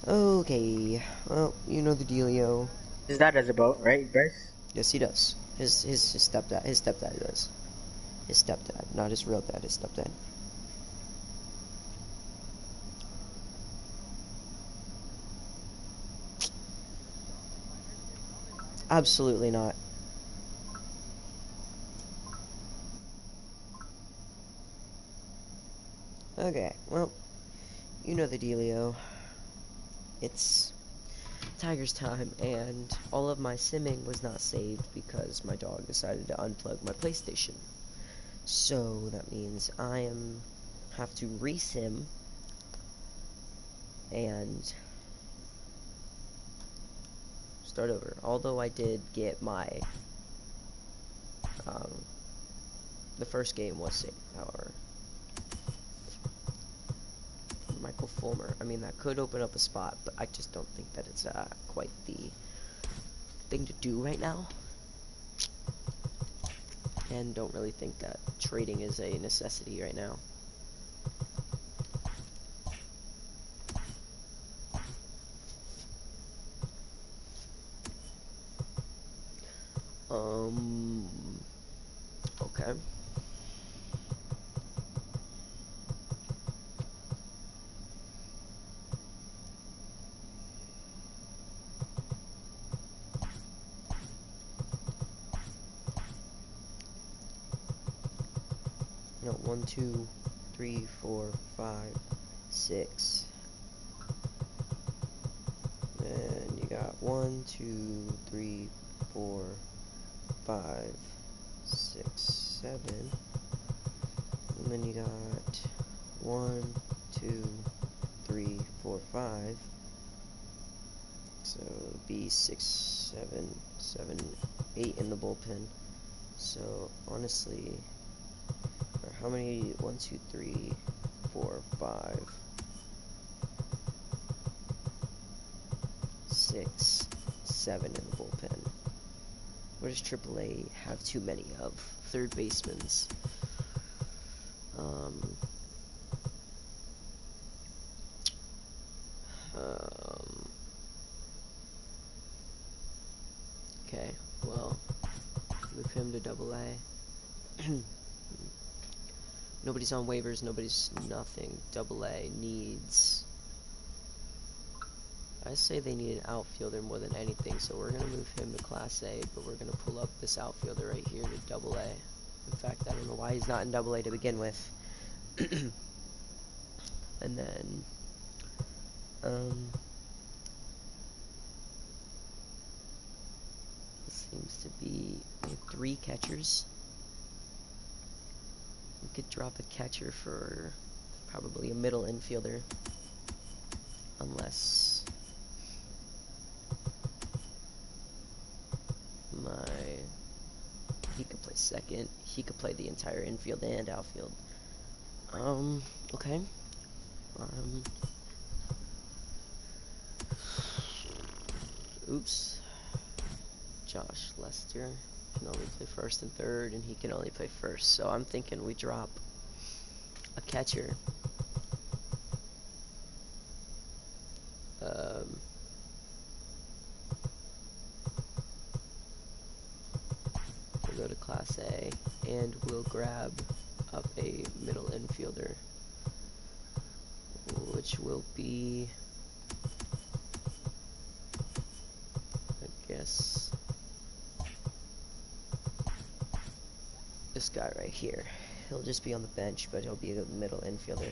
Okay, well, you know the dealio. His dad has a boat, right, Bryce? Yes, he does. His stepdad does. His stepdad, not his real dad, his stepdad. Absolutely not. Okay, well, you know the dealio. It's Tiger's time, and all of my simming was not saved because my dog decided to unplug my PlayStation. So that means have to resim and start over. Although I did get um, the first game was saved, however. Michael Fulmer. I mean, that could open up a spot, but I just don't think that it's quite the thing to do right now. And don't really think that trading is a necessity right now. Um, okay. No, 1, 2, 3, 4, 5, 6. Then you got 1, 2, 3, 4, 5, 6, 7. And then you got 1, 2, 3, 4, 5. So it would be 6, 7, 8 in the bullpen. So honestly, or how many? 1, 2, 3, 4, 5, 6, 7 in the bullpen. What does AAA have too many of? Third basemans. Um, um, okay, well, move him to AA. Nobody's on waivers, nobody's nothing. AA needs... I say they need an outfielder more than anything, so we're going to move him to Class A, but we're going to pull up this outfielder right here to AA. In fact, I don't know why he's not in AA to begin with. And then, this seems to be 3 catchers. We could drop a catcher for probably a middle infielder, unless he could play second. He could play the entire infield and outfield. Okay. Oops. Josh Lester can only play first and third, and he can only play first. So I'm thinking we drop a catcher. We'll go to Class A, and we'll grab up a middle infielder, which will be, I guess, this guy right here. He'll just be on the bench, but he'll be a middle infielder.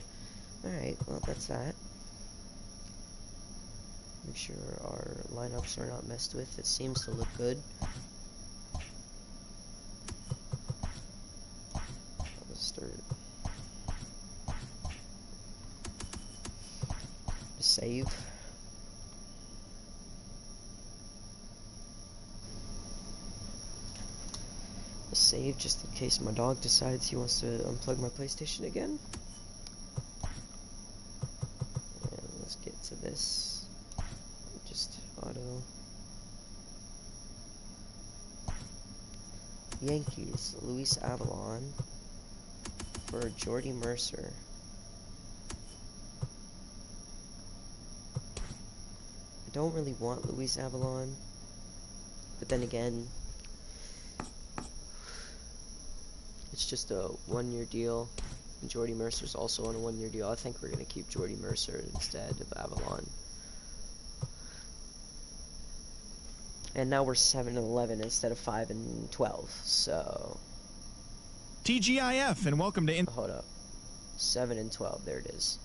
Alright, well, that's that. Make sure our lineups are not messed with. It seems to look good. Let's start. Save. Save just in case my dog decides he wants to unplug my PlayStation again. And let's get to this. Just auto. Yankees, Luis Avalon for Jordy Mercer. don't really want Luis Avalon, but then again, it's just a one-year deal. And Jordy Mercer's also on a one-year deal. I think we're going to keep Jordy Mercer instead of Avalon. And now we're 7-11 instead of 5-12. So TGIF and welcome to. Hold up, 7-12. There it is.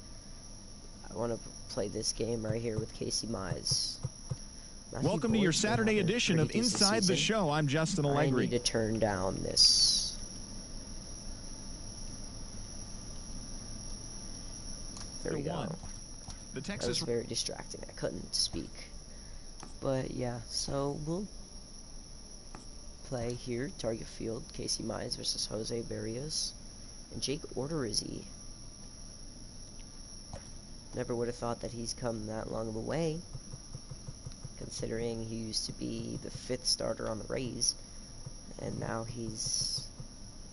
I want to play this game right here with Casey Mize. Welcome to your Saturday edition of Inside the Show. I'm Justin Allegri. I need to turn down this. There we go. The Texas. That was very distracting. I couldn't speak. But yeah, so we'll play here. Target field. Casey Mize versus Jose Barrios. And Jake Odorizzi. Never would have thought that he's come that long of a way, considering he used to be the 5th starter on the Rays, and now he's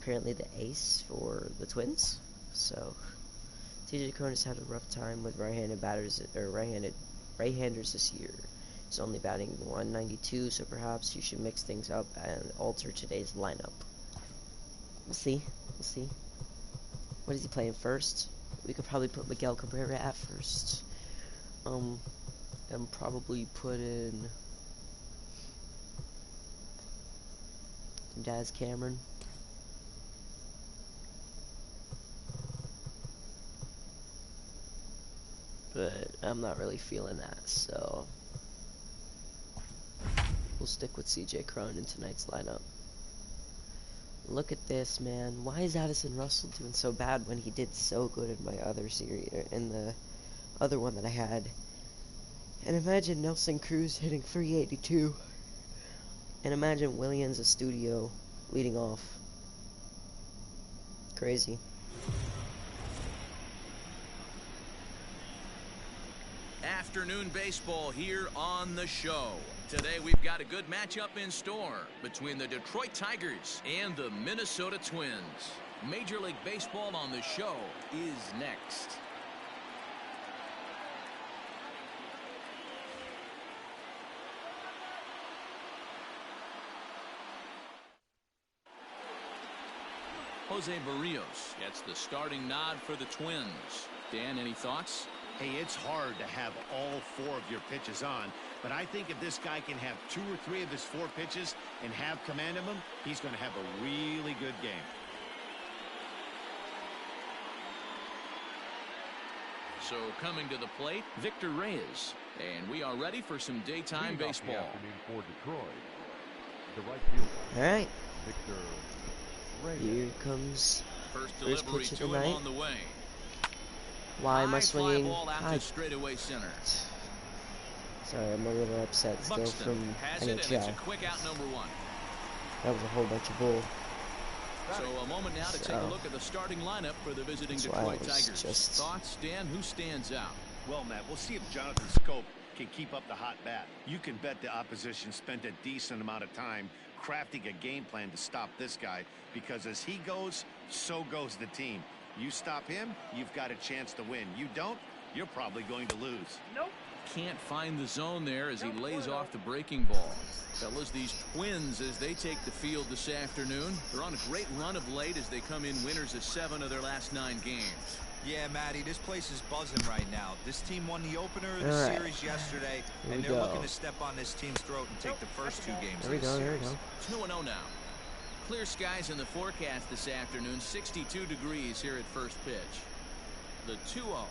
apparently the ace for the Twins. So TJ Cronus had a rough time with right-handed batters or right-handers this year. He's only batting 192, so perhaps you should mix things up and alter today's lineup. We'll see. We'll see. What is he playing first? We could probably put Miguel Cabrera at first. And probably put in Daz Cameron. But I'm not really feeling that, so we'll stick with CJ Cron in tonight's lineup. Look at this, man. Why is Addison Russell doing so bad when he did so good in my other series, in the other one that I had? And imagine Nelson Cruz hitting 382. And imagine Williams Astudillo leading off. Crazy. Afternoon baseball here on the show. Today we've got a good matchup in store between the Detroit Tigers and the Minnesota Twins. Major League Baseball on the show is next. Jose Barrios gets the starting nod for the Twins. Dan, any thoughts? Hey, it's hard to have all 4 of your pitches on, but I think if this guy can have 2 or 3 of his 4 pitches and have command of them, he's going to have a really good game. So coming to the plate, Victor Reyes. And we are ready for some daytime baseball. For Detroit, the right fielder. All right. Victor Reyes. Here comes First delivery pitch of to the him night. on the way. Why am I High fly swinging? ball out to straightaway center. Sorry, I'm a little upset still Buxton from has it, and it's a NHL. quick out number 1. That was a whole bunch of bull. So a moment now to take a look at the starting lineup for the visiting That's why I Detroit was Tigers. just- Thoughts, Dan? Who stands out? Well, Matt, we'll see if Jonathan Scope can keep up the hot bat. You can bet the opposition spent a decent amount of time crafting a game plan to stop this guy, because as he goes, so goes the team. You stop him, you've got a chance to win. You don't, you're probably going to lose. Nope. Can't find the zone there as he lays off the breaking ball. Fellas, these Twins, as they take the field this afternoon, they're on a great run of late as they come in winners of 7 of their last 9 games. Yeah, Matty, this place is buzzing right now. This team won the opener of the All right. series yesterday, Here and we they're go. looking to step on this team's throat and take the first 2 games There we of the go, there we series. go. 2-0 now. Clear skies in the forecast this afternoon. 62 degrees here at first pitch. The 2-0.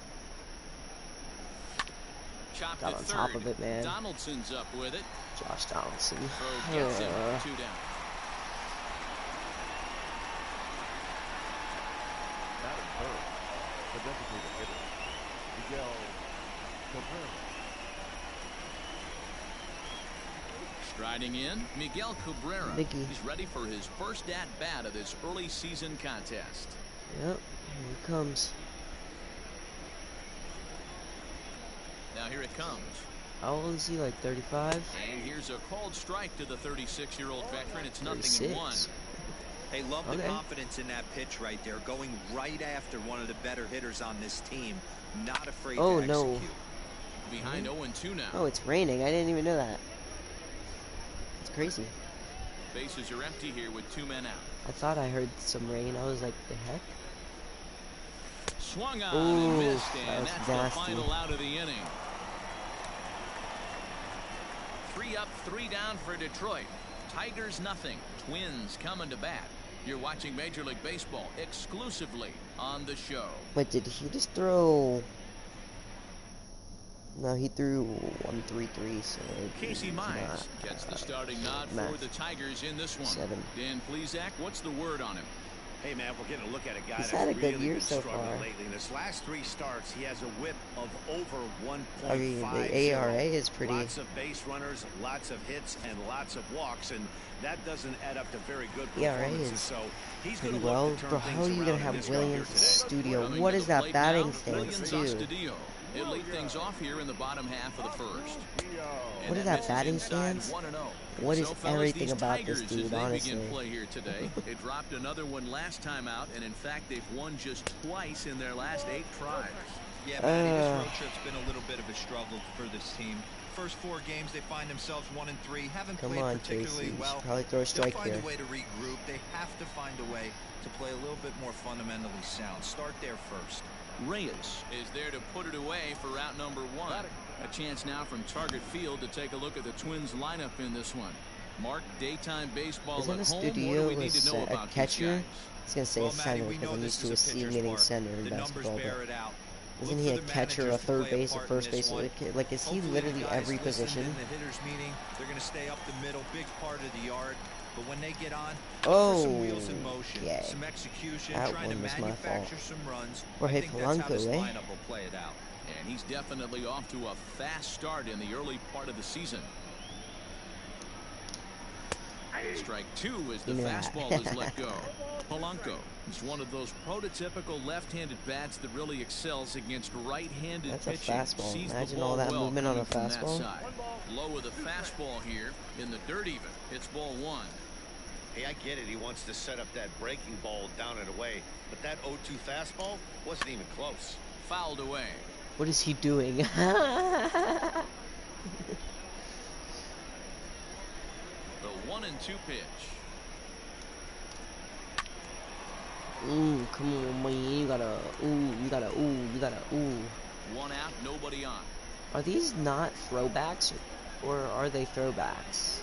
Chopped Got to on third. top of it, man. Donaldson's up with it. Josh Donaldson. Throw gets him. 2 down. Batting third, the designated hitter, Miguel Cabrera. Striding in, Miguel Cabrera. Mickey. He's ready for his first at-bat of this early season contest. Yep, here he comes. Now here it comes. How old is he, like 35? And here's a called strike to the 36-year-old veteran. It's nothing 36. in 1. Hey, love the Okay. confidence in that pitch right there, going right after one of the better hitters on this team. Not afraid Oh, to no. execute. behind 0-2 now. Oh, it's raining. I didn't even know that. It's crazy. Bases are empty here with 2 men out. I thought I heard some rain. I was like, the heck? Swung on Ooh, and missed, that and was that's nasty. the final out of the inning. 3 up, 3 down for Detroit. Tigers nothing. Twins coming to bat. You're watching Major League Baseball exclusively on the show. Wait, did he just throw? No, he threw 1-3-3. So Casey he's Mize not, gets the starting nod for math. the Tigers in this one. 7. Dan Plesac, what's the word on him? Hey, man, we're getting a look at a guy He's that's had a good really year been so struggling far. lately. In his last 3 starts, he has a whip of over 1.5. I mean, the ARA is pretty. Lots of base runners, lots of hits, and lots of walks, and that doesn't add up to very good ERA performances. is So he's pretty going to well. look to turn Bro, how things are you around gonna in have this one here Williams today. studio? Coming What to is the that plate batting now, stance Williams too? Astudillo. He'll lead things off here in the bottom half of the first. What is that batting stance? 1-0. What is So, fellas, everything these about Tigers, this dude, as they honestly? begin play here today, they dropped another one last time out, and in fact, they've won just twice in their last 8 tries. Yeah, Matty, this road trip's been a little bit of a struggle for this team. First 4 games, they find themselves 1-3. Haven't Come played on, particularly Casey. You well. should probably throw a strike They'll find here. a way to regroup. They have to find a way to play a little bit more fundamentally sound. Start there first. Reyes is there to put it away for route number 1. A chance now from Target Field to take a look at the Twins lineup in this one. Mark, daytime baseball Isn't at the home. What do studio we need to know a about these catcher? guys? I was gonna say Well, a Matty, center we because know I'm this used to a is a pitcher's C meaning park. center in The numbers basketball. bear But it out. isn't Look he for a the catcher, a managers to third play a base, a part in first this base? one. Like, is he Hopefully literally the guys every listened position? in the hitters meeting. They're going to stay up the middle, big part of the yard. But when they get on, look for some wheels in motion, yeah. some execution, That trying to one was my manufacture fault. some runs. Or I hey, think that's how this Polanco, eh? lineup will play it out. And he's definitely off to a fast start in the early part of the season. Strike 2 as the fastball is let go. Polanco is one of those prototypical left-handed bats that really excels against right-handed That's a pitching. fastball. Sees the Imagine ball all that well movement on a coming from that fastball. side. Low with the fastball here in the dirt even. It's ball 1. Hey, I get it. He wants to set up that breaking ball down and away, but that 0-2 fastball wasn't even close. Fouled away. What is he doing? The 1-2 pitch. Ooh, come on, man. You gotta, you gotta, you gotta, 1 out, nobody on. Are these not throwbacks, or are they throwbacks?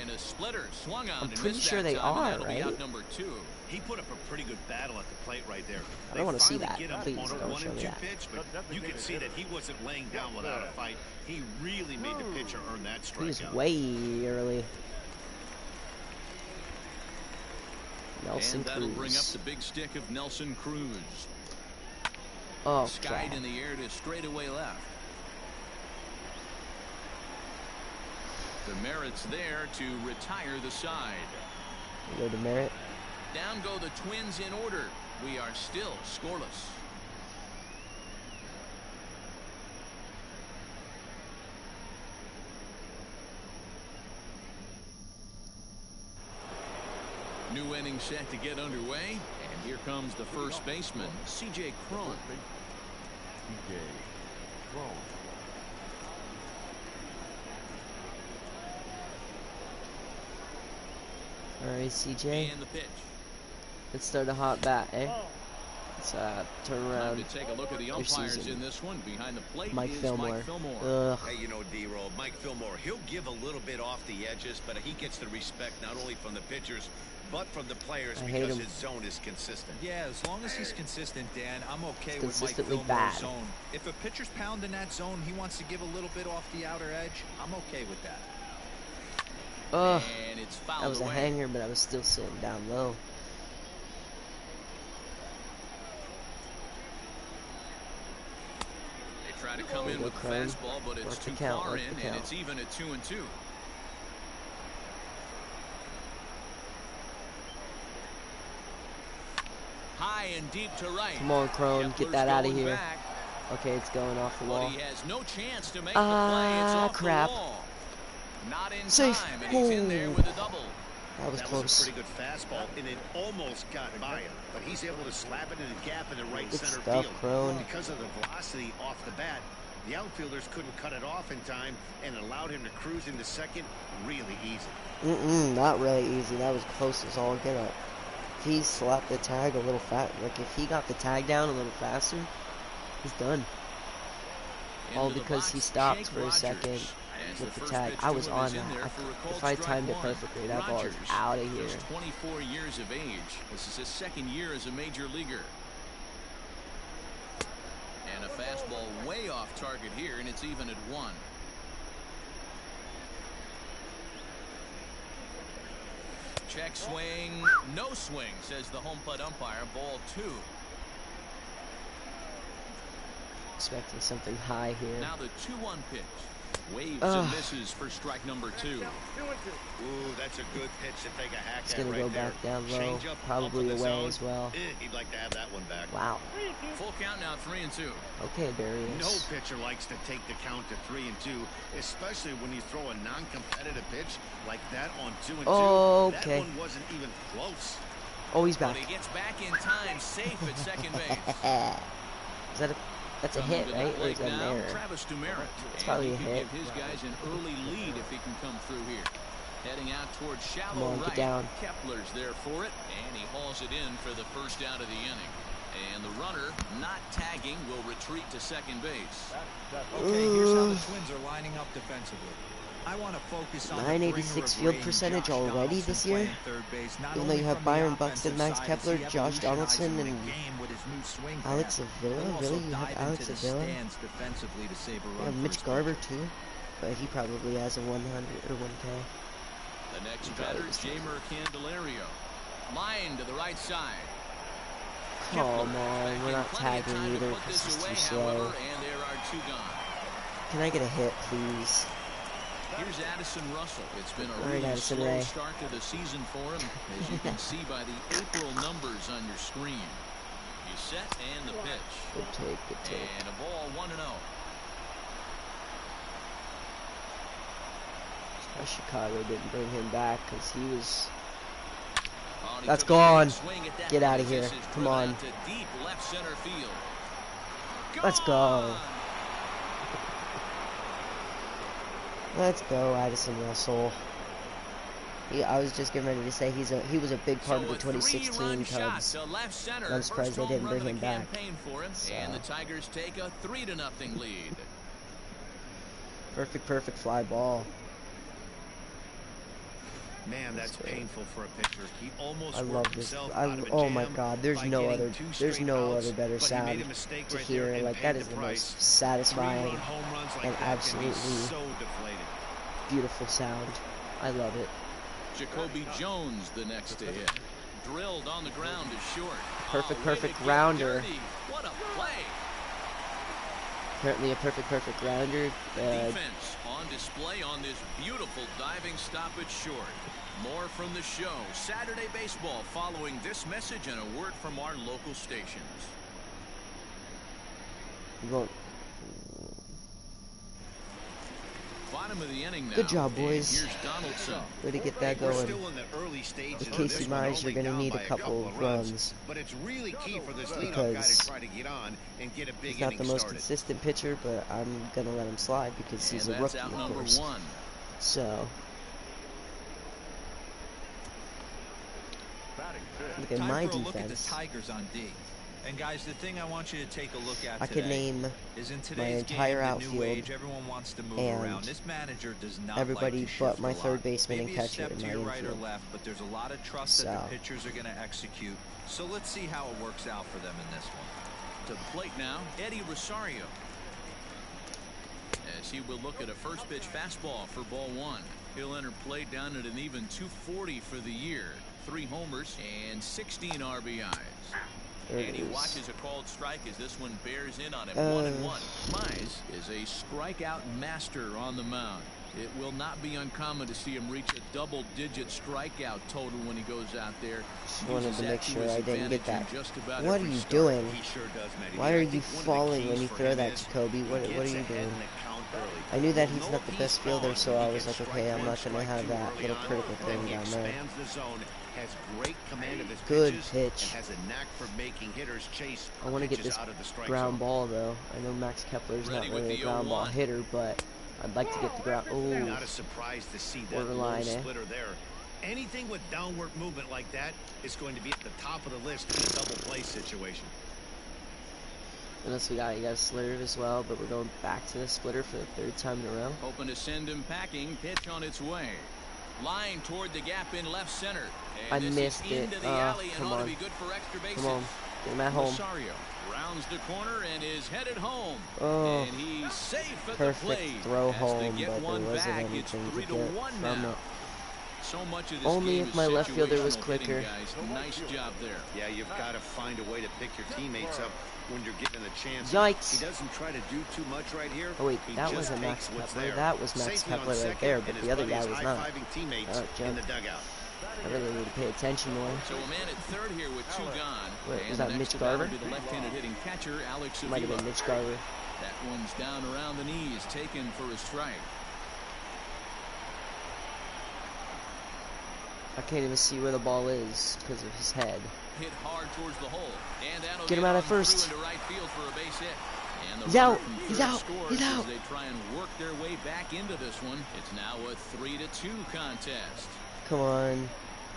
And a splitter swung on. I'm and pretty missed sure that they time, and are, that'll be right? out number 2. He put up a pretty good battle at the plate right there. I don't wanna see finally that. get him Please, on a don't show me 1-2 that. pitch, but you could see that he wasn't laying down without a fight. He really made the pitcher earn that He was strikeout. way early. Nelson And that'll bring up Cruz. the big stick of Nelson Cruz. Oh, Skied okay. in the air to straightaway left. The Merritt's there to retire the side. Go to Merritt. Down go the Twins in order. We are still scoreless. New inning set to get underway, and here comes the first baseman, C.J. Cron. DJ Cron. Alright, CJ. And the pitch. Let's start a hot bat, eh? Let's turn Time around. to take a look at the your umpires season. in this one. Behind the plate Mike is Fillmore. Mike Fillmore. Ugh. Hey, you know, D-Roll, Mike Fillmore, he'll give a little bit off the edges, but he gets the respect not only from the pitchers, but from the players I hate because him. his zone is consistent. Yeah, as long as he's consistent, Dan, I'm okay with Mike consistently Fillmore's bad. zone. If a pitcher's pounding that zone, he wants to give a little bit off the outer edge, I'm okay with that. Ugh. And it's fouled That was a away. hanger, but I was still sitting down low. They try to come in Go with the Cron. fastball, but it's Work the too count, far work in, the and count. it's even at 2-2. High and deep to right. Come on, Crone, get Kepler's that out of going here. back, Okay, it's going off the but wall. he has no chance to make the play. It's off crap. the wall. Not in Safe. time, and he's in there Oh. with a double. That was That close. was a pretty good fastball, and it almost got by him, but he's able to slap it in a gap in the right Good center stuff, field. Crone. Because of the velocity off the bat, The outfielders couldn't cut it off in time and allowed him to cruise into second really easy. Not really easy. That was close as all get up. If he slapped the tag a little like if he got the tag down a little faster, he's done. All because he stopped for a second with the tag. I was on that. If I timed it perfectly, that ball is out of here. 24 years of age. This is his second year as a major leaguer. And a fastball way off target here, and it's even at 1. Check swing, no swing, says the home plate umpire. Ball 2. Expecting something high here. Now the 2-1 pitch. Waves and misses for strike number 2. Ooh, that's a good pitch to take a hack It's at gonna right go there. back down low, Change up, probably up in the away zone. as well. He'd like to have that one back. Wow. Full count now, 3-2. Okay, Barrios. No pitcher likes to take the count to 3-2, especially when you throw a non-competitive pitch like that on 2-2. Okay. That one wasn't even close. Oh, he's back. But he gets back in time, safe at second base. Is that that's a hit, right? Or is that an error? Travis Dumerit. It's probably a hit. Give his guys an early lead if he can come through here. Heading out towards shallow Come on, right. get down. Kepler's there for it, and he hauls it in for the first out of the inning. And the runner, not tagging, will retreat to second base. Okay, here's how the Twins are lining up defensively. I want to focus on 986 field percentage already this year. Even though you have Byron Buxton, Max Kepler, Josh Donaldson, and Alex Avila. Really, you have Alex Avila? You have Mitch Garver too, but he probably has a 100 or 1K. The next batter, Jamer Candelario. Line to the right side. Come on, we're not tagging either because he's too slow. And there are 2 gone. Can I get a hit, please? Here's Addison Russell. It's been a Alright, really Addison slow Ray. start to the season for him, as you can see by the April numbers on your screen. He's set and the pitch. Good take, good take. And a ball 1-0. Chicago didn't bring him back because he was... Oh, That's gone. Get out of here. Come on. To deep left center field. Let's go. Let's go, Addison Russell. I was just getting ready to say he was a big part of the 2016 Cubs. I'm surprised they didn't bring him back. And the Tigers take a 3-0 lead. Perfect fly ball. Man, that's painful for a pitcher. He almost I love worked this. himself out of a Oh my jam God, there's by no getting other 2 there's straight no outs, other better but he sound made a mistake to right there hear. and Like paid that is the price. most satisfying 3-run home runs like and that can be absolutely so deflating. beautiful sound. I love it. Jacoby Jones, the next to hit. Drilled on the ground is short. Perfect rounder. What a play. Apparently a perfect rounder. Defense on display on this beautiful diving stoppage short. More from the show. Saturday baseball following this message and a word from our local stations. Bottom of the inning now. Good job, boys. Here's Donaldson. Way to get that going. With Casey Mize, you're going to need a couple of runs. But it's really key for this leadoff guy to try to get on and get a big he's not the inning most started. consistent pitcher, but I'm going to let him slide because he's a rookie, of course. So, look at my defense. Look at the Tigers on D. And guys, the thing I want you to take a look at I could name is in my entire outfield everyone wants to move and around. This manager does not everybody like to but shift my a lot. third baseman and Maybe a catcher step in to my your right or infield. left, but there's a lot of trust that the pitchers are going to execute. So let's see how it works out for them in this one. To the plate now, Eddie Rosario. As he will look at a first pitch fastball for ball 1. He'll enter play down at an even 240 for the year. 3 homers and 16 RBIs. And he watches a called strike as this one bears in on him. 1-1. Mize is a strikeout master on the mound. It will not be uncommon to see him reach a double-digit strikeout total when he goes out there. Just wanted to make sure I didn't get that. What are you He doing? sure does, Matty. Why I are think you one of the falling when keys you for throw him that, is Jacoby? What he are gets you ahead doing? in the count early. I knew that You'll he's know not if the he's best fielder, on so when I he was gets like, okay, strike I'm one, not gonna strike have two that early little on. critical thing Then he down there. expands the zone, has great command of his Good pitches, pitch. and has a knack for making hitters chase I want to get pitches this out of the strike ground zone. ball though. I know Max Kepler's not Ready with really a the ground ball 0-1. hitter, but I'd like to get the ground. Oh, Not a surprise to see that low borderline, eh? splitter there. Anything with downward movement like that is going to be at the top of the list in a double play situation. unless you got a slurve as well, but we're going back to the splitter for the third time in a row. Hoping to send him packing. Pitch on its way. Line toward the gap in left center. I And this missed is it. into the Oh, alley and come ought to on. be good for extra bases. Come on, get him at home. Rosario rounds the corner and is headed home. Oh, And he's safe at perfect the plate. throw Has home, to but get there one wasn't back. It's anything to 3-1 get now. from it. So much of this Only game if is my left fielder was situational quicker. hitting, guys. Nice job there. Yeah, you've got to find a way to pick your teammates up when you're given the chance. Yikes. He doesn't try to do too much right here. Oh wait, He that just wasn't Max takes what's Kepler. there. That was Max Safely on Kepler right second, there, and but his the other buddy guy is was not. high-fiving teammates Oh, in jump. the dugout. I really need to pay attention more. So a man at third here with two gone. Wait, and was the that next Mitch to bat Garver? will be the left-handed hitting catcher, Alex Might have Avila. been Mitch Garver. That one's down around the knees, taken for a strike. I can't even see where the ball is because of his head. Hit hard towards the hole. And that'll Get him out on at first. through into right field for a base hit. And the He's runner out. from He's third out. scores He's out. as they try and work their way back into this one. It's now a 3-2 contest. Come on.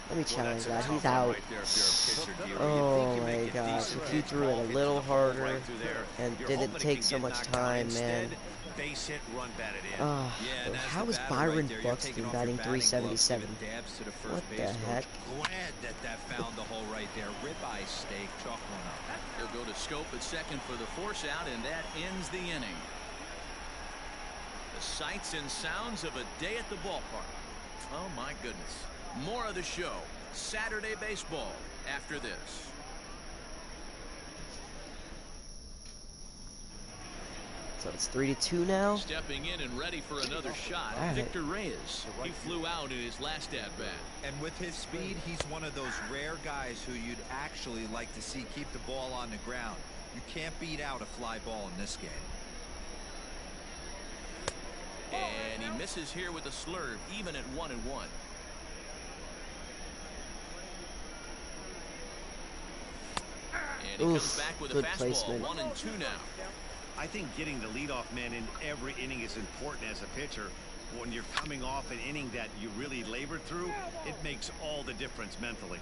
Let me challenge that. He's out. Oh my gosh. If he threw it a little harder and didn't take so much time, man. Base hit, run batted in. Oh, Yeah, and as how the is batter Byron right there, you're Buxton taking off your batting batting gloves, 377? giving dabs to the first What the base heck? coach. Glad that found the hole right there. Ribeye steak, chalk one up. He'll go to Scope at second for the force out, and that ends the inning. The sights and sounds of a day at the ballpark. Oh my goodness. More of the show. Saturday baseball after this. So it's 3-2 now. Stepping in and ready for another shot, All right. Victor Reyes. He flew out in his last at-bat. And with his speed, he's one of those rare guys who you'd actually like to see keep the ball on the ground. You can't beat out a fly ball in this game. And he misses here with a slurve, even at 1-1. And he Oof, comes back with a good fastball, placement. 1-2 now. I think getting the leadoff man in every inning is important as a pitcher. When you're coming off an inning that you really labored through, it makes all the difference mentally.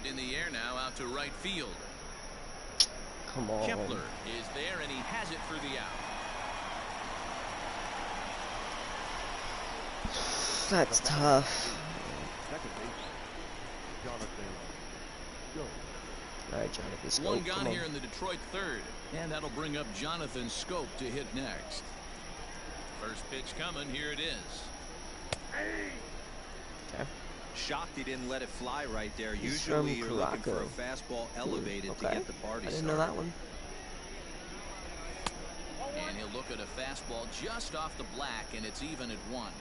In the air now, out to right field. Come on. Kepler is there, and he has it for the out. That's tough. Second base, Jonathan. Go. All right, Jonathan Scope. One gone come on. here in the Detroit third, and that'll bring up Jonathan Scope to hit next. First pitch coming. Here it is. Okay. Shocked he didn't let it fly right there. He's Usually from you're looking for a Caraco. fastball elevated to Okay. get the party I didn't started. know that one. And he'll look at a fastball just off the black, and it's even at 1.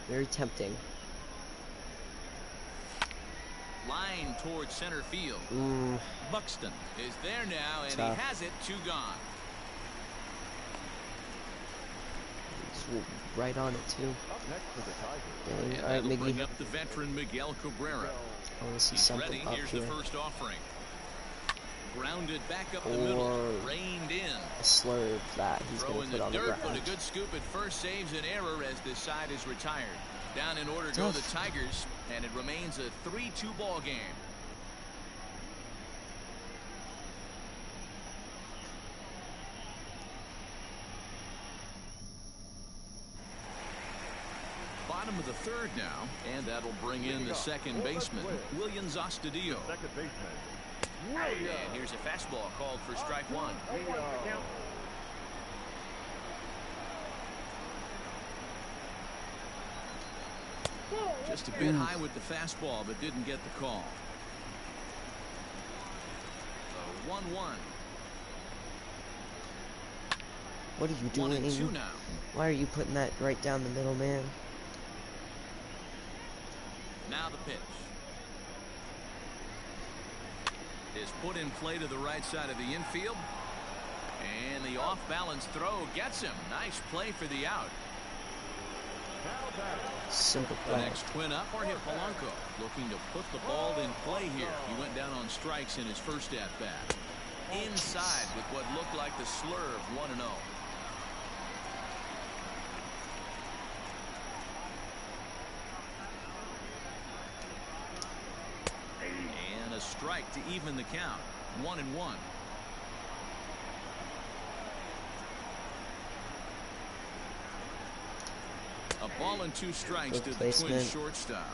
Very tempting. Line towards center field. Ooh, Buxton is there now, and Tough. he has it. 2 gone. it's right on it too. Up next for the Tigers. Dang. And All right, that'll bring Miggy. up the veteran Miguel Cabrera. I want to see He's something ready. up Here's here. the first offering. Grounded back up the middle. Or Reined in. a slurve that he's Throw going in to put the on the dirt, but ground. a good scoop at first saves an error as this side is retired. Down in order go the Tough. Tigers, and it remains a 3-2 ball game. Bottom of the third now, and that'll bring in the second baseman, William Astudillo. Second baseman. And here's a fastball called for strike 1. Just a bit high with the fastball, but didn't get the call. So 1-1. What are you 1-2 doing? now. Why are you putting that right down the middle, man? Now the pitch. is put in play to the right side of the infield. And the off-balance throw gets him. Nice play for the out. Simple The play. next twin up, Jorge Polanco, looking to put the ball in play here. He went down on strikes in his first at-bat. Inside with what looked like the slur of 1-0. And a strike to even the count. 1-1. A ball and 2 strikes to the Twins shortstop.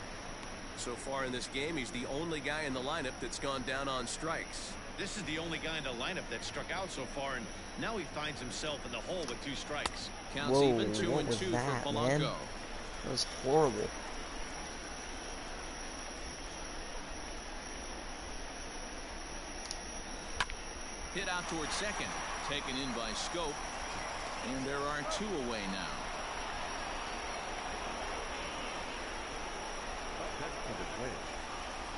So far in this game, he's the only guy in the lineup that's gone down on strikes. This is the only guy in the lineup that struck out so far, and now he finds himself in the hole with 2 strikes. Counts Whoa, even 2-2 that, for Polanco. man? That was horrible. Hit out towards second. Taken in by Scope. And there are 2 away now.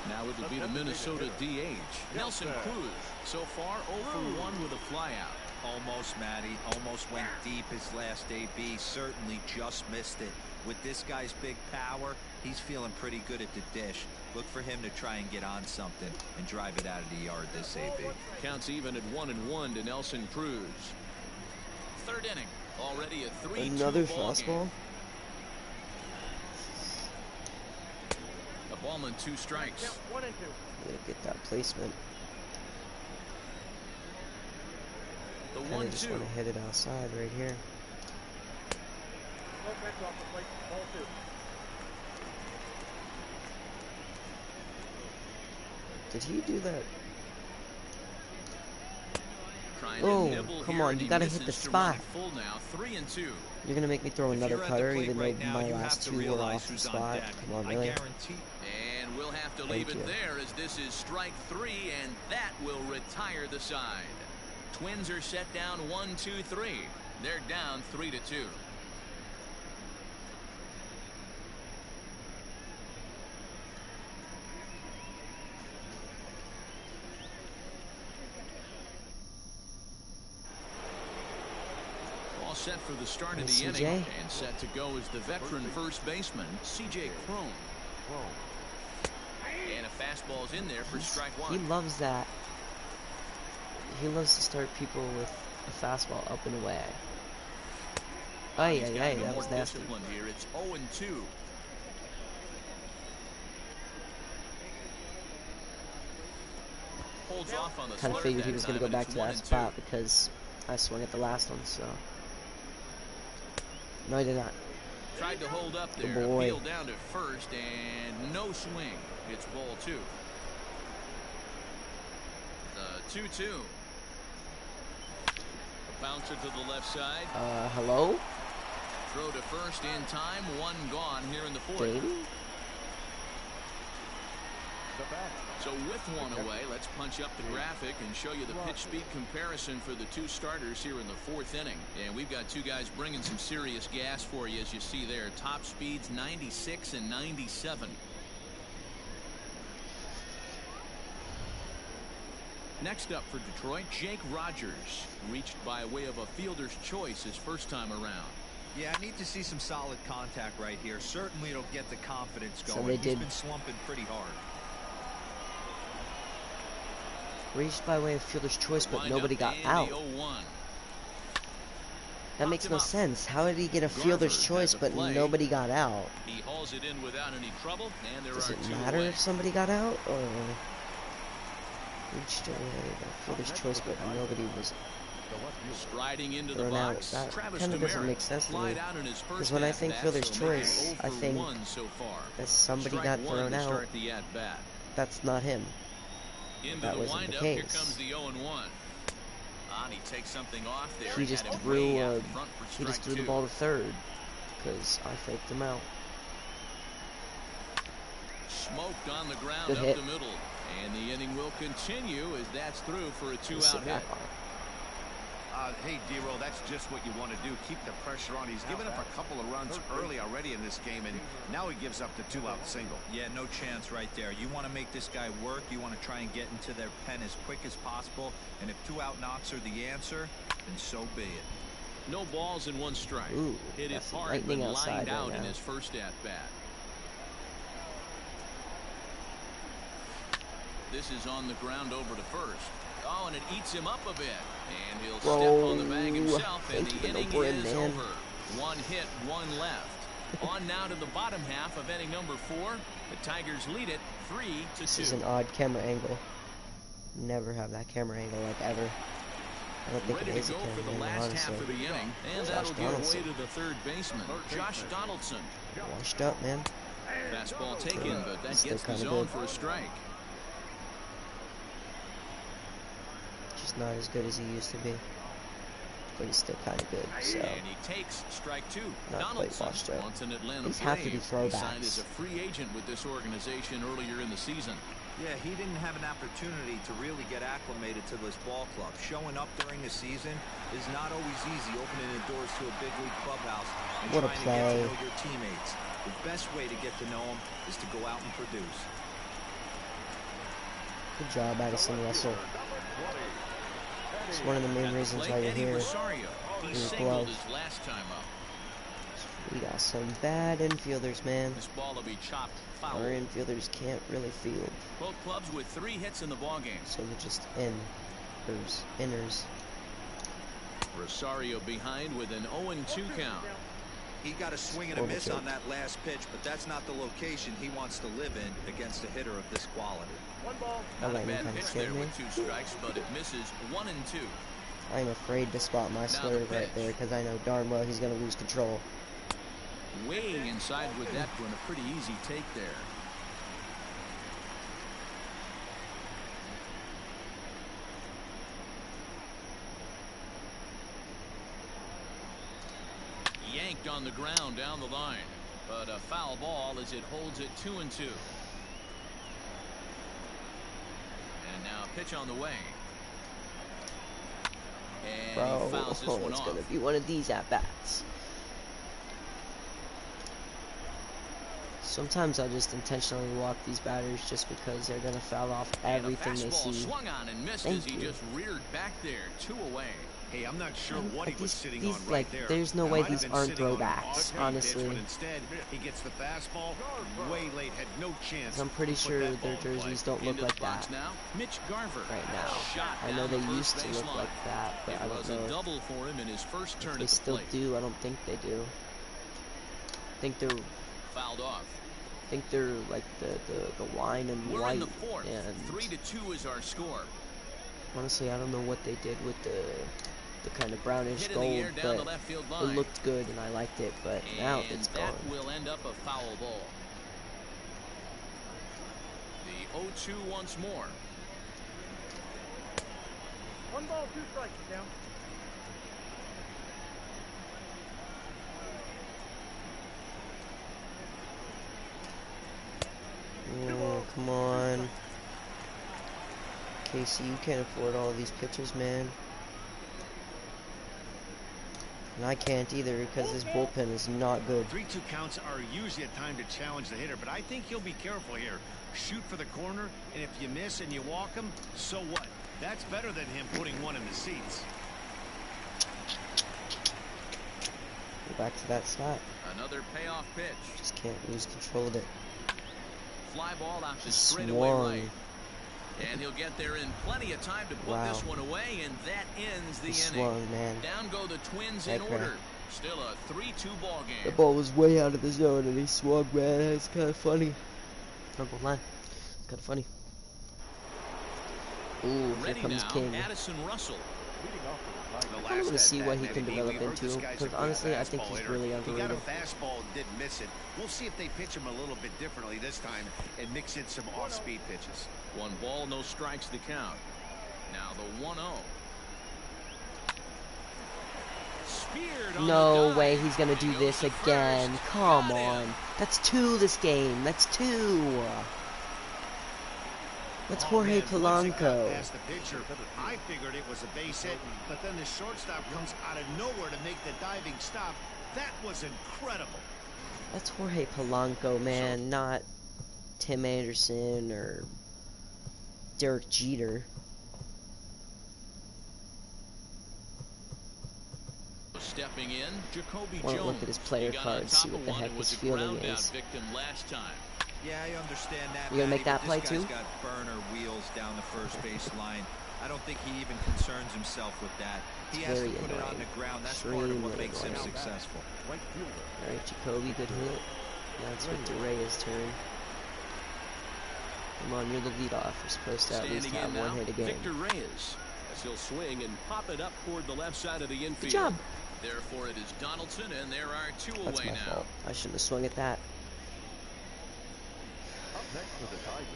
Now it'll be the Minnesota DH, Nelson Cruz. So far, 0 for 1 with a flyout. Almost, Matty. Almost went deep his last AB. Certainly just missed it. With this guy's big power, he's feeling pretty good at the dish. Look for him to try and get on something and drive it out of the yard this AB. Counts even at 1-1 to Nelson Cruz. Third inning. Already a 3-2 Another ball fastball. game. A ball and 2 strikes. Gotta get that placement. The Kinda just 1-2. want to hit it outside right here. Did he do that? Trying Oh, to nibble come here, on, and you he gotta hit misses the to run spot. Full now, 3-2. You're gonna make me throw another If you're at the cutter, plate even right though now, my you last have to 2 were realize off the who's on spot. deck. Come on, I really? guarantee. And we'll have to Thank leave it you. there as this is strike 3, and that will retire the side. Twins are set down 1-2-3. They're down 3-2. All set for the start of the CJ? inning, and set to go is the veteran first baseman, CJ Cron. And a fastball's in there for strike 1. He loves that. He loves to start people with a fastball up and away. Ay, He's ay, got ay, no that more was nasty. discipline here. It's 0-2. Holds off on the Kind of slurve figured that he was going to time, go and back it's to that 1-2. spot because I swung at the last one, so. No, I did not. Tried to hold up Good there. boy. Appeal down to first, and no swing. It's ball 2. 2-2. A bouncer to the left side. Hello? Throw to first in time. 1 gone here in the 4th. Dave? So with 1 away, let's punch up the graphic and show you the pitch speed comparison for the 2 starters here in the 4th inning. And we've got 2 guys bringing some serious gas for you, as you see there. Top speeds 96 and 97. Next up for Detroit, Jake Rogers, reached by way of a fielder's choice his first time around. Yeah, I need to see some solid contact right here. Certainly it'll get the confidence going. So they He's did. been slumping pretty hard. Reached by way of fielder's choice, but Wind nobody up got and out. the 0-1. That makes Popped no him up. sense. How did he get a fielder's Garver choice, has a but play. nobody got out? He hauls it in without any trouble, and there Does are it 2 matter away. if somebody got out, or reached away by fielder's choice, but nobody was Striding into the thrown out? box, That Travis kind of doesn't Demeritte make sense to me. flied out in his Because first when I think at-bat, fielder's so making choice, 0 I for think 1 so far. that somebody Strike got 1 thrown to out. start the at-bat. That's not him. Into That the wasn't the windup, here case. comes the 0-1. And he takes something off there. He and just had him threw way out front for he just strike threw the 2. ball to third because I faked him out. Smoked on the ground Good up hit. the middle. And the inning will continue as that's through for a Let's 2-out sit hit. back on it. Hey, D-Roll, that's just what you want to do. Keep the pressure on. He's given up a couple of runs early already in this game, and now he gives up the 2-out single. Yeah, no chance right there. You want to make this guy work. You want to try and get into their pen as quick as possible. And if 2-out knocks are the answer, then so be it. No balls and 1 strike. Ooh, Hit it that's hard, but lightning outside lined right out in now. his first at-bat. This is on the ground over to first. Oh, and it eats him up a bit. And he'll step on the bag himself, and the inning is over. 1 hit, 1 left. On now to the bottom half of inning number 4. The Tigers lead it 3-2. This is an odd camera angle. Never have that camera angle, like, ever. I don't think Ready it is to a go for camera the angle, last honestly. half of the inning. And that'll give way to the third baseman, Josh Donaldson. Washed up, man. Fastball taken, but that Still gets the kinda zone good. for a strike. Just not as good as he used to be. But he's still kind of good, so. And he takes strike 2. Not quite Donaldson washed up. wants an Atlanta These have to be Brave. He signed as throwbacks. a free agent with this organization earlier in the season. Yeah, he didn't have an opportunity to really get acclimated to this ball club. Showing up during the season is not always easy, opening the doors to a big league clubhouse and What a trying to get play. to know your teammates. The best way to get to know them is to go out and produce. Good job, Addison Russell. It's one of the main reasons why you're here. Rosario. He His singled glove. his last time up. We got some bad infielders, man. This ball will be chopped foul. Our infielders can't really field, Both clubs with 3 hits in the ballgame. so they're just inners. Rosario behind with an 0-2 count. He got a swing and a miss on that last pitch, but that's not the location he wants to live in against a hitter of this quality. That Not a lightning bad kind of pitch scared there me. with 2 strikes, but it misses 1-2. I'm afraid to spot my slurve right there because I know darn well he's going to lose control. Way inside with that one, a pretty easy take there. Yanked on the ground down the line, but a foul ball as it holds it 2-2. And now a pitch on the way. And Bro, he fouls this one it's off. going to be one of these at-bats. Sometimes I'll just intentionally walk these batters just because they're going to foul off everything they see. Swung on and missed Thank as he you. just reared back there, 2 away. Hey, I'm not sure what he was sitting these, on like, right there. there's no It way might these have been aren't sitting on an throwbacks, off-speed honestly. pitch, but instead, he gets the fastball way late, had no chance. I'm pretty to put sure that their ball in play. jerseys don't look Into like the box that now, Mitch Garver. right now. Shot I know down they the used first to look baseline. like that, but It I don't was know a if double for him in his first turn they at the still plate. do. I don't think they do. I think they're Fouled off. like the wine and We're white. in the 4th. And 3-2 is our score. honestly, I don't know what they did with the kind of brownish Hit in the gold, air down the but left field it line. looked good and I liked it. But now And it's that gone. will end up a foul ball. The 0-2 once more. 1 ball, 2 strikes, down. Oh, come on. Casey, you can't afford all these pitches, man. And I can't either because this bullpen is not good. 3-2 counts are usually a time to challenge the hitter, but I think he'll be careful here. Shoot for the corner, and if you miss and you walk him, so what? That's better than him putting one in the seats. Go back to that spot. Another payoff pitch. Just can't lose control of it. Fly ball out to He straightaway swung. right. And he'll get there in plenty of time to put Wow. this one away, and that ends the He inning. swung, man. Down go the Twins That in crap. order. Still a 3-2 ball The game. ball was way out of the zone and he swung, man. It's kind of funny. Not gonna lie. It's kind of funny. Ooh, here Ready comes now, King. Addison Russell. I want to see what he can develop into, because honestly, I think he's really He got underrated. a fastball and didn't miss it. We'll see if they pitch him a little bit differently this time and mix in some off-speed pitches. 1 ball, no strikes to count. Now the 1-0. Speared on No the dive. way he's gonna do He this goes to again. first. Come Got him. on. That's 2 this game. That's 2. That's Jorge man, once it got Polanco. past the pitcher, I figured it was a base hit, but then the shortstop comes out of nowhere to make the diving stop. That was incredible. That's Jorge Polanco, man, not Tim Anderson or Derek Jeter. Stepping in, Jacoby I want to Jones. look at his player He got card, on see top what of the one heck and his was a fielding ground out is. victim last time. Yeah, I understand that. You gonna make Matty, that but play this too? guy's got burner wheels down the first base line. I don't think he even concerns himself with that. He has to Very put it on annoying. the ground. That's part of what Extremely makes him annoying. successful. Alright, Jacoby, good hit. Now it's Victor Reyes' turn. Come on, you're the leadoff. You're supposed to at least Standing have in one now, hit a game. Victor Reyes. As he'll swing and pop it up toward the left side of the infield. Good job. Therefore, it is Donaldson, and there are two That's away my now. fault. I shouldn't have swung at that. Up next for the Tigers.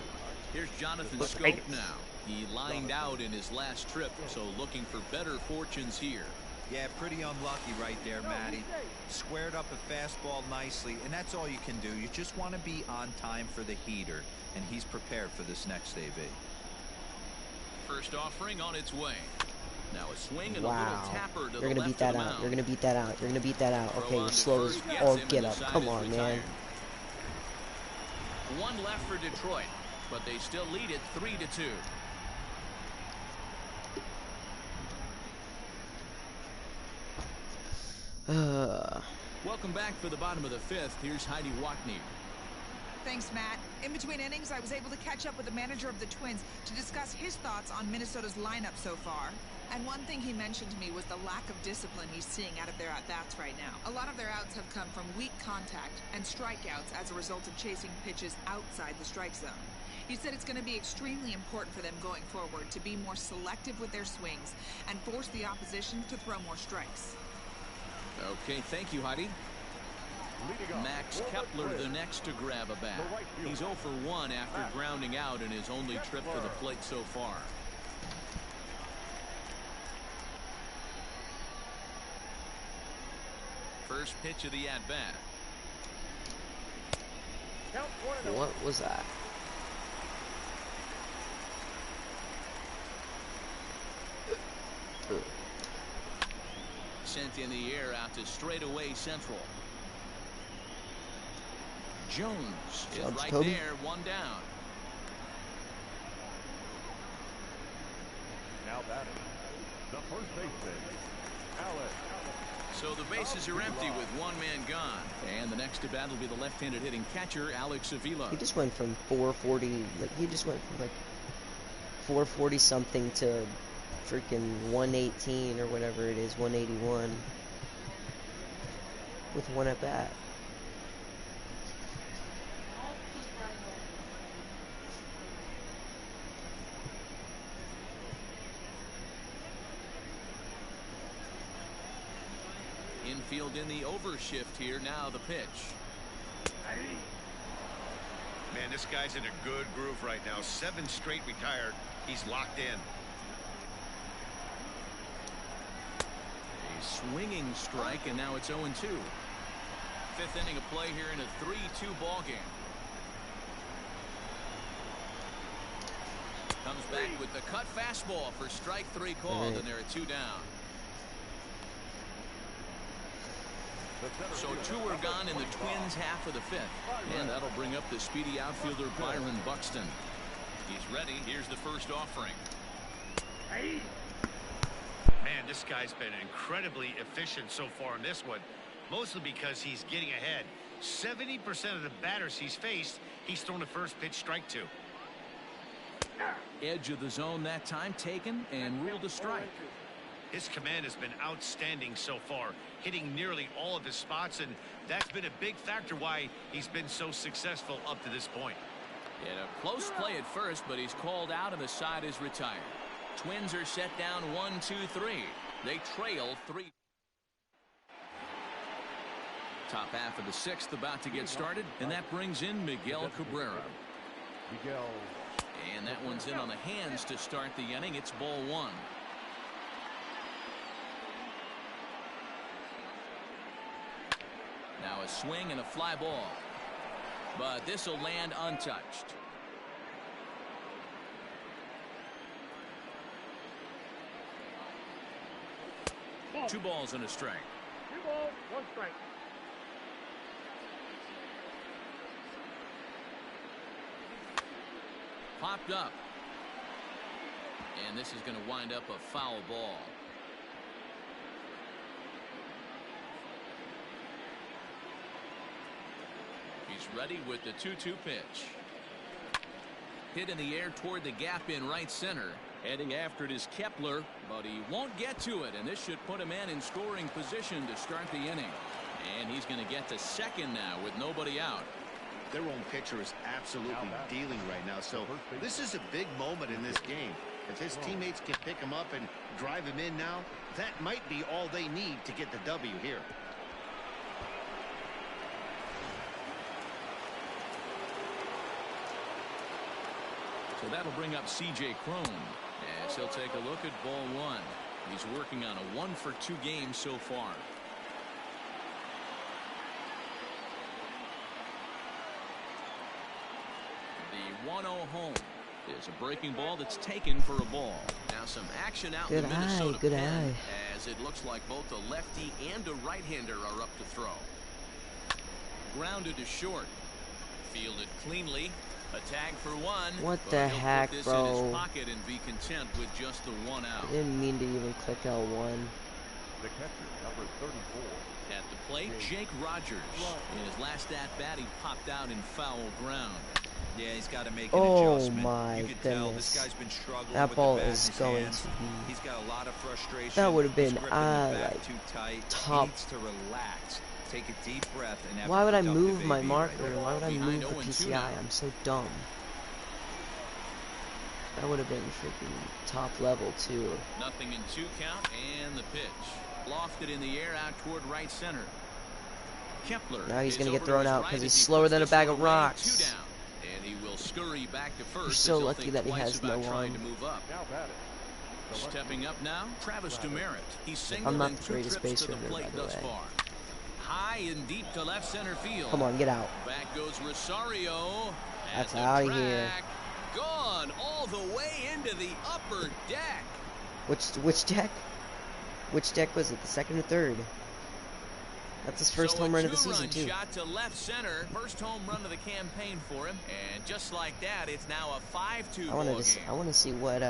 Here's Jonathan Scope now. He lined out in his last trip, so looking for better fortunes here. Yeah, pretty unlucky right there, Matty. Squared up a fastball nicely, and that's all you can do. You just want to be on time for the heater, and he's prepared for this next AB. First offering on its way. Now a swing and a Wow. little tapper to You're the gonna left beat that of the out. mound. You're gonna beat that out. You're gonna beat that out. Throw Okay, on you're to slow as... first gets Oh, him, get and the up. side Come is on, man. retired. One left for Detroit, but they still lead it 3-2. Welcome back for the bottom of the fifth. Here's Heidi Watney. Thanks, Matt. In between innings, I was able to catch up with the manager of the Twins to discuss his thoughts on Minnesota's lineup so far. And one thing he mentioned to me was the lack of discipline he's seeing out of their at-bats right now. A lot of their outs have come from weak contact and strikeouts as a result of chasing pitches outside the strike zone. He said it's going to be extremely important for them going forward to be more selective with their swings and force the opposition to throw more strikes. Okay, thank you, Heidi. Max Kepler the next to grab a bat. He's 0 for 1 after grounding out in his only trip to the plate so far. First pitch of the at-bat. What was that? Sent in the air out to straightaway central. Jones is right Jacoby. there, one down. Now batting, the first baseman, Alex. So the bases are empty with one man gone. And the next to bat will be the left-handed hitting catcher, Alex Avila. He just went from 440, like, he just went from, like, 440 something to freaking 118 or whatever it is, 181 with one at bat. Infield in the overshift here. Now the pitch. Man, this guy's in a good groove right now. 7 straight retired. He's locked in. A swinging strike, and now it's 0-2. Fifth inning of play here in a 3-2 ball game. Comes back with the cut fastball for strike 3 called, and there are 2 down. So 2 are gone in the Twins' half of the fifth. And that'll bring up the speedy outfielder Byron Buxton. He's ready. Here's the first offering. Man, this guy's been incredibly efficient so far in this one, mostly because he's getting ahead. 70% of the batters he's faced, he's thrown a first pitch strike to. Edge of the zone that time taken and ruled a strike. His command has been outstanding so far, hitting nearly all of his spots, and that's been a big factor why he's been so successful up to this point. In a close play at first, but he's called out and the side is retired. Twins are set down 1-2-3. They trail 3. Top half of the 6th about to get started, and that brings in Miguel Cabrera. And that one's in on the hands to start the inning. It's ball 1. Now a swing and a fly ball. But this will land untouched. 2 balls and a strike. 2 balls, 1 strike. Popped up. And this is going to wind up a foul ball. He's ready with the 2-2 pitch. Hit in the air toward the gap in right center. Heading after it is Kepler, but he won't get to it, and this should put a man in scoring position to start the inning. And he's going to get to second now with nobody out. Their own pitcher is absolutely dealing right now, so this is a big moment in this game. If his teammates can pick him up and drive him in now, that might be all they need to get the W here. So that'll bring up C.J. Cron as he'll take a look at ball 1. He's working on a 1-for-2 game so far. The 1-0 home is a breaking ball that's taken for a ball. Now some action out in the Minnesota pen, as it looks like both a lefty and a right-hander are up to throw. Grounded to short. Fielded cleanly. A tag for 1. What the heck, put this bro? in his pocket and be content with just the 1 out. I didn't mean to even click L1. The catcher, number 34. At the plate, Jake Rogers. In his last at-bat, he popped out in foul ground. Yeah, he's got to make an Oh adjustment. my You can tell goodness. this guy's been struggling That with ball the bat is in his going hands. to be. He's got a lot of frustration. That would have been He's gripping the bat like too tight. top. He needs to relax. Take a deep breath and have Why would a I productive move my AB marker? right Why would I Behind move the 0-2 PCI? now. I'm so dumb. That would have been freaking top level too. Nothing in 2 count, and the pitch. Lofted in the air out toward right center. Kepler. Now he's is gonna get over to thrown his out right because as he's he slower puts than a this bag one of away, rocks. 2 down. And he will scurry back to first. You're as so he'll lucky think that he twice has about no trying arm. to move up. Now batting. Stepping up now, Travis Demerit. He's singled I'm not in the 2 greatest trips to base the runner, plate by the thus way. far. High and deep to left center field. Come on, get out. Back goes Rosario. That's At the out of here. track. Gone all the way into the upper deck. Which deck? Which deck was it? The second or third? That's his first home run of the season too. Shot to left center. First home run of the campaign for him. And just like that, it's now a 5-2 ball game. I want to see what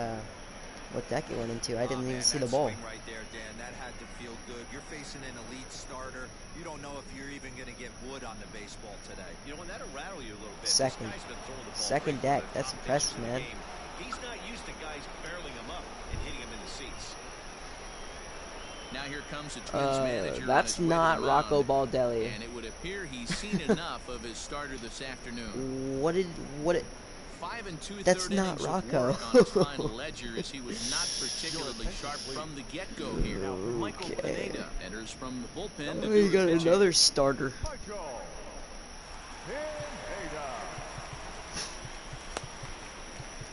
deck it went into. I didn't even see the that ball. swing right there, Dan, that had to feel good. You're facing an elite starter. You don't know if you're even going to get wood on the baseball today. You know, and that'll rattle you a little bit. Second. This guy's been throwing the ball Second great deck. for the That's top impressive, pitchers in the man. game. He's not used to guys barreling him up and hitting him in the seats. Now here comes the Twins manager. That's on his way to not the Rocco mound. Baldelli. And it would appear he's seen enough of his starter this afternoon. What? 5 2/3 That's not innings of Rocco. work on his final ledger, as he was not particularly sharp from the get-go here. Michael Okay. Pineda enters from the bullpen. to Oh, do you got the pitching. another starter. Michael Pineda.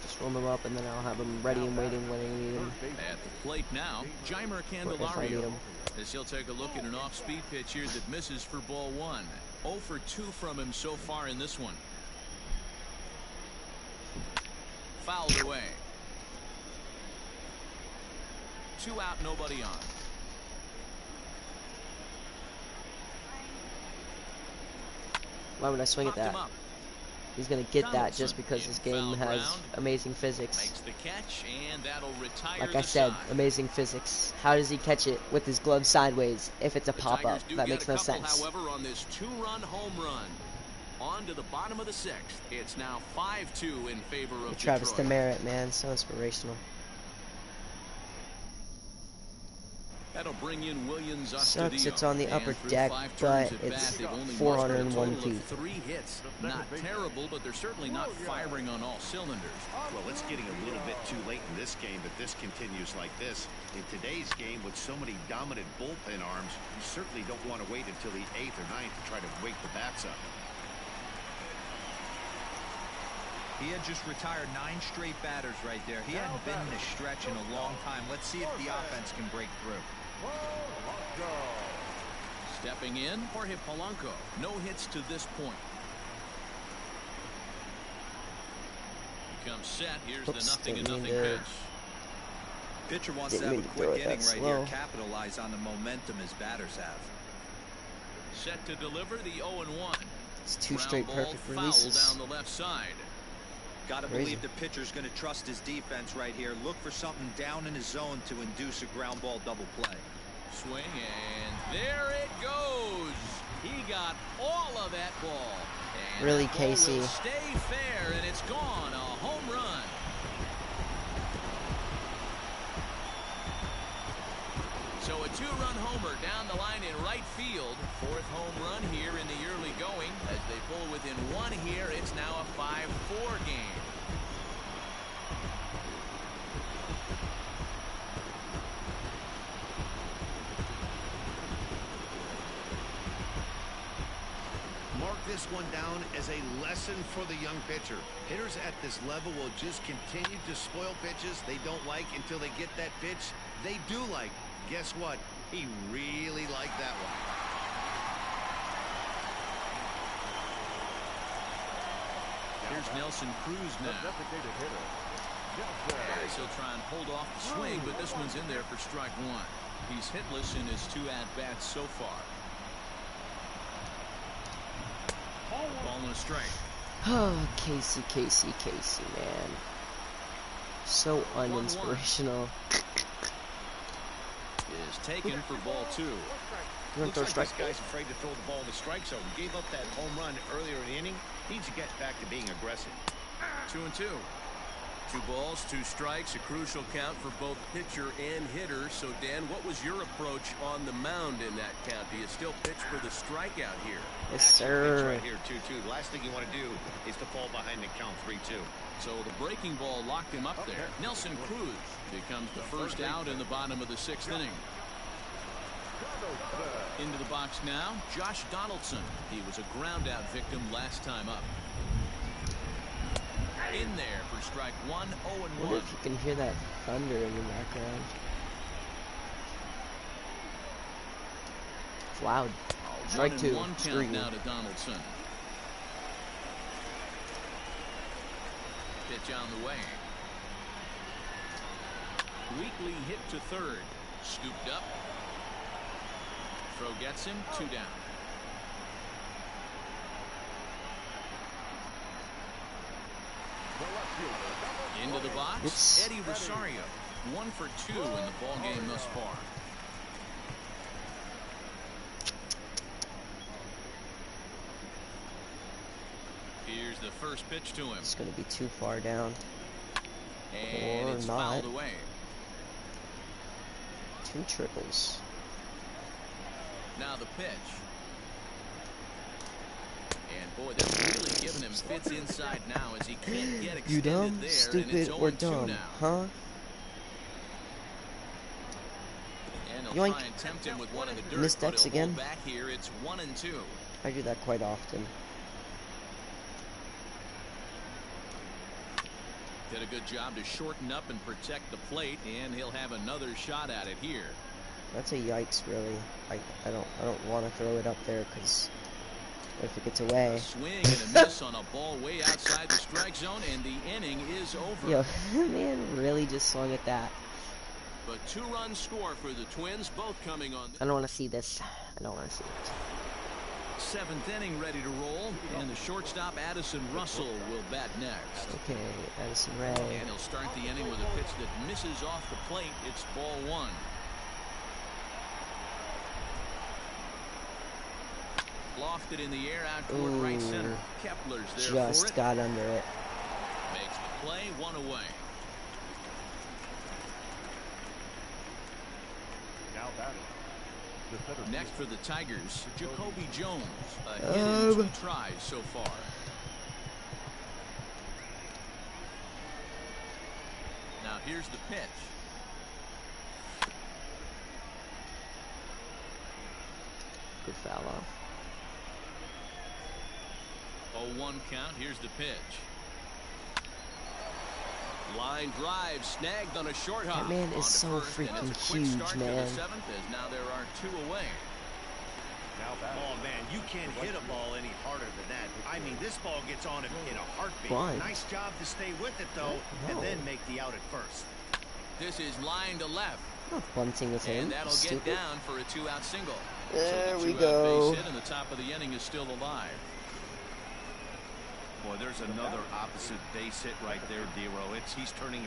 Just warm him up, and then I'll have him ready and waiting when I need him. At the plate now, Jeimer If I need Candelario. him. As he'll take a look at an off-speed pitch here that misses for ball 1. 0 for 2 from him so far in this one. Fouled away. 2 out, nobody on. Why would I swing at Popped him that? up. He's gonna get that Donaldson just because in this game foul has ground. amazing physics. Makes the catch, and that'll retire Like the I said, side. amazing physics. How does he catch it with his glove sideways if it's a The pop-up? Tigers do That get makes a no couple, sense. However, on this 2-run home run. On to the bottom of the 6th. It's now 5-2 in favor of Travis Detroit. Demerit, man, so inspirational. That'll bring in Williams. Sucks it's on the And upper through deck, 5 but turns at it's bat, they've only 401 mustered a total feet. of 3 hits. Not terrible, but they're certainly not firing on all cylinders. Well, it's getting a little bit too late in this game, but this continues like this. In today's game, with so many dominant bullpen arms, you certainly don't want to wait until the 8th or 9th to try to wake the bats up. He had just retired 9 straight batters right there. He hadn't been in this stretch in a long time. Let's see if the offense can break through. Stepping in, Jorge Polanco. No hits to this point. He comes set. Here's Oops, the 0-0 didn't mean pitch. to Pitcher wants Didn't to have mean a to throw quick it inning that right slow. here, capitalize on the momentum his batters have. Set to deliver the 0-1. It's 2 straight perfect releases. Down the left side. Got to believe the pitcher's going to trust his defense right here. Look for something down in his zone to induce a ground ball double play. Swing, and there it goes. He got all of that ball. And Really, that ball Casey? will stay fair, and it's gone. A home run. So a 2-run homer down the line in right field. 4th home run here in the early going. As they pull within 1 here, it's now a 5-4 game. Mark this one down as a lesson for the young pitcher. Hitters at this level will just continue to spoil pitches they don't like until they get that pitch they do like. Guess what? He really liked that one. Here's Nelson Cruz now. As he'll try and hold off the swing, but this one's in there for strike 1. He's hitless in his 2 at-bats so far. Ball and a strike. Oh, Casey, man. So uninspirational. Is taken for ball 2. Looks like this guy's afraid to throw the ball in the strike zone. Gave up that home run earlier in the inning. Needs to get back to being aggressive. 2-2. 2 balls, 2 strikes, a crucial count for both pitcher and hitter. So, Dan, what was your approach on the mound in that count? Do you still pitch for the strikeout here? Yes, sir. Right here, 2-2. Last thing you want to do is to fall behind the count 3-2. So the breaking ball locked him up there. Nelson Cruz becomes the first out in the bottom of the 6th inning. Into the box now, Josh Donaldson. He was a ground out victim last time up. In there for strike 1, 0-1. I wonder if you can hear that thunder in the background. It's loud. Strike 2. 1-1 count now to Donaldson. Pitch on the way. Weekly hit to 3rd. Scooped up. Throw gets him. 2 down. Into the box. Oops. Eddie Rosario. 1 for 2 in the ball game thus far. Here's the first pitch to him. It's going to be too far down. And Or it's not. fouled away. 2 triples. Now the pitch. And boy, that's really giving him fits inside now as he can't get extended You dumb, there. stupid, or dumb, now. huh? And he'll Yoink. try and tempt him with one of the dirt. Missed but X he'll again. hold back here. It's 1-2. I do that quite often. Did a good job to shorten up and protect the plate, and he'll have another shot at it here. That's a yikes, really. I don't want to throw it up there because if it gets away. A swing and a miss on a ball way outside the strike zone, and the inning is over. Yo, man, really just swung at that. But 2-run score for the Twins, both coming on. I don't want to see this. I don't want to see it. 7th inning ready to roll, and the shortstop Addison Russell will bat next. Okay, Addison Ray. And he'll start the inning with a pitch that misses off the plate. It's ball 1. Lofted in the air out toward right center. Kepler's there for Just it. got under it. Makes the play, 1 away. Now batting. Next for the Tigers, Jacoby Jones. A hit in 2 tries so far. Now here's the pitch. Good foul off. 0-1 count. Here's the pitch. Line drive snagged on a short hop. That man is On to so first, and freaking it's a quick huge, start man. To the 7th, as now there are 2 away. Oh, man, you can't hit a ball any harder than that. I mean, this ball gets on him in a heartbeat. Blind. Nice job to stay with it, though, and then make the out at first. This is line to left. Not bunting with him. And that'll Stupid. get down for a 2-out single. There so we the 2-out go. base hit, and the top of the inning is still alive. Boy, there's another opposite base hit right there, Dero. He's turning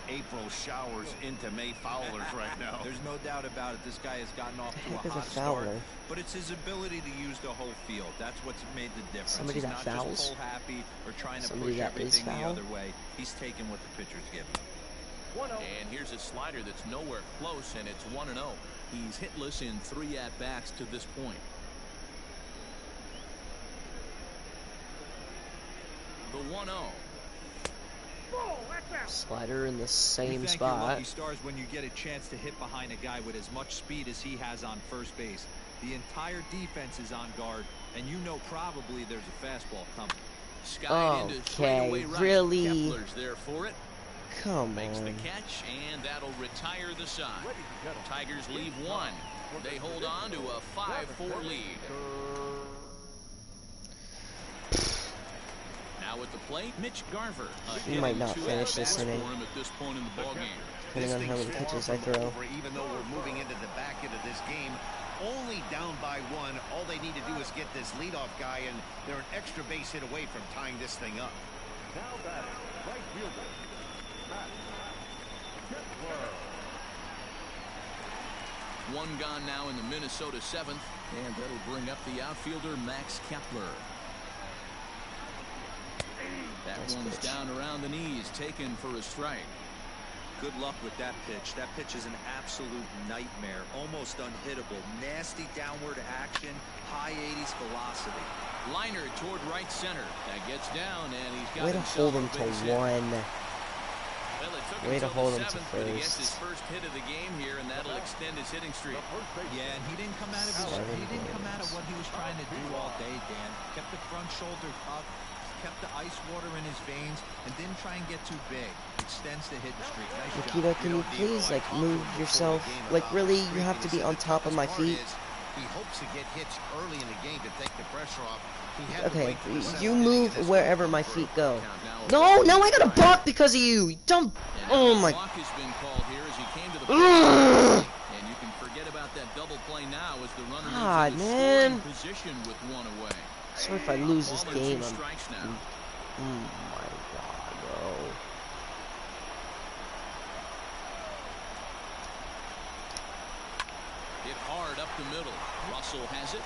April showers into May foulers right now. There's no doubt about it. This guy has gotten off to Heck a is a hot start, fouler? but it's his ability to use the whole field. That's what's made the difference. Somebody He's that not fouls? just pull happy or trying to Somebody push that is everything the foul? other way. He's taking what the pitcher's giving. And here's a slider that's nowhere close, and it's 1-0. He's hitless in 3 at-bats to this point. The 1-0. Slider in the We same thank spot. your lucky stars when you get a chance to hit behind a guy with as much speed as he has on first base. The entire defense is on guard, and you know probably there's a fastball coming. Skied into Okay, straightaway right. really? Kepler's there for it. Come Makes the on. catch, and that'll retire the side. Tigers leave 1. They hold on to a 5-4 lead. Now at the plate, Mitch Garver. He might not finish this inning. For him at this point in the ballgame. Depending on how many pitches I throw. Even though we're moving into the back end of this game, only down by 1. All they need to do is get this leadoff guy, and they're an extra base hit away from tying this thing up. Now batting, right fielder, Matt Kepler. 1 gone now in the Minnesota 7th, and that'll bring up the outfielder Max Kepler. That one's down around the knees, taken for a strike. Good luck with that pitch. That pitch is an absolute nightmare, almost unhittable. Nasty downward action, high 80s velocity. Liner toward right center. That gets down, and he's got Way to hold him to base hit. 1. Well, it took Way to till hold the him to 7th, but he gets his first. first hit of the game here, and that'll extend his hitting streak. Yeah, and he didn't come out of what he was trying to do all day, Dan. Kept the front shoulder up, kept the ice water in his veins, and didn't try and get too big. Extends the hitting streak. Nice Nikita, job. can you please, like, move yourself? Like, really, you have to be on top of my feet? He hopes to get hits early in the game to take the pressure off. He had to Okay, wait for the seventh you inning of move this wherever game. my feet go. No, no, I got a block because of you. You dumb. Oh my. Walk has been called here as he came to the plate. And you can forget about that double play now as the runner God, moves into man. scoring position with 1 away. Sorry if I lose this Ball and game. 2 I'm. strikes now. Oh my god, bro. Hit hard up the middle. Russell has it.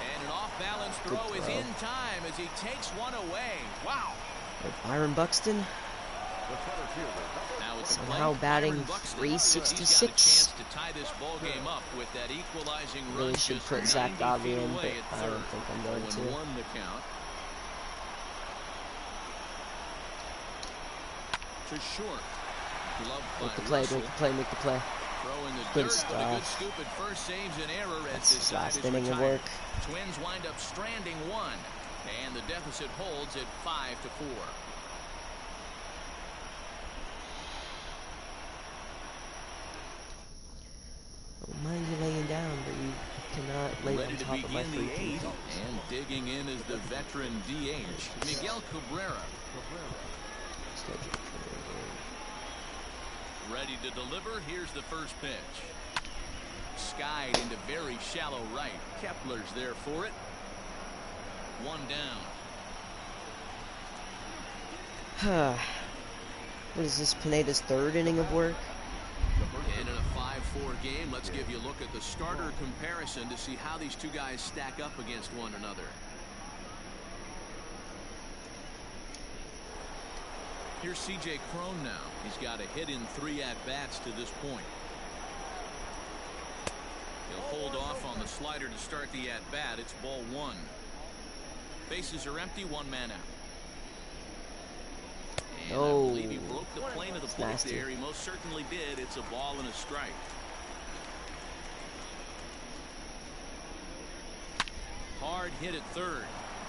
And an off-balance throw is in time as he takes 1 away. Wow. With Byron Buxton Now it's somehow batting Byron Buxton. 366. He's got a chance to tie this ball game up with that equalizing run. Really should just put Zach 90 Godley feet in, but away at I don't think I'm going to. 0-1 the count. To short. Glove by Make the play, Russell. make the play, make the play. Throwing the Good dirt, but a good stuff. scoop at first saves an error as That's this his side last is inning of retired. work. Twins wind up stranding 1, and the deficit holds at 5-4. I don't mind you laying down, but you cannot lay Ready on to top of my begin the freaking 8th, feet. and digging in is the veteran DH, Miguel Cabrera. Ready to deliver. Here's the first pitch. Skied into very shallow right. Kepler's there for it. 1 down. What is this, Pineda's 3rd inning of work? And in a 5-4 game, let's give you a look at the starter comparison to see how these two guys stack up against one another. Here's C.J. Cron now. He's got a hit in 3 at-bats to this point. He'll hold off on the slider to start the at-bat. It's ball 1. Bases are empty, 1 man out. And I believe he broke the plane of the plate there. He most certainly did. It's a ball and a strike. Hard hit at 3rd.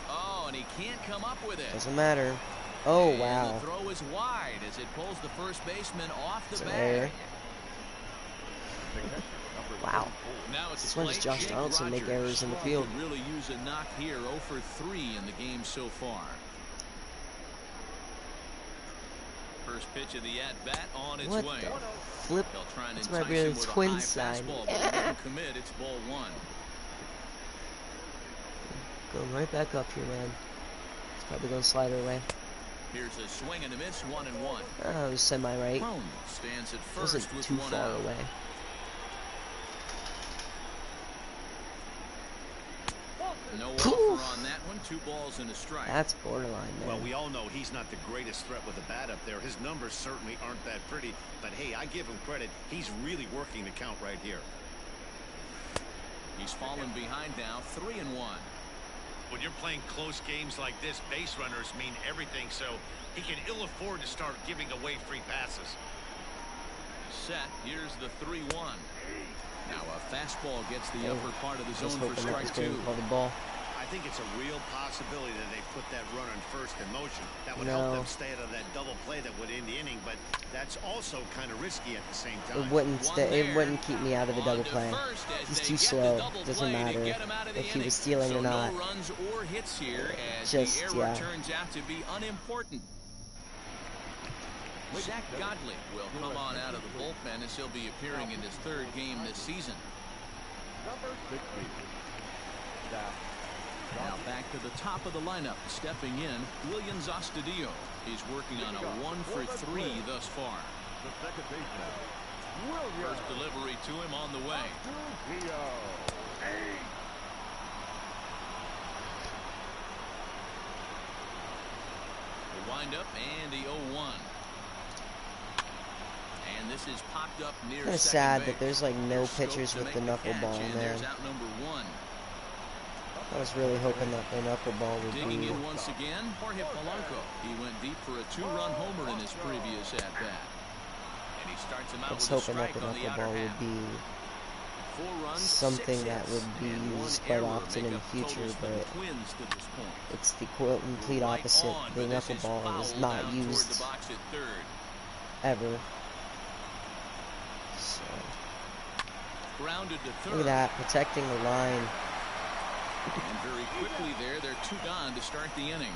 Oh, and he can't come up with it. Doesn't matter. Oh, and wow. the throw is wide as it pulls the first baseman off the It's an bag. error. Wow. Now it's Since when does Josh Donaldson make errors in the field? Could really use a knock here. 0 for 3 in the game so far. First pitch of the at-bat on its What way. the flip? They'll try and That's entice my really him with a twin high sign. fastball, but he won't commit. It's ball one. Going right back up here, man. It's probably going to slide our way. Here's a swing and a miss, 1-1. Oh, it was semi-right. Cron stands at It first wasn't with too one far out. away. No offer on that one. 2 balls and a strike. That's borderline, man. Well, we all know he's not the greatest threat with the bat up there. His numbers certainly aren't that pretty. But, hey, I give him credit. He's really working the count right here. He's fallen behind now, 3-1. When you're playing close games like this, base runners mean everything, so he can ill afford to start giving away free passes. Set. Here's the 3-1. Now a fastball gets the upper part of the I was zone for hoping that was strike going 2. to call the ball. I think it's a real possibility that they put that runner in first in motion. That would help them stay out of that double play that would end the inning, but that's also kind of risky at the same time. It wouldn't keep me out of the double play. He's too slow. Doesn't matter if he was stealing or not. No runs or hits here as Just, the error turns out to be unimportant. Zach Godley will come on out of the bullpen as he'll be appearing in his 3rd game this season. Number 60. Now back to the top of the lineup. Stepping in, Williams Astudillo. He's working on a 1-for-3 thus far. The second baseman. First delivery to him on the way. The windup and the 0-1. And this is popped up near Kind of sad that there's like no pitchers with the knuckleball, man. There's out number 1. I was really hoping that the knuckleball would Digging be. in once again, Jorge Polanco. He went deep for a 2-run homer in his previous at-bat. And he starts him out I was with a hoping that strike the on the outer knuckleball half. would be 4 runs, something 6 that would hits, be and 1 used quite error often in make the up future, totals for but the Twins to this point. it's the complete Right opposite. on, The but this is knuckleball is foul not down toward used the box at 3rd. ever. So, Grounded to 3rd. look at that, protecting the line. And very quickly there, they're 2 gone to start the inning.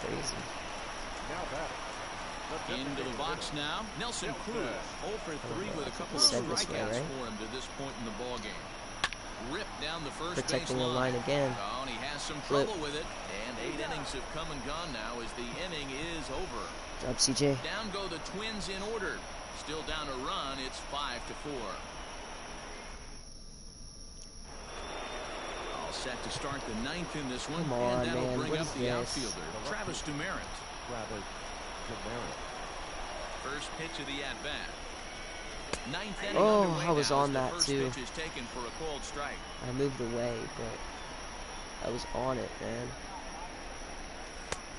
Crazy. Into the box now, Nelson Cruz. 0 for 3 with a couple of Said this strikeouts way, right? for him to this point in the ballgame. Ripped down the first Protecting base the line again. Oh, and he has some Flip. trouble with it. And 8 innings have come and gone now as the inning is over. Job, CJ. Down go the Twins in order. Still down a run. It's 5-4. All set to start the 9th in this one. Come on, and that'll man. bring What up is the this? outfielder, Travis Demeritte. First pitch of the at-bat. 9th inning underway I was now on as the that first too. pitch is taken for a called strike. I moved away, but I was on it, man.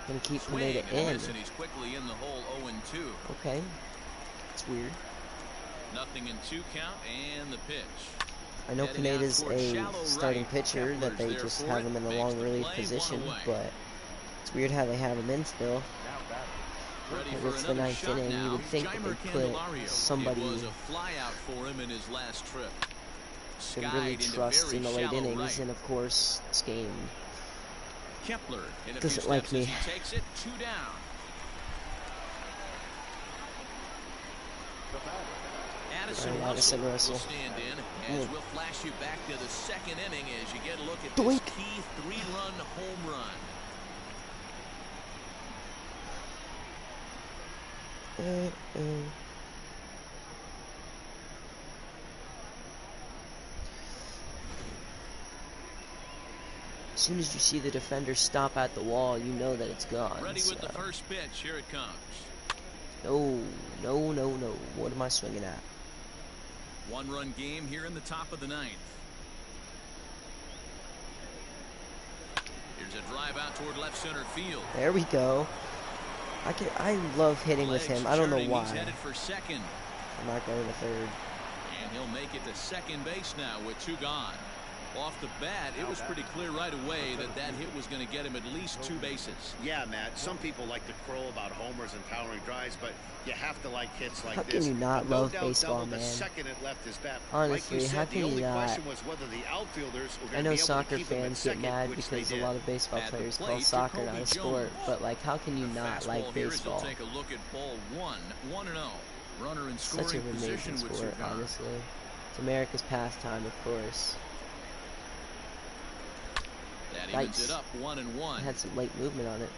Gonna keep Swing Pineda and a in. miss, and he's quickly in the hole 0-2. Okay. It's weird. Nothing in 2 count and the pitch. I know Heading out Pineda's toward a shallow starting right. pitcher, that they Kepler's just there for have it. him in a Makes long the relief play, position, 1 away. but it's weird how they have him in still. Ready If for it's the another 9th shot inning, now. you would think that Jeimer they put Candelario. somebody It was a flyout for him in his last trip. can Skied really into trust very in the late shallow innings, right. and of course, this game Kepler in a doesn't few like steps me. as he takes it 2 down. Addison Russell will stand in as we'll flash you back to the 2nd inning as you get a look at this key 3-run home run. As soon as you see the defender stop at the wall, you know that it's gone. Ready so. with the first pitch. Here it comes. No, no, no, no. What am I swinging at? 1-run game here in the top of the 9th. Here's a drive out toward left center field. There we go. I love hitting with him. I don't know why. He's headed for second. I'm not going to third. And he'll make it to second base now with 2 gone. Off the bat, it was pretty clear right away that that hit was going to get him at least 2 bases. Yeah, Matt, some people like to crow about homers and towering drives, but you have to like hits like How this. can you not No love doubt baseball, doubled the man? second it left his bat. Honestly, like you said, how can the only you not? question was whether the outfielders were I going to know be able soccer to keep him at fans get second, mad which because they a did. lot of baseball At the players call plate, soccer not Jacoby a sport, Jones. but like, how can you The not fastball like here as he'll baseball? take a look at ball 1, 1-0. Runner in Such scoring an position amazing with sport, Cigar. honestly. It's America's pastime, of course. That evens Yikes. it up 1-1. It had some late movement on it.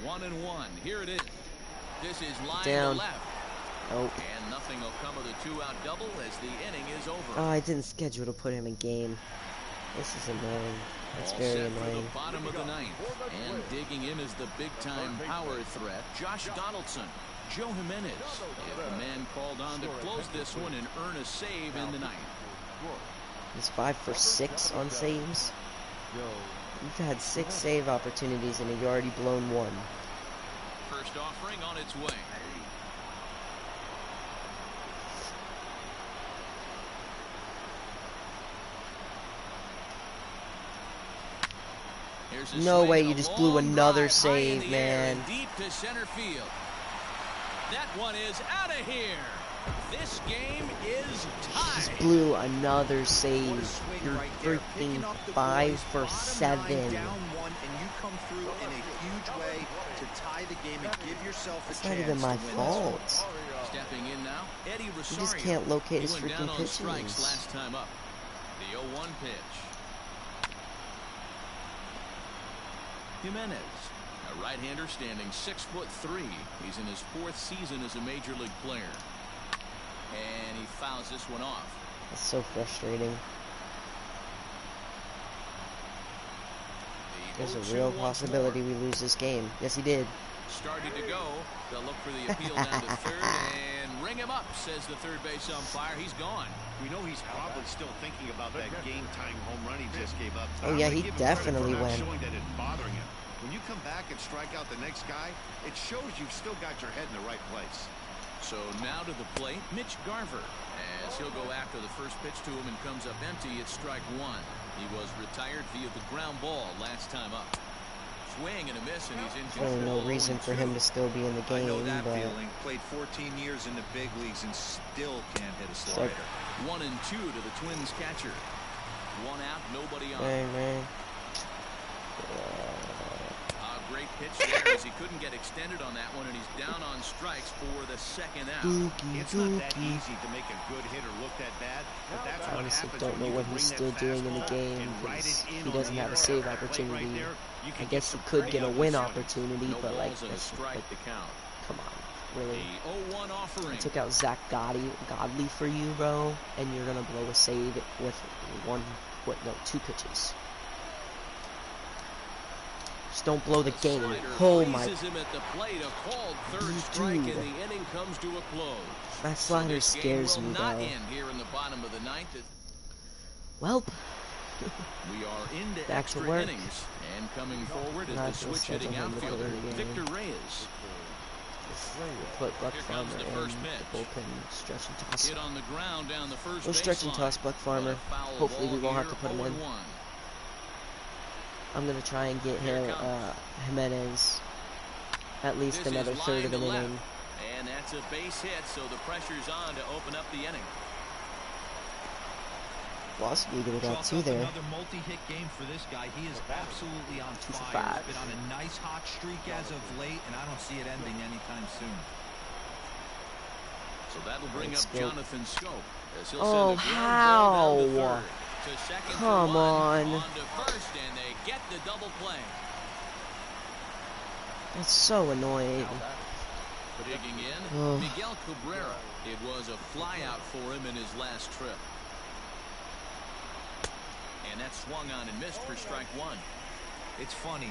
One and one. Here it is. This is line Down. to left. Nope. And nothing will come of the 2-out double as the inning is over. Oh, I didn't schedule to put him in game. This is annoying. That's All very set for annoying. the bottom of the 9th. And digging in is the big-time power threat, Josh Donaldson. Joe Jimenez, if the man called on to close this one and earn a save in the 9th. He's 5 for 6 on saves. You've had 6 save opportunities and you've already blown 1. First offering on its way. No way, you just blew another save, man. Deep to center field. That one is out of here. This game is tied. Just blew another save. You're freaking 5 for 7. Down 1, and you come through in a huge way to tie the game and give yourself a It's chance not even my to win fault. Stepping in now, Eddie Rosario. You just can't locate his He went freaking down on strikes pitches. last time up. The 0-1 pitch. Jimenez, a right-hander standing 6'3". He's in his 4th season as a major league player. And he fouls this one off. That's so frustrating. There's a real possibility we lose this game. Yes, he did. Starting to go. They'll look for the appeal down to third and ring him up, says the third base umpire. He's gone. We know he's probably still thinking about that game-time home run he just gave up. Oh yeah, he definitely went. Showing that it's bothering him. When you come back and strike out the next guy, it shows you've still got your head in the right place. So now to the plate, Mitch Garver, as he'll go after the first pitch to him and comes up empty at strike 1. He was retired via the ground ball last time up. Swing and a miss, and he's in There's really no reason for him to still be in the game, I know that but feeling. Played 14 years in the big leagues and still can't hit a slider. 1 and 2 to the Twins catcher. 1 out, nobody on. hey, man. A great pitch there as he couldn't get extended on that one, and he's down on strikes for the 2nd out. It's not that easy to make a good hitter look that bad, but that's I what honestly happens don't when know you what can he's bring still that doing in the fastball game and ride because it in he on doesn't the have a other save side of the plate right opportunity. there. You I can guess he get some could pretty get a ugly win slugging. opportunity, No but like, balls and a that's, strike like, to count. come on, really. The 0-1 offering. I took out Zach Godley for you, bro, and you're gonna blow a save with 2 pitches. Just don't blow the game. Oh my! Him at the plate, a called third strike, and the inning comes to a close. That slider So scares me, not though. end here in the bottom of the 9th. Welp. We are into Back to extra work. innings, and coming forward is Not the gonna switch-hitting schedule him to outfielder third again. Victor Reyes. Put Buck Here Farmer comes the and first the pitch. bullpen stretch and toss. Hit on the ground down the first We'll stretch and baseline. toss Buck Farmer. A foul Hopefully we ball won't have here, to put him in. 0-1. I'm gonna try and get Here him comes. Jimenez at least This another is third line of to an left. inning. And that's a base hit, so the pressure's on to open up the inning. Wasp Eagle got Chalk 2 up there. Another multi-hit game for this guy. He is absolutely on 2 for fire. 5. He's been on a nice hot streak as of late, and I don't see it ending anytime soon. So that'll bring up Scope. Jonathan Scope. As he'll Oh, send a ground how? ball down to third. To second Come for 1, on. to first, and they get the double play. That's so annoying. Digging in, Oh. Miguel Cabrera. It was a flyout for him in his last trip. And that swung on and missed for strike 1. It's funny.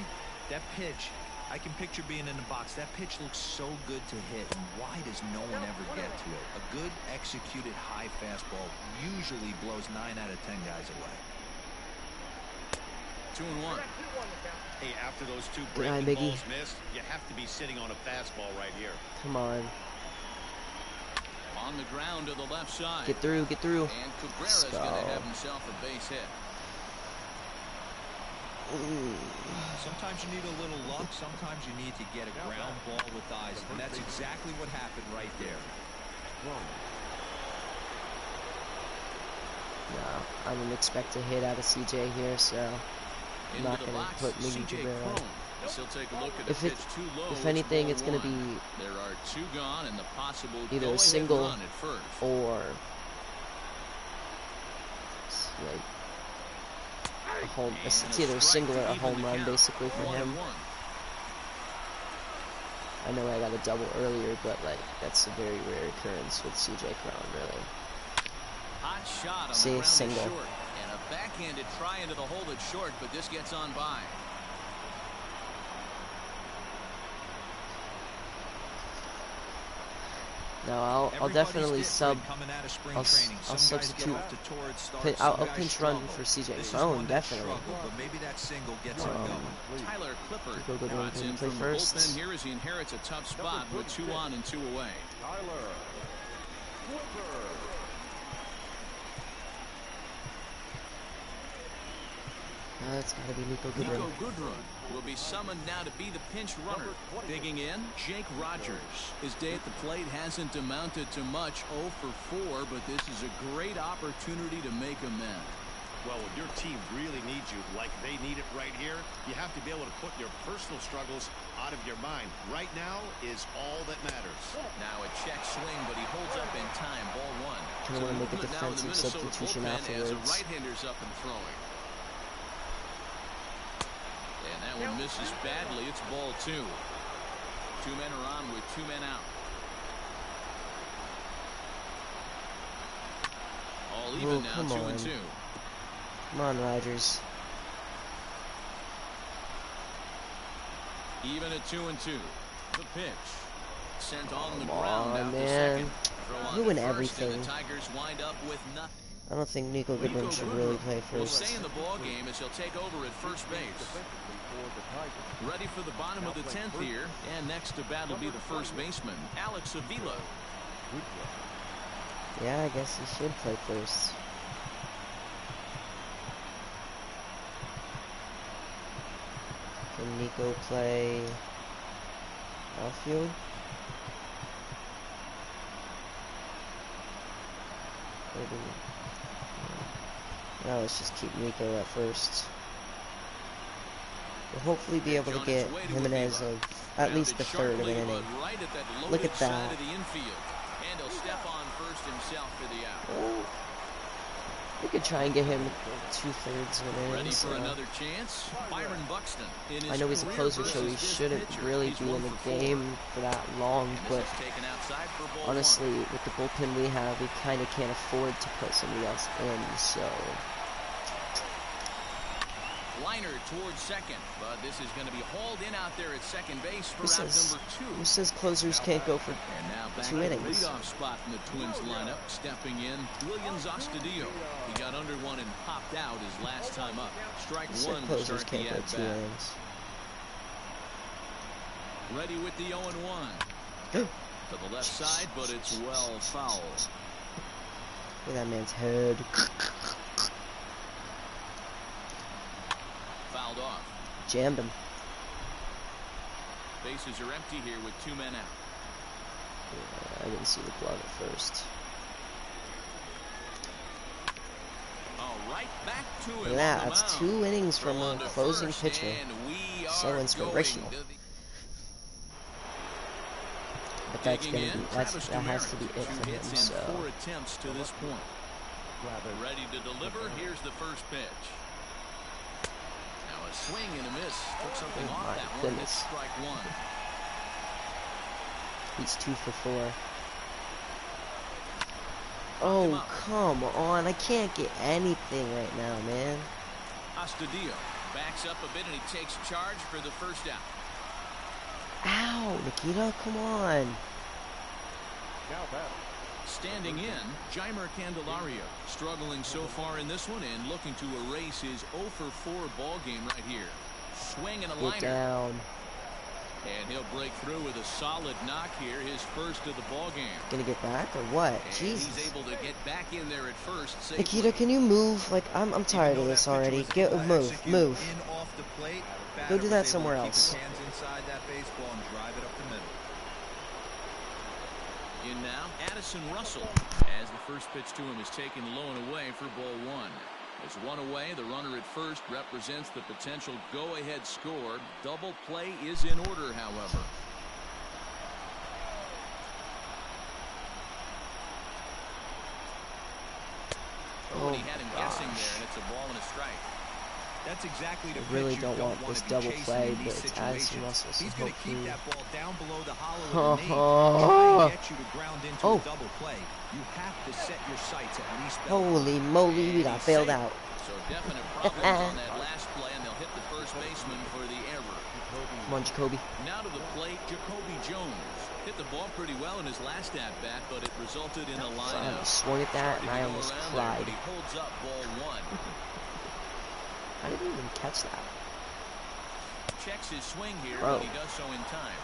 That pitch, I can picture being in the box. That pitch looks so good to hit, and why does no one ever get to it? A good executed high fastball usually blows 9 out of 10 guys away. 2-1. Hey, after those 2 Good eye, breaking Biggie. balls missed, you have to be sitting on a fastball right here. Come on. On the ground to the left side. Get through, get through. And Cabrera's going to have himself a base hit. Sometimes you need a little luck. Sometimes you need to get a ground ball with eyes. And that's exactly what happened right there. No, I didn't expect a hit out of CJ here, so I'm not going to put Miggy Cabrera. He'll take a look at the pitch too low. If anything, it's going to be there are two gone and the possible either a single run at first. or like a home. It's either a single or a home run, basically, for him. I know I got a double earlier, but like that's a very rare occurrence with CJ Cron, really. Hot shot on See, the ground single. Short, and a backhanded try into the hole that's short, but this gets on by. No, I'll definitely sub. I'll substitute. I'll pinch run for CJ Cron, definitely. But maybe that single gets him going. Tyler Clippard rods in from the bullpen here as he inherits a tough spot with 2 on and 2 away. Tyler Clippard. It's got to be Nico Goodrun. Nico Goodrun will be summoned now to be the pinch runner. Digging in, Jake Rogers. His day at the plate hasn't amounted to much, 0 for 4, but this is a great opportunity to make amends. Well, when your team really needs you, like they need it right here, you have to be able to put your personal struggles out of your mind. Right now is all that matters. Now a check swing, but he holds up in time. Ball 1. Kind of want to make a defensive substitution afterwards. As a right-hander's up and throwing. And that one misses badly. It's ball 2. 2 men are on with 2 men out. All even now, 2 and 2. Come on, Rogers. Even at 2 and 2. The pitch. Sent on the ground out man. Ruin everything. And the Tigers wind up with nothing. I don't think Nico Goodrun should really play first. Will stay in the ball game as he'll take over at first base. Ready for the bottom of the 10th here, and next to bat will be the first baseman, Alex Avila. Yeah, I guess he should play first. Can Nico play outfield? No, let's just keep Nico at first. We'll hopefully be able to get Jimenez at least the third of an inning. Look at that. And he'll step on first himself for the out. We could try and get him 2/3 of an inning. Ready for another chance? Byron Buxton. I know he's a closer, so he shouldn't really be in the game for that long, but honestly, with the bullpen we have, we kind of can't afford to put somebody else in, so... Liner towards second, but this is going to be hauled in out there at second base for out number 2. Who says closers can't go for 2 innings? Leadoff spot in the Twins lineup. Stepping in, Williams Astudillo. He got under one and popped out his last time up. Strike 1 to start the at bat. Ready with the 0-1. To the left side, but it's well fouled. Look at that man's head. Fouled off. Jammed him. Bases are empty here with 2 men out. Yeah, I didn't see the glove at first. All right, back to him. Look at that. That's 2 innings from a closing pitcher. So inspirational. But that's gonna be that has to be it for him. So 4 attempts to this point. Ready to deliver. Here's the first pitch. Now a swing and a miss. Took something off that one. It's strike 1. He's 2 for 4. Oh, come on. I can't get anything right now, man. Astudillo backs up a bit and he takes charge for the first out. Ow, Nikita, come on. Standing in, Jeimer Candelario, struggling so far in this one and looking to erase his 0 for 4 ball game right here. Swing and a liner. Get down. And he'll break through with a solid knock here, his first of the ball game. Gonna get back or what? And Jesus. he's able to get back in there at first. Nikita, can you move? Like, I'm tired of this already. Move. Go do that somewhere else. Hands inside that baseball and drive it up the middle. In now, Addison Russell, as the first pitch to him is taken low and away for ball one. As one away, the runner at first represents the potential go-ahead score. Double play is in order, however. Oh, and he had him guessing there, and it's a ball and a strike. That's exactly the I really pitch don't want this double play, but it's Addison Russell, so he's going to keep hopefully... that ball down below the hollow of the knee, try and get you to ground into a double play. You have to set your sights at least. Holy moly, we got bailed out. So definite problems on that last play, and they'll hit the first baseman for the error. Come on, Jacoby. Now to the plate, Jacoby Jones. Hit the ball pretty well in his last at-bat, but it resulted in a lineup. I swung at that, and I almost cried. But he holds up ball one. I didn't even catch that. Checks his swing here, Bro. but he does so in time.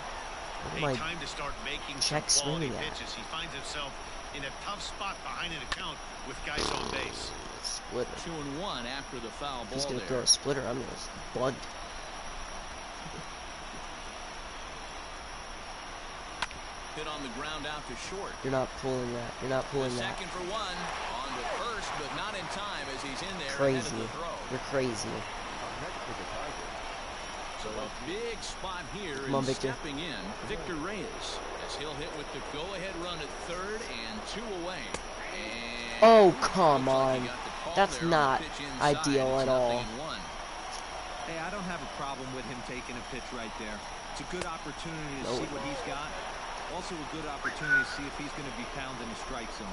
My time to start making check some quality swinging at. pitches. He finds himself in a tough spot behind an account with guys on base. Splitter. 2-1 after the foul ball. He's gonna there. throw a splitter. I'm gonna bunt. Hit on the ground out to short. You're not pulling that. You're not pulling that. Second for one. On to first, but not in time as he's in there. Crazy. Ahead of the throw. You're crazy. So a big spot here. Come on, and Victor. Stepping in, Victor Reyes, as he'll hit with the go-ahead run at third and two away. And Oh, come on. he got the call That's there on not the pitch inside. ideal It's at all. 0-1. Hey, I don't have a problem with him taking a pitch right there. It's a good opportunity to No. see what he's got. Also a good opportunity to see if he's going to be pounding the strike zone.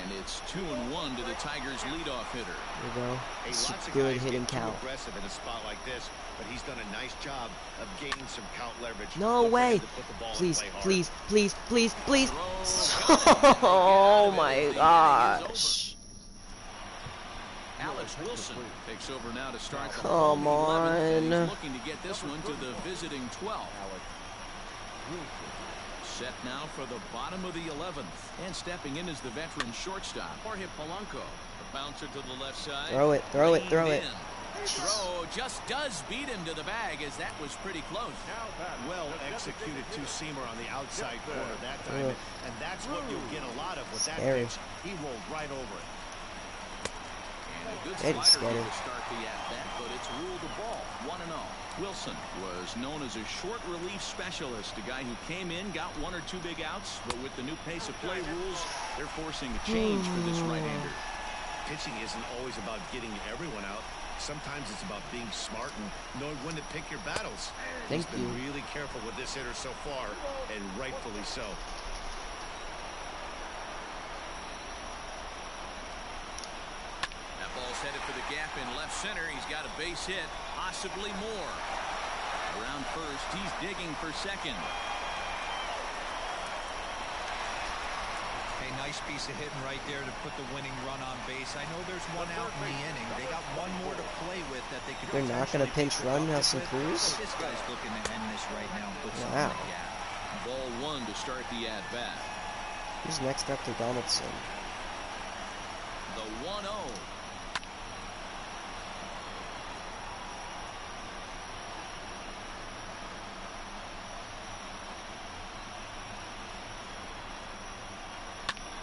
And it's 2-1 to the Tigers' leadoff hitter. There you go. Hey, It's lots a of good guys hitting get too count. aggressive in a spot like this, but he's done a nice job of gaining some count leverage. No Look for him way. to put the ball in Please, play hard. please, please, please, please. Throw. Oh my gosh. Alex Wilson takes over now to start the Come home 11th, and on. he's looking to get this one to the visiting 12th. Set now for the bottom of the 11th. And stepping in is the veteran shortstop, Jorge Polanco. The bouncer to the left side. Throw it, throw it, throw it. Throw just does beat him to the bag, as that was pretty close. Well executed two-seamer on the outside corner that time, and that's what you'll get a lot of with that Scary. pitch. He rolled right over it. And a good That is slider here scary. to start the at-bat, but it's ruled a ball, 1-0. Wilson was known as a short relief specialist, a guy who came in, got one or two big outs, but with the new pace of play rules, they're forcing a change for this right-hander. Pitching isn't always about getting everyone out. Sometimes it's about being smart and knowing when to pick your battles. Thank He's been you. really careful with this hitter so far, and rightfully so. That ball's headed for the gap in left center. He's got a base hit, possibly more. Around first, he's digging for second. Hey, nice piece of hitting right there to put the winning run on base. I know there's one out in the inning. They got one more to play with that they could. They're not gonna pinch run Nelson Cruz? But this guy's looking to end this right now and put something Wow. in the gap. Ball one to start the at-bat. Who's next up to Donaldson? The 1-0.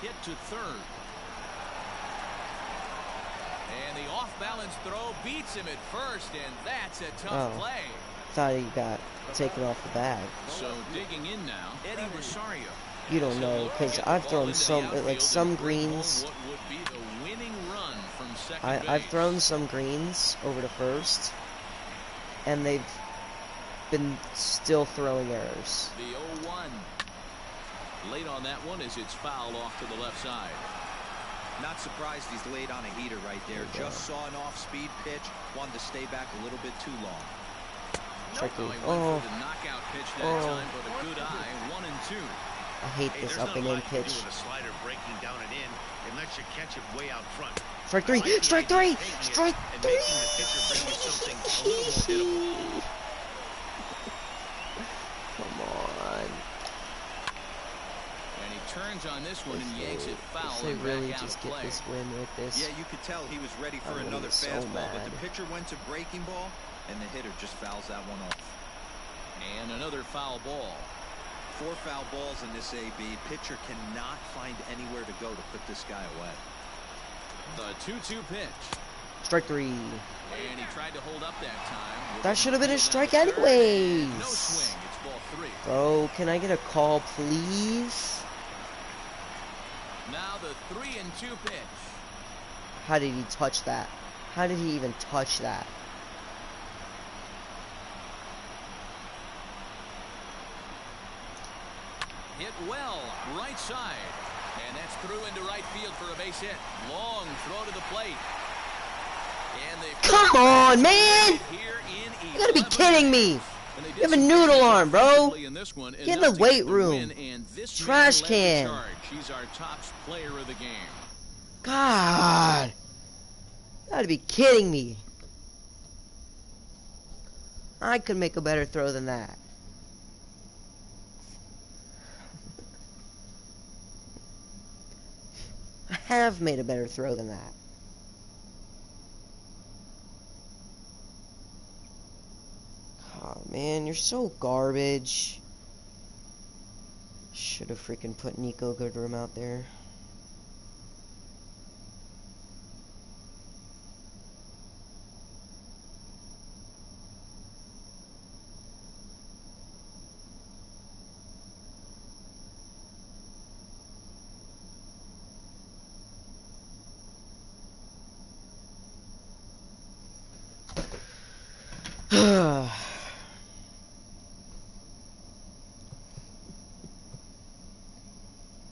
Hit to third. And the off-balance throw beats him at first, and that's a tough Oh. play. Thought he got taken off the bag. So digging in now, Eddie Rosario. You don't know, because I've thrown some, like some greens. What would be the winning run from second I've base. thrown some greens over to first, and they've been still throwing errors. The 0-1. Late on that one as it's fouled off to the left side. Not surprised he's laid on a heater right there. Just saw an off-speed pitch. Wanted to stay back a little bit too long. Tricky. He went Oh, for the knockout pitch that Oh. time, but a good eye. 1-2. I hate Hey, this there's up not and a in lot you can do pitch. with a slider breaking down and in. It lets should catch it way out front. Strike three! Strike three! Strike And three! making the pitcher bring you something a little more hittable. Come on. And he turns on this one and yanks it foul. If they and really back out just of get play. this win like this. Yeah, you could tell he was ready for I'm another so fastball, but mad. the pitcher went to breaking ball, and the hitter just fouls that one off. And another foul ball. 4 foul balls in this AB. Pitcher cannot find anywhere to go to put this guy away. The 2-2 pitch. Strike three. And he tried to hold up that time. That should have been a strike anyways. No swing. It's ball 3. Bro, can I get a call, please? Now the 3-2 pitch. How did he touch that? How did he even touch that? Hit well, right side. And that's through into right field for a base hit. Long throw to the plate. And they Come on, man! Here in You gotta be kidding me! And they did You have a some noodle damage arm, bro! offensively in this one, Get in enough the to weight get the room. win, and this Trash man led the can. charge. He's our top player of the game. God! You gotta be kidding me! I could make a better throw than that. I have made a better throw than that. Oh man, you're so garbage. Should have freaking put Nico Goodrum out there.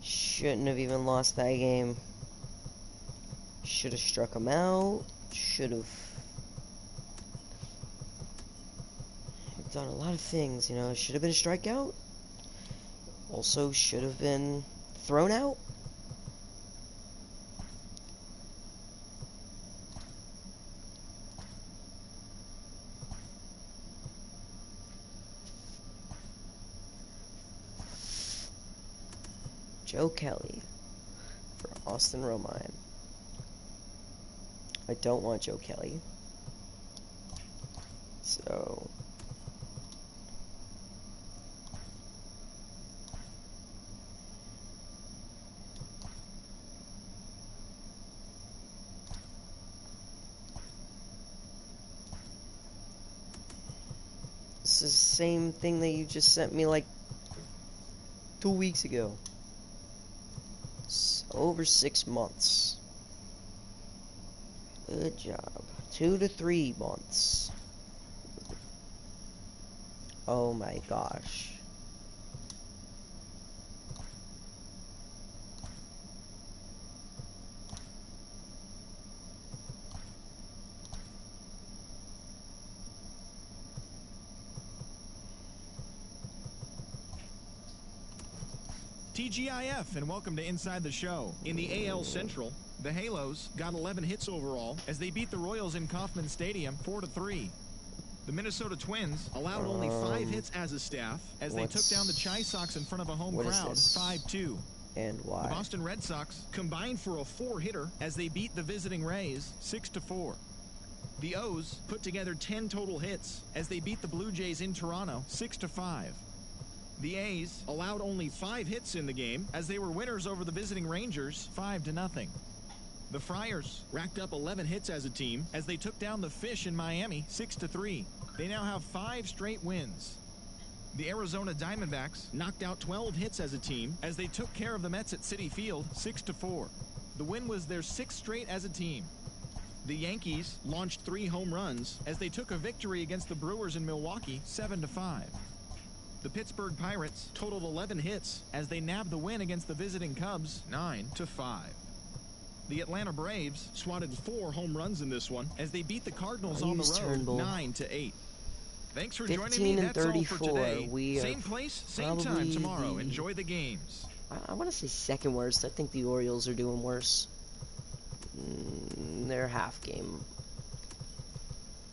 Shouldn't have even lost that game. Should have struck him out. Should have done a lot of things, you know. Should have been a strikeout. Also should have been thrown out. Joe Kelly for Austin Romine. I don't want Joe Kelly. So this is the same thing that you just sent me like 2 weeks ago. Over 6 months. Good job. 2 to 3 months. Oh my gosh. TGIF, and welcome to Inside the Show. In the AL Central, the Halos got 11 hits overall as they beat the Royals in Kauffman Stadium 4-3. The Minnesota Twins allowed only 5 hits as a staff as they took down the Chi Sox in front of a home crowd 5-2. And why? The Boston Red Sox combined for a 4-hitter as they beat the visiting Rays 6-4. The O's put together 10 total hits as they beat the Blue Jays in Toronto 6-5. The A's allowed only 5 hits in the game as they were winners over the visiting Rangers 5-0. The Friars racked up 11 hits as a team as they took down the Fish in Miami 6-3. They now have 5 straight wins. The Arizona Diamondbacks knocked out 12 hits as a team as they took care of the Mets at Citi Field 6-4. The win was their 6th straight as a team. The Yankees launched 3 home runs as they took a victory against the Brewers in Milwaukee 7-5. The Pittsburgh Pirates totaled 11 hits as they nabbed the win against the visiting Cubs 9-5. The Atlanta Braves swatted 4 home runs in this one as they beat the Cardinals on the road 9-8. Thanks for joining me. That's all for today. Same place, same time tomorrow. Enjoy the games. I want to say second worst. I think the Orioles are doing worse. They're half game.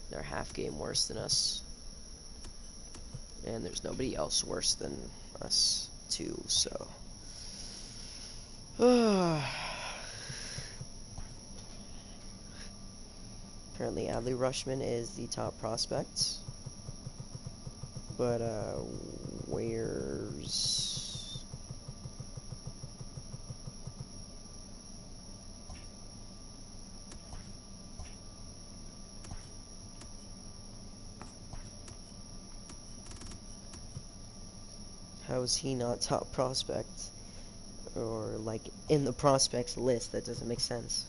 They're half game worse than us. And there's nobody else worse than us, too, so. Apparently Adley Rushman is the top prospect. But, where's... How is he not top prospect? Or, like, in the prospects list? That doesn't make sense.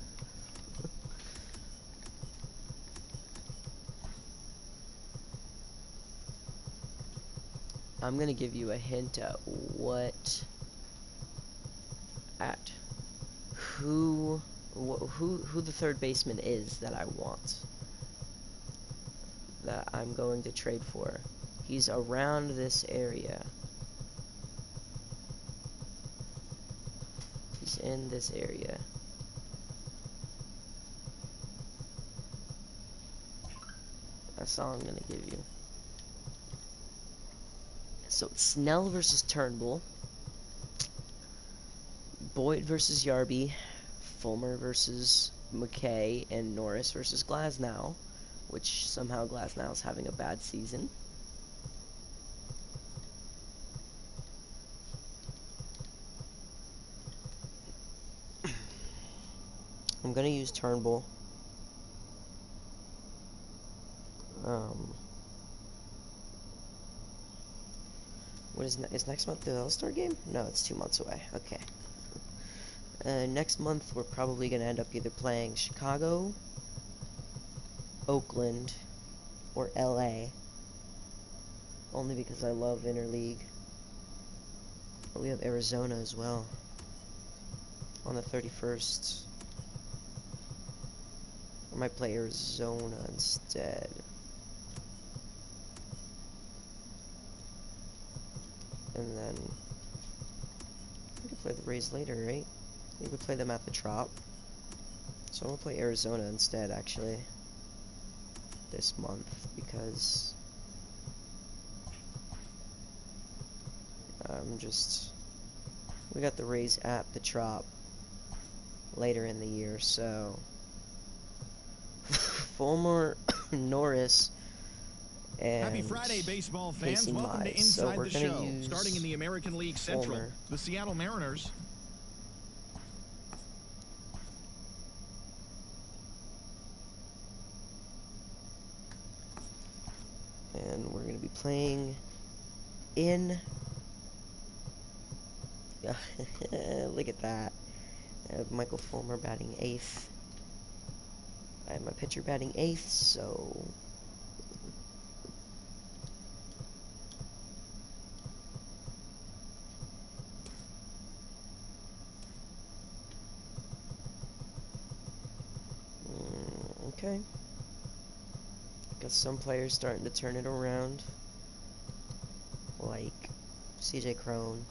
I'm gonna give you a hint at who the third baseman is that I want, that I'm going to trade for. He's around this area. He's in this area. That's all I'm gonna give you. So it's Snell versus Turnbull, Boyd versus Yarby, Fulmer versus McKay, and Norris versus Glasnow, which somehow Glasnow's having a bad season. I'm gonna use Turnbull. What is next month the All-Star game? No, it's 2 months away. Okay. Next month we're probably gonna end up either playing Chicago, Oakland, or LA. Only because I love interleague. But we have Arizona as well on the 31st. I might play Arizona instead. And then we could play the Rays later, right? We could play them at the Trop. So I'm gonna play Arizona instead, actually, this month, because we got the Rays at the Trop later in the year, so Fulmer, Norris, and Happy Friday, baseball fans. Casey Welcome to Mize. So Inside we're the gonna Show. use Starting in the American League Central, Fulmer. the Seattle Mariners. And we're going to be playing in... Look at that. I have Michael Fulmer batting 8th. I have my pitcher batting 8th, so... Okay. Got some players starting to turn it around. Like CJ Crone.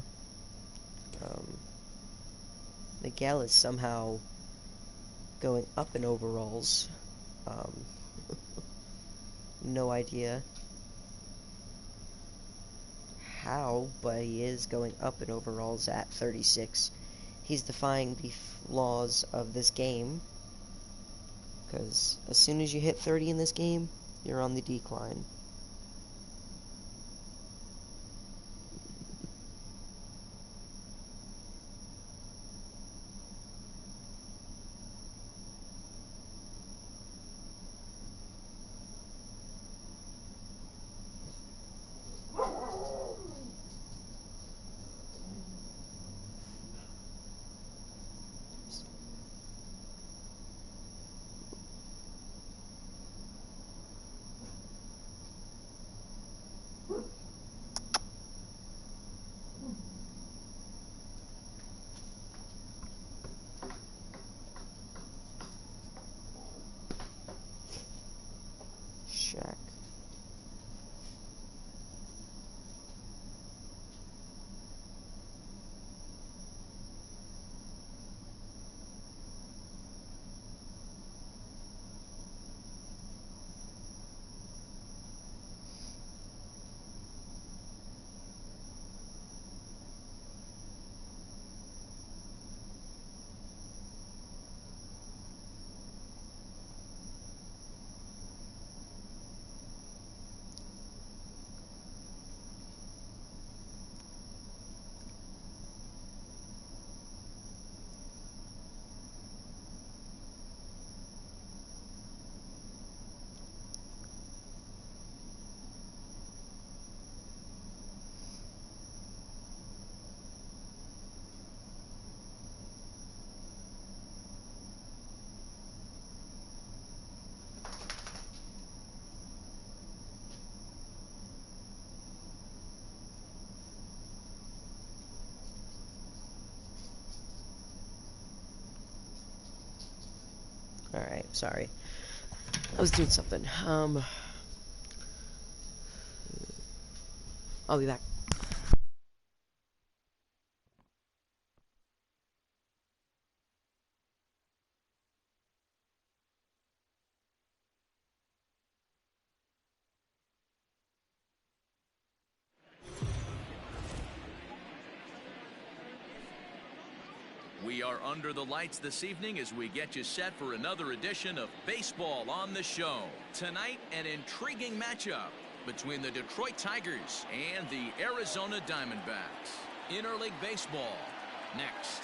Miguel is somehow going up in overalls. No idea how, but he is going up in overalls at 36. He's defying the laws of this game, because as soon as you hit 30 in this game, you're on the decline. Alright, sorry. I was doing something. I'll be back. We are under the lights this evening as we get you set for another edition of Baseball on the Show. Tonight, an intriguing matchup between the Detroit Tigers and the Arizona Diamondbacks. Interleague Baseball, next.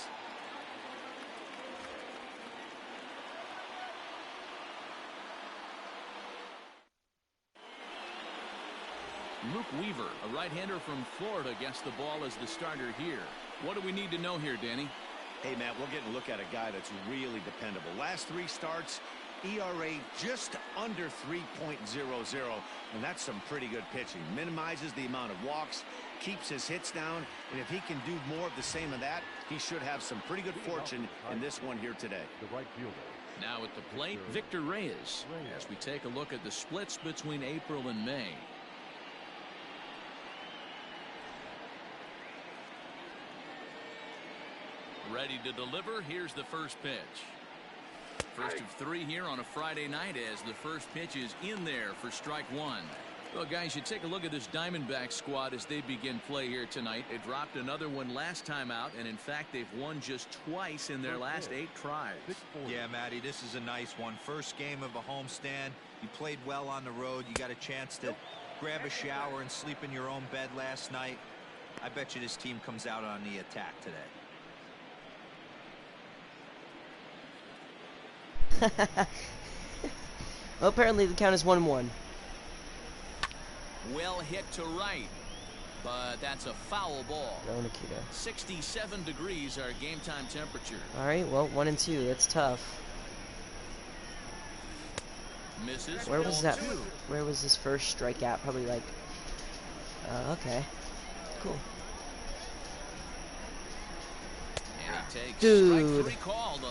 Luke Weaver, a right-hander from Florida, gets the ball as the starter here. What do we need to know here, Danny? Hey, Matt, we're getting a look at a guy that's really dependable. Last 3 starts, ERA just under 3.00, and that's some pretty good pitching. Minimizes the amount of walks, keeps his hits down, and if he can do more of the same of that, he should have some pretty good fortune in this one here today. The right fielder. Now at the plate, Victor Reyes, as we take a look at the splits between April and May. Ready to deliver. Here's the first pitch. First of 3 here on a Friday night as the first pitch is in there for strike 1. Well, guys, you take a look at this Diamondback squad as they begin play here tonight. They dropped another one last time out, and in fact, they've won just twice in their last 8 tries. Yeah, Matty, this is a nice one. First game of a homestand. You played well on the road. You got a chance to grab a shower and sleep in your own bed last night. I bet you this team comes out on the attack today. Well, apparently the count is 1-1. Well hit to right, but that's a foul ball. No, Nikita. 67 degrees our game time temperature. All right, well, 1-2. That's tough. Misses. Where was that? Where was his first strikeout? Probably like. Okay. Cool. Dude,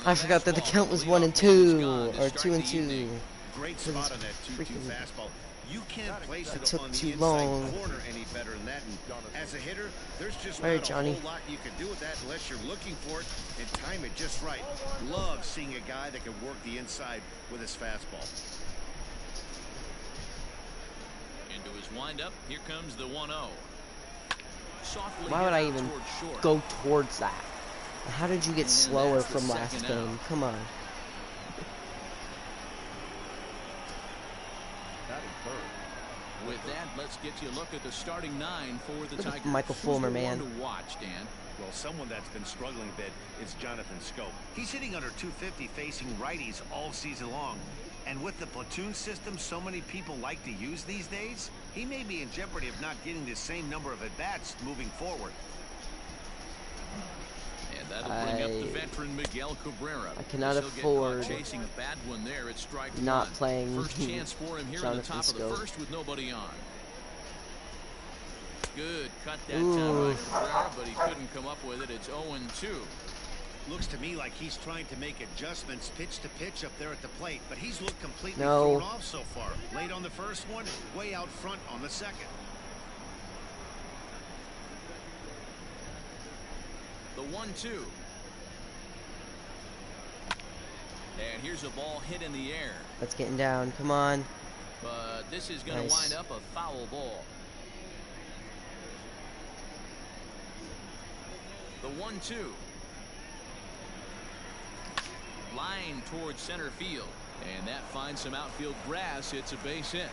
I forgot that the count was 1-2 or 2-2. Great spot on that 2-2 fastball. You can't place it took on too the long. inside corner any better than that. And as a hitter, there's just All right, not a Johnny. whole lot you can do with that unless you're looking for it and time it just right. Love seeing a guy that can work the inside with his fastball. Into his windup, here comes the 1-0. Softly. Why would I even go towards that? How did you get slower from last game? Come on. With that, let's get you a look at the starting 9 for the Tigers. Michael Fulmer, man. To watch, Dan. Well, someone that's been struggling a bit is Jonathan Scope. He's hitting under 250 facing righties all season long. And with the platoon system so many people like to use these days, he may be in jeopardy of not getting the same number of at-bats moving forward. And that'll bring up the veteran Miguel Cabrera. I cannot afford chasing a bad one there at strike not 1. playing First chance for him here Jonathan in the top Scope. of the first with nobody on. Good cut that time by Cabrera, but he couldn't come up with it. It's 0-2. Looks to me like he's trying to make adjustments pitch to pitch up there at the plate, but he's looked completely thrown off so far. Late on the first one, way out front on the second. The 1-2. And here's a ball hit in the air. That's getting down. Come on. But this is going to wind up a foul ball. The 1-2. Line towards center field. And that finds some outfield grass. It's a base hit.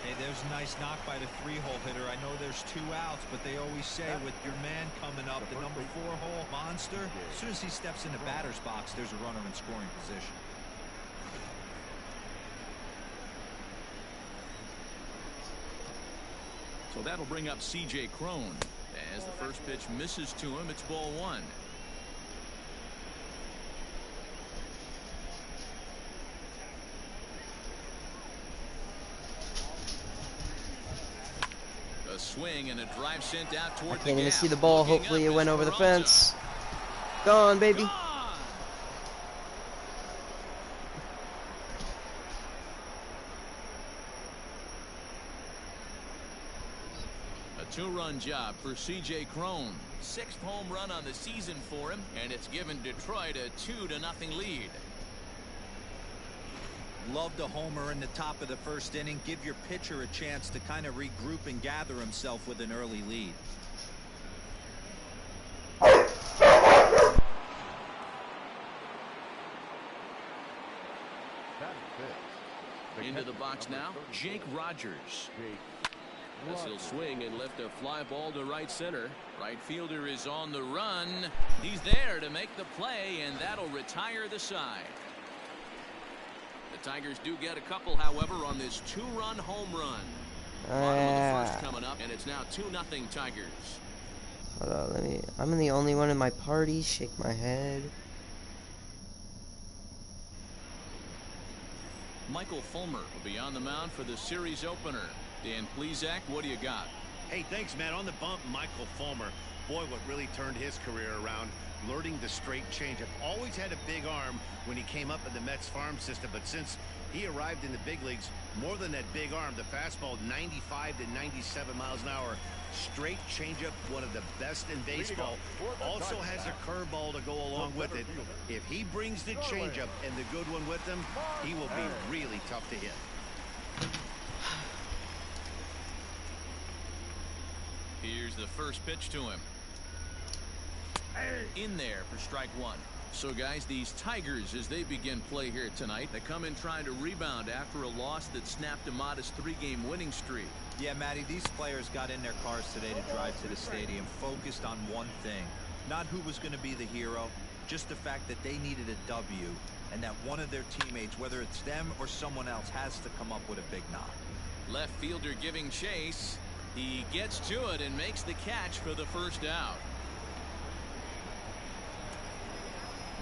Hey, there's a nice knock by the 3-hole hitter. I know there's 2 outs, but they always say with your man coming up, the number 4-hole monster, as soon as he steps in the batter's box, there's a runner in scoring position. So that'll bring up C.J. Cron. As the first pitch misses to him, it's ball 1. A swing and a drive sent out toward the gap. Can't even see the ball. Hopefully it went over the fence. Gone, baby. A 2-run job for C.J. Cron. 6th home run on the season for him, and it's given Detroit a 2-0 lead. Love the homer in the top of the first inning. Give your pitcher a chance to kind of regroup and gather himself with an early lead. Into the box now, Jake Rogers. As he'll swing and lift a fly ball to right center. Right fielder is on the run. He's there to make the play, and that'll retire the side. The Tigers do get a couple, however, on this 2-run home run. Bottom of the first coming up, and it's now 2-0 Tigers. Hold on, I'm the only one in my party. Shake my head. Michael Fulmer will be on the mound for the series opener. Dan Plesac, what do you got? Hey, thanks, Matt. On the bump, Michael Fulmer. Boy, what really turned his career around. Learning the straight changeup. Always had a big arm when he came up in the Mets farm system, but since he arrived in the big leagues, more than that big arm, the fastball 95 to 97 miles an hour. Straight changeup, one of the best in baseball. Also has a curveball to go along with it. If he brings the changeup and the good one with him, he will be really tough to hit. Here's the first pitch to him. In there for strike one. So, guys, these Tigers, as they begin play here tonight, they come in trying to rebound after a loss that snapped a modest 3-game winning streak. Yeah, Matty, these players got in their cars today to drive to the stadium focused on one thing. Not who was going to be the hero, just the fact that they needed a W and that one of their teammates, whether it's them or someone else, has to come up with a big knock. Left fielder giving chase. He gets to it and makes the catch for the first out.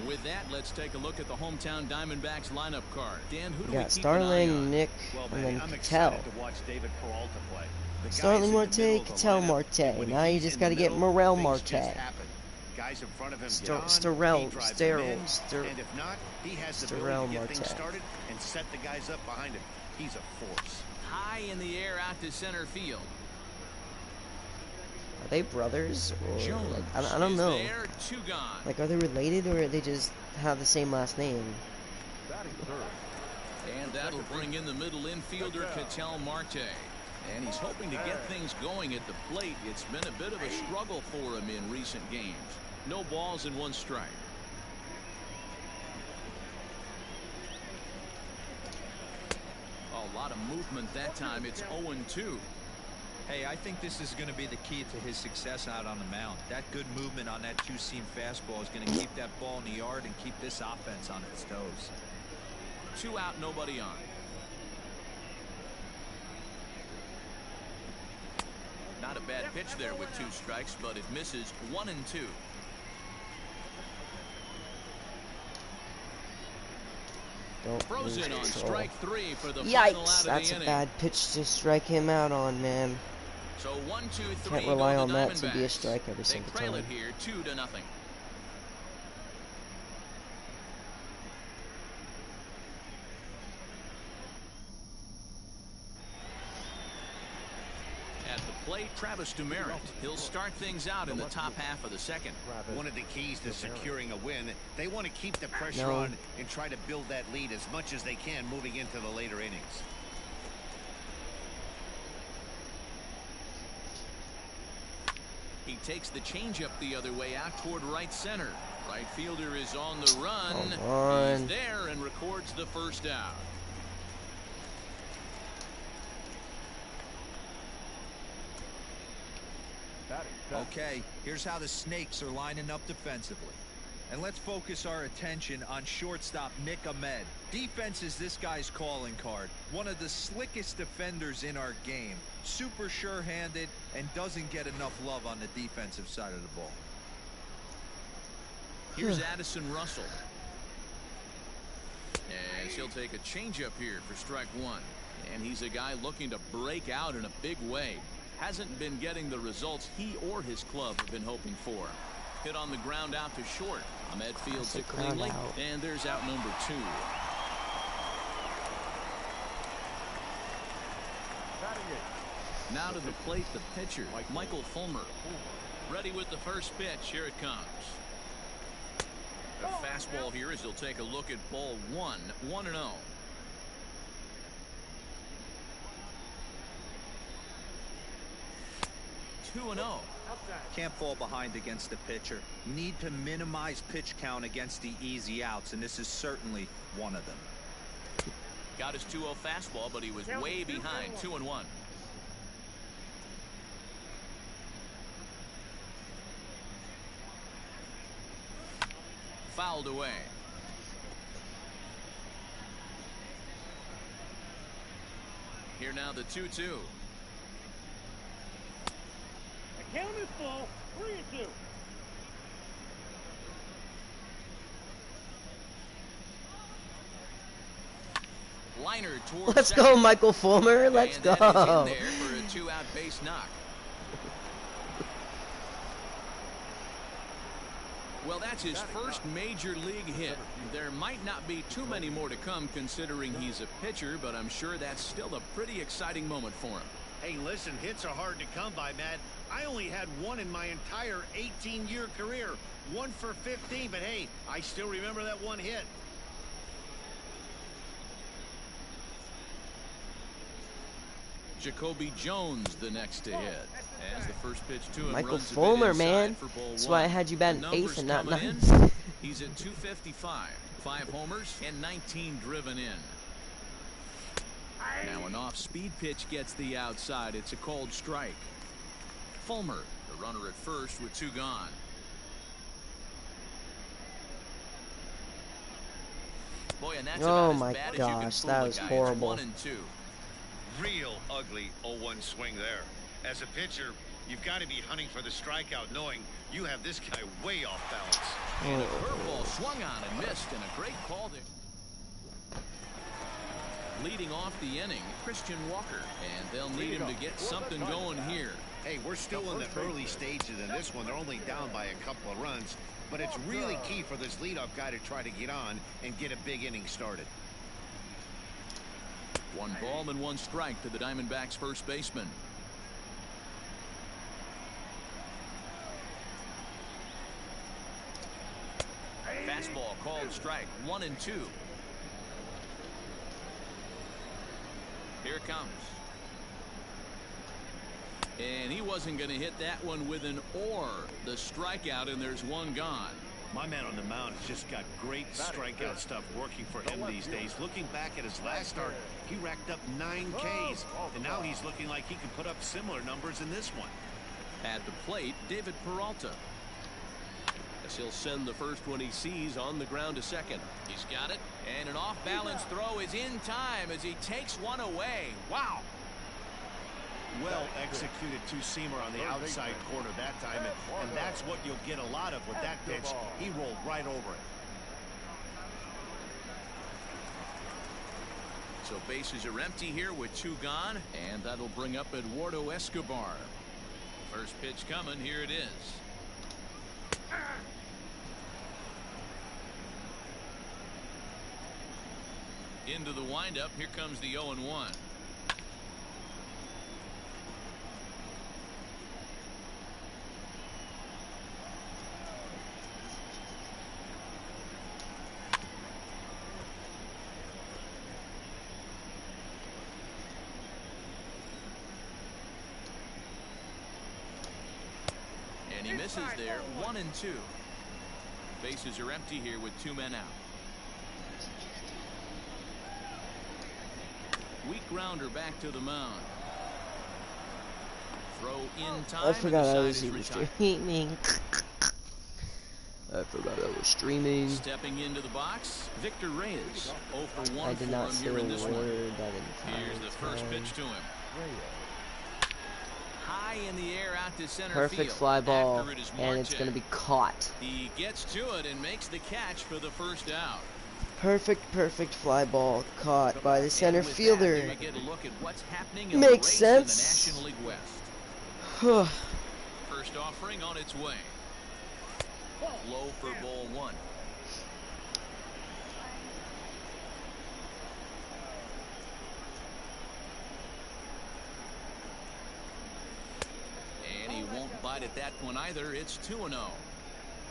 With that, let's take a look at the hometown Diamondbacks lineup card. Dan, who do we keep Starling, an eye on? Nick, Well, and man, then I'm Cattell. excited to watch David Peralta play. The guys Starling in the Marte, middle of the Cattell lineup, Marte. when Now you he's just in got to the get middle, Morel things Marte. just happen. Guys in front of him get on, Sterrell, he drives them in, Sterrell, and if not, he has the Sterrell ability to get things Marte. started and set the guys up behind him. He's a force. High in the air out to center field. Are they brothers? Or Jones like, I don't know. There, 2 gone. Like, are they related or they just have the same last name? And that'll bring in the middle infielder, Cattell Marte. And he's hoping to get things going at the plate. It's been a bit of a struggle for him in recent games. No balls and 1 strike. A lot of movement that time. It's 0-2. Hey, I think this is going to be the key to his success out on the mound. That good movement on that 2-seam fastball is going to keep that ball in the yard and keep this offense on its toes. 2 out, nobody on. Not a bad pitch there with 2 strikes, but it misses. 1-2. Frozen on strike 3 for the final out of Yikes! the That's a inning. bad pitch to strike him out on, man. So 1, 2, 3. Can't rely go on the that to be a Diamondbacks. strike every They single trail time. it here 2-0. At the plate, Travis Demerit. He'll start things out in the top half of the second. One of the keys to securing a win, they want to keep the pressure No. on and try to build that lead as much as they can moving into the later innings. He takes the changeup the other way out toward right center. Right fielder is on the run. Come on. He's there and records the first out. Okay, here's how the Snakes are lining up defensively. And let's focus our attention on shortstop Nick Ahmed. Defense is this guy's calling card. One of the slickest defenders in our game. Super sure-handed and doesn't get enough love on the defensive side of the ball. Here's Addison Russell. As he'll take a changeup here for strike 1. And he's a guy looking to break out in a big way. Hasn't been getting the results he or his club have been hoping for. Hit on the ground out to short. Ahmed fields it cleanly. And there's out number 2. Now to the plate, the pitcher, Michael Fulmer. Ready with the first pitch. Here it comes. A fastball here as he'll take a look at ball one. 1-0. Two and 0. Can't fall behind against the pitcher. Need to minimize pitch count against the easy outs, and this is certainly one of them. Got his 2-0 fastball, but he was way behind. 2-1. Fouled away. Here now the 2-2. The count is full. 3-2. Liner towards Let's second. go, Michael Fulmer. Let's And go. that is in there for a 2-out base knock. Well, that's his first major league hit. There might not be too many more to come considering he's a pitcher, but I'm sure that's still a pretty exciting moment for him. Hey, listen, hits are hard to come by, Matt. I only had one in my entire 18-year career. 1 for 15, but hey, I still remember that one hit. Jacoby Jones the next to hit. As the first pitch to him Michael runs a bit Fulmer, inside man. for ball That's one. why I had you batting The eighth and not numbers ninth. coming in. He's at 255. 5 homers and 19 driven in. Now an off-speed pitch gets the outside. It's a called strike. Fulmer, the runner at first with 2 gone. Boy, and that's Oh about my as bad as you can gosh, fool that a was guy. It's horrible. 1-2. Real ugly 0-1 swing there. As a pitcher, you've got to be hunting for the strikeout, knowing you have this guy way off balance. And a curveball swung on and missed, and a great call there. Leading off the inning, Christian Walker, and they'll need him to get something going here. Hey, we're still in the early stages in this one. They're only down by a couple of runs, but it's really key for this leadoff guy to try to get on and get a big inning started. 1 ball and 1 strike to the Diamondbacks first baseman. Fastball called strike. 1-2. Here it comes. And he wasn't going to hit that one with an or. The strikeout, and there's 1 gone. My man on the mound has just got great strikeout stuff working for him these days. Looking back at his last start, he racked up 9 Ks, and now he's looking like he can put up similar numbers in this one. At the plate, David Peralta. As he'll send the first one he sees on the ground to second. He's got it, and an off-balance throw is in time as he takes one away. Wow. Well executed two-seamer on the outside corner that time, and that's what you'll get a lot of with that pitch. He rolled right over it. So bases are empty here with 2 gone, and that'll bring up Eduardo Escobar. First pitch coming. Here it is. Into the windup. Here comes the 0-1. And he misses there. 1-2. Bases are empty here with 2 men out. Weak grounder back to the mound. Throw in time. I forgot I and the was side is even retired. streaming. I forgot I was streaming. Stepping into the box, Victor Reyes. 0 for 1 I did for not him say here a in this one. word. I didn't Here's the first pitch to him. High in the air out to center Perfect field. fly ball, After it is and it's going to Marte. be caught. He gets to it and makes the catch for the first out. Perfect fly ball caught by the And center with that, fielder. we get a look at what's happening in Makes the race in the sense. National League West. First offering on its way. Low for ball 1. wide at that point either. It's 2-0.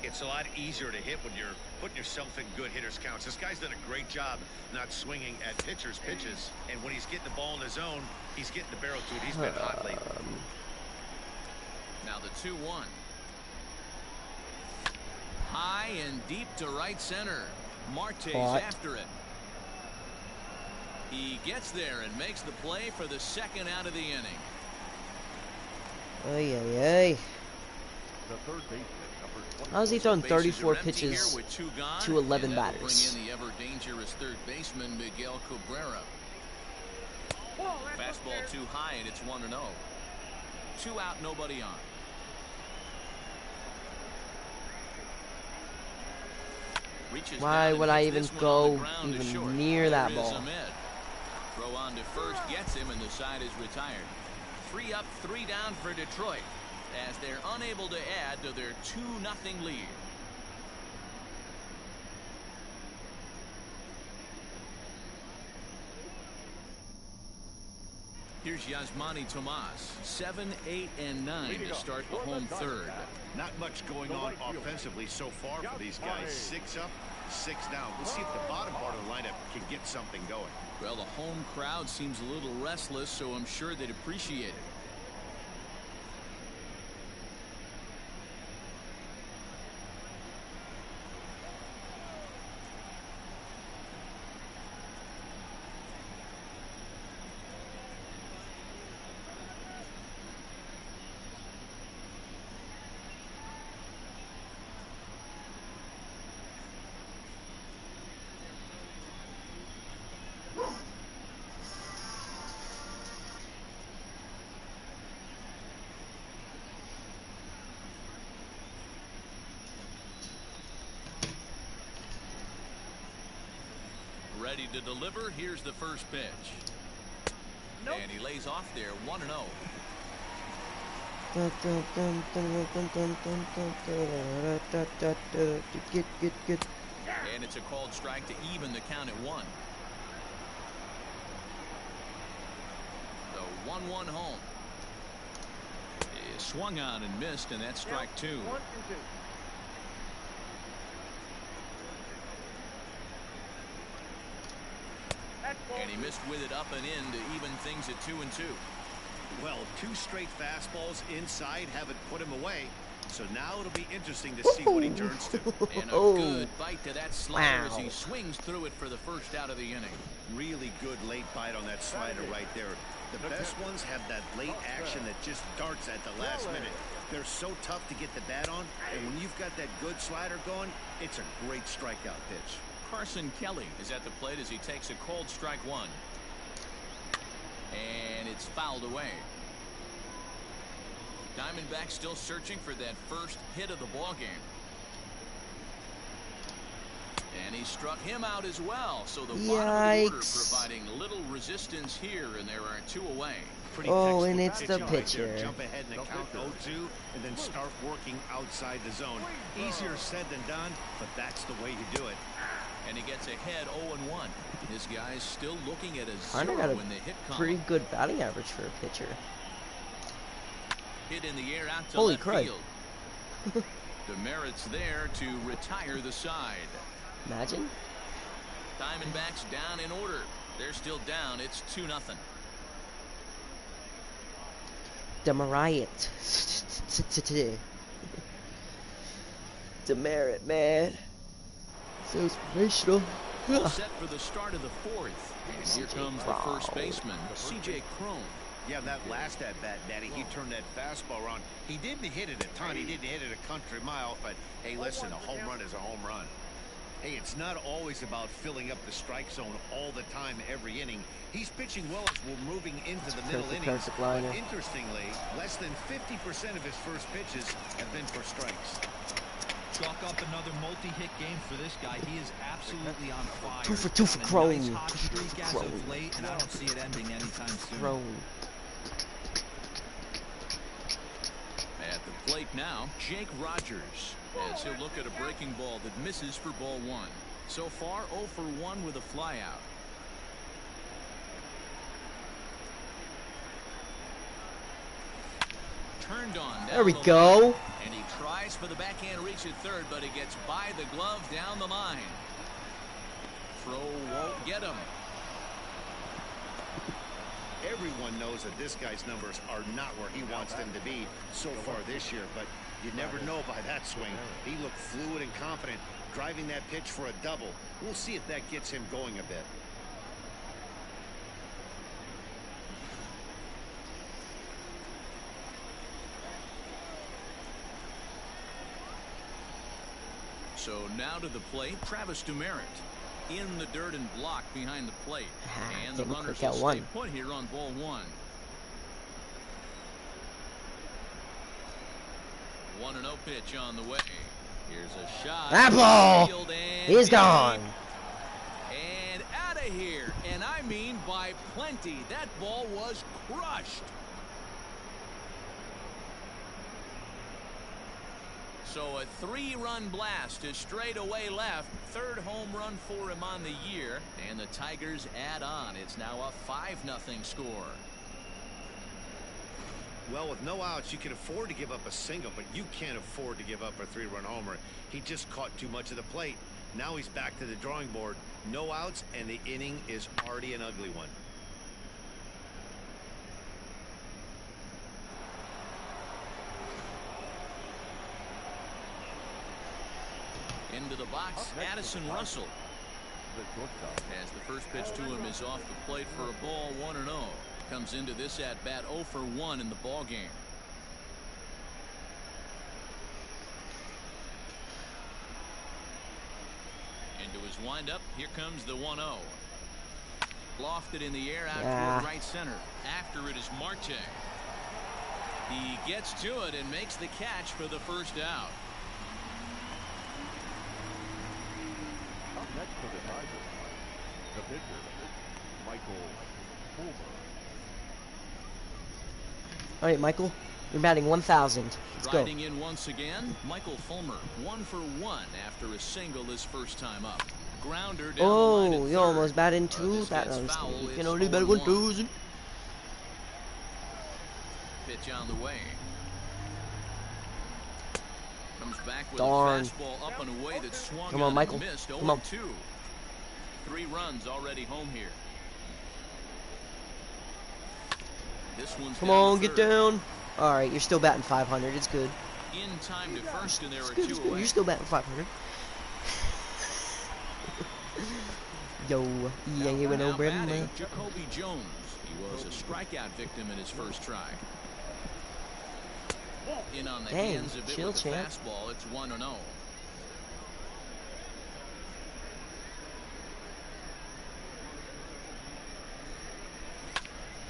It's a lot easier to hit when you're putting yourself in good hitters counts. This guy's done a great job not swinging at pitchers' pitches. And when he's getting the ball in his zone, he's getting the barrel to it. He's been hot lately. Now the 2-1. High and deep to right center. Marte's after it. He gets there and makes the play for the second out of the inning. Ay, ay, ay. The third baseman, number 20. How's he thrown 34 pitches with 2 gone, to 11 and that'll batters? Bring in the ever dangerous third baseman Miguel Cabrera. Fastball too high, and it's 1-0. 2 out, nobody on. Reaches Why down would and I hits even this one on go the ground to even short. near that There is ball? Ahmed. Throw on to first gets him, and the side is retired. 3 up, 3 down for Detroit, as they're unable to add to their 2-0 lead. Here's Yasmani Tomas, 7, 8, and 9 to start the home third. Not much going on offensively so far for these guys. 6 up, 6 down. We'll see if the bottom part of the lineup can get something going. Well, the home crowd seems a little restless, so I'm sure they'd appreciate it. Ready to deliver. Here's the first pitch. Nope. And he lays off there, 1-0. And it's a called strike to even the count at 1. The 1-1 home. He swung on and missed, and that's strike 2. 1 and 2. And he missed with it up and in to even things at 2 and 2. Well, 2 straight fastballs inside haven't put him away. So now it'll be interesting to see what he turns to. And a good bite to that slider as he swings through it for the first out of the inning. Really good late bite on that slider right there. The best ones have that late action that just darts at the last minute. They're so tough to get the bat on, and when you've got that good slider going, it's a great strikeout pitch. Carson Kelly is at the plate as he takes a cold strike 1. And it's fouled away. Diamondbacks still searching for that first hit of the ball game. And he struck him out as well. So the bottom of the order providing little resistance here, and there are 2 away. Oh, and it's the pitcher. Right, jump ahead and count 0-2 and then start working outside the zone. Easier said than done, but that's the way you do it. And he gets ahead 0-1. This guy's still looking at a 0 Kinda got a in the hit column. pretty good batting average for a pitcher. Hit in the air out to Holy left crud. field. Demerit's there to retire the side. Imagine. Diamondbacks down in order. They're still down. It's 2-0. Demerit. Demerit, man. So inspirational. All set for the start of the 4th. And here comes the first baseman, C.J. Cron. Yeah, that last at-bat, Daddy, he turned that fastball around. He didn't hit it a ton. He didn't hit it a country mile, but, hey, listen, a home run is a home run. Hey, it's not always about filling up the strike zone all the time, every inning. He's pitching well as we're moving into the middle innings. But interestingly, less than 50% of his first pitches have been for strikes. Chalk up another multi-hit game for this guy. He is absolutely on fire. 2 for 2 for Cron. Nice hot streak as of late, and I don't see it ending anytime soon. Cron. At the plate now, Jake Rogers, as he'll look at a breaking ball that misses for ball 1. So far, 0 for 1 with a flyout. swung on. There we go. And he tries for the backhand reach at third, but it gets by the glove down the line. Throw won't get him. Everyone knows that this guy's numbers are not where he wants them to be so far this year, but you never know by that swing. He looked fluid and confident, driving that pitch for a double. We'll see if that gets him going a bit. So now to the plate, Travis Demerit in the dirt and blocked behind the plate. And the runners will stay put here on ball one. 1-0 pitch on the way. Here's a shot. That ball is gone. And out of here. And I mean by plenty. That ball was crushed. So a 3-run blast to straightaway left. Third home run for him on the year. And the Tigers add on. It's now a 5-0 score. Well, with no outs, you can afford to give up a single, but you can't afford to give up a 3-run homer. He just caught too much of the plate. Now he's back to the drawing board. No outs, and the inning is already an ugly one. Into the box, Addison Russell. As the first pitch to him is off the plate for a ball, 1-0. Comes into this at bat 0 for 1 in the ball game. Into his windup, here comes the 1-0. Lofted in the air out toward right center. After it is Marte. He gets to it and makes the catch for the first out. Up next for the Tigers, the pitcher, Michael Fulmer. All right, Michael, you're batting 1,000. Let's go. Riding in once again, Michael Fulmer, 1 for 1 after a single his first time up. Grounder down the line at you third. almost batting 2. That was you can only bat 1,000. Pitch on the way. Comes back with Darn. a fastball up and away that swung Come on, Michael. Missed. Come on. 0-2. 3 runs already home here. This one's Come down on, to get third. down. All right, you're still batting 500. It's good. In time to first, and there are It's 2 good. away. You're still batting 500. Yo, yeah, you went Now over batting, him. Jacoby Jones. He was a strikeout victim in his first try. In on the Dang, hands of it chill, with the champ. fastball. It's 1-0.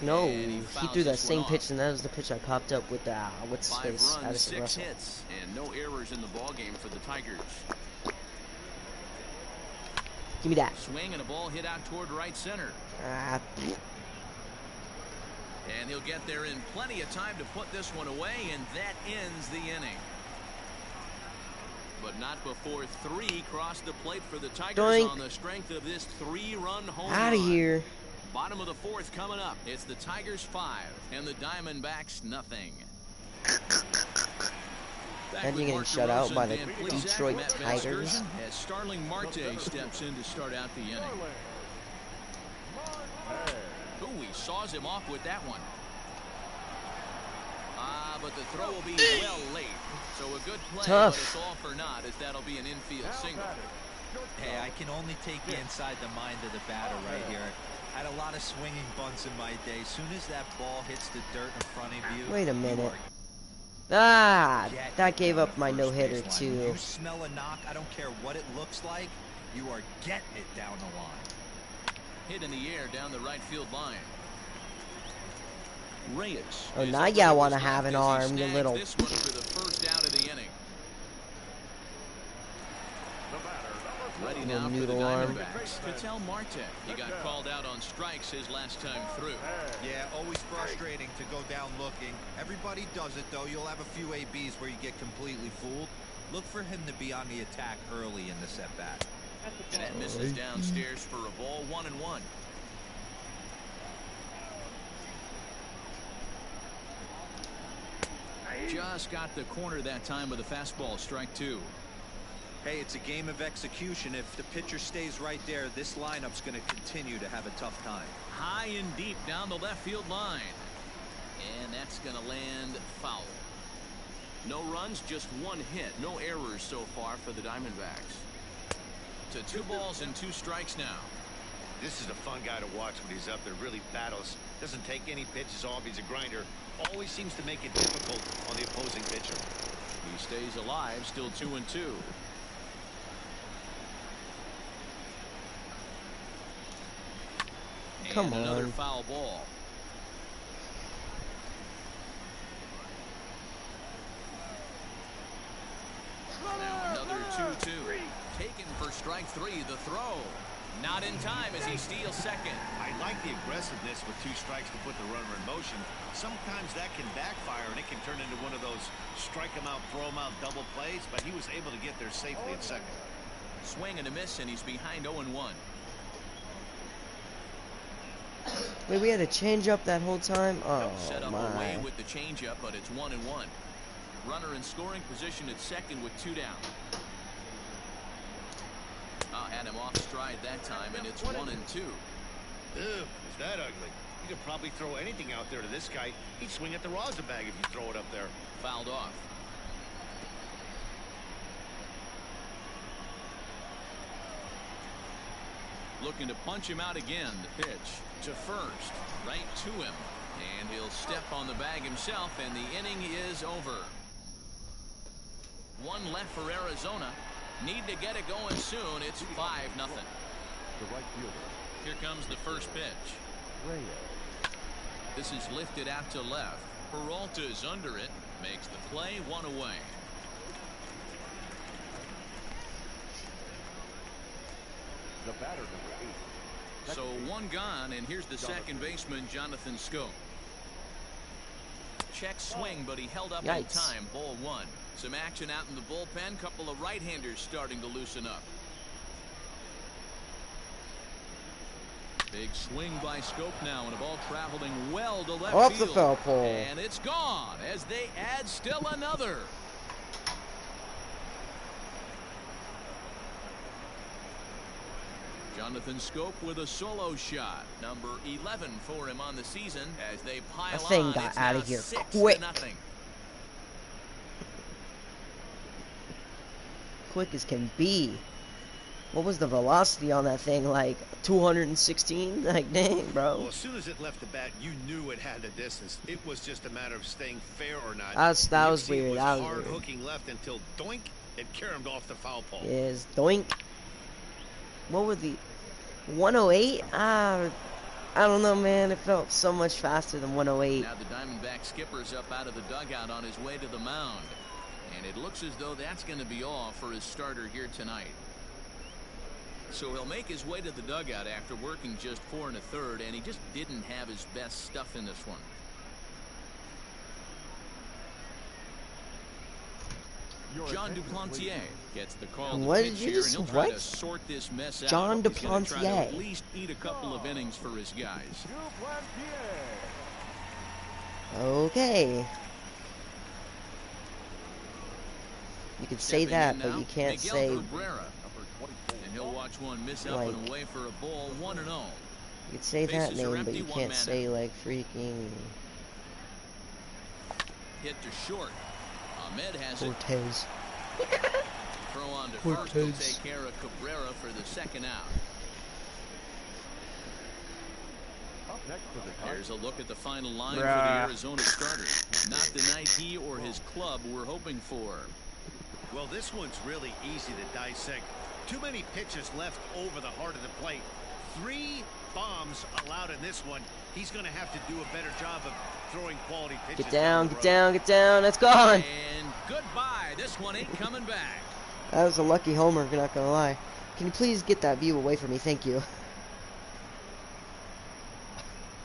No, And he he fouls threw that this one same off. pitch, and that was the pitch I popped up with what's his 5 face, runs, Addison 6 Russell. hits, and no errors in the ball game for the Tigers. Give me that. Swing and a ball hit out toward right center. And he'll get there in plenty of time to put this one away, and that ends the inning. But not before 3 cross the plate for the Tigers Doink. on the strength of this 3-run home Out of run. here. Bottom of the 4th coming up. It's the Tigers 5 and the Diamondbacks nothing. And you're getting shut out by the Detroit Tigers. As Starling Marte steps in to start out the inning. Ooh, he saws him off with that one. But the throw will be well late. So a good play, Tough. but it's all for naught, as that'll be an infield single. Hey, I can only take you inside the mind of the batter right here. Had a lot of swinging bunts in my day. Soon as that ball hits the dirt in front of you. Wait a you minute. are That gave up my first no-hitter baseline. too. When you smell a knock, I don't care what it looks like. You are getting it down the line. Hit in the air down the right field line. Reyes. Oh, is now up y'all with want to his have left an as he arm, you snags little. This one for the first out of the inning. Ready now for the noodle arm. Diamondbacks. Ketel Marte. He got called out on strikes his last time through. Yeah, always frustrating to go down looking. Everybody does it, though. You'll have a few ABs where you get completely fooled. Look for him to be on the attack early in the set-bat. And that misses downstairs for a ball, 1-1. Just got the corner that time with a fastball, strike 2. Hey, it's a game of execution. If the pitcher stays right there, this lineup's going to continue to have a tough time. High and deep down the left field line. And that's going to land foul. No runs, just 1 hit. No errors so far for the Diamondbacks. To 2 balls and 2 strikes now. This is a fun guy to watch when he's up there. Really battles. Doesn't take any pitches off. He's a grinder. Always seems to make it difficult on the opposing pitcher. He stays alive, still 2-2. Come and another on. foul ball. Now another 2-2. Taken for strike 3. The throw. Not in time as he steals second. I like the aggressiveness with 2 strikes to put the runner in motion. Sometimes that can backfire and it can turn into one of those strike him out, throw him out double plays, but he was able to get there safely at second. Swing and a miss, and he's behind 0-1. Wait, we had a change up that whole time? Oh, Set up my. away with the changeup, but it's 1-1. Runner in scoring position at second with 2 down. Had him off stride that time, and it's 1-2. Ew, is that ugly? You could probably throw anything out there to this guy. He'd swing at the rosin bag if you throw it up there. Fouled off. Looking to punch him out again. The pitch to first, right to him, and he'll step on the bag himself, and the inning is over. 1 left for Arizona. Need to get it going soon. It's 5-0. The right fielder. Here comes the first pitch. Reyes. This is lifted out to left. Peralta is under it. Makes the play, 1 away. The batter, number 8. So 1 gone, and here's the second baseman, Jonathan Scope. Check swing, but he held up in Yikes. time. Ball 1. Some action out in the bullpen. Couple of right-handers starting to loosen up. Big swing by Scope now, and a ball traveling well to left Off field. the foul pole. And it's gone as they add still another. Jonathan Scope with a solo shot. Number 11 for him on the season as they pile That thing on. got It's out now of here 6-0. quick. Quick as can be. What was the velocity on that thing? Like 216? Like, dang, bro. Well, as soon as it left the bat, you knew it had the distance. It was just a matter of staying fair or not. That was You could see weird. It was That was hard weird. hooking left until doink, it caromed off the foul pole. Is doink. What were the 108? I don't know, man. It felt so much faster than 108. Now the Diamondback skipper's up out of the dugout on his way to the mound. And it looks as though that's going to be all for his starter here tonight. So he'll make his way to the dugout after working just 4 1/3, and he just didn't have his best stuff in this one. John Duplantier gets the call to What pitch did you here, just- and he'll try what? to sort this mess out. John He's gonna try to Duplantier. at least eat a couple of innings for his guys. Okay. You could say Stepping that, in but now, you can't Miguel say. Cabrera. And he'll watch one miss up and Like- away for a ball, 1-0. You could say that Bases are name, but empty, you one can't man say out. like freaking Hit to short. Ahmed has it. Cortez. Throw on to first will Cortez. take care of Cabrera for the second out. Up next for the There's a look at the final line Bruh. for the Arizona starter. Not the night he or his club were hoping for. Well, this one's really easy to dissect. Too many pitches left over the heart of the plate. 3 bombs allowed in this one. He's going to have to do a better job of throwing quality pitches. Get down, the get road. down, get down. That's gone. And goodbye. This one ain't coming back. That was a lucky homer, not gonna lie. Can you please get that view away from me? Thank you.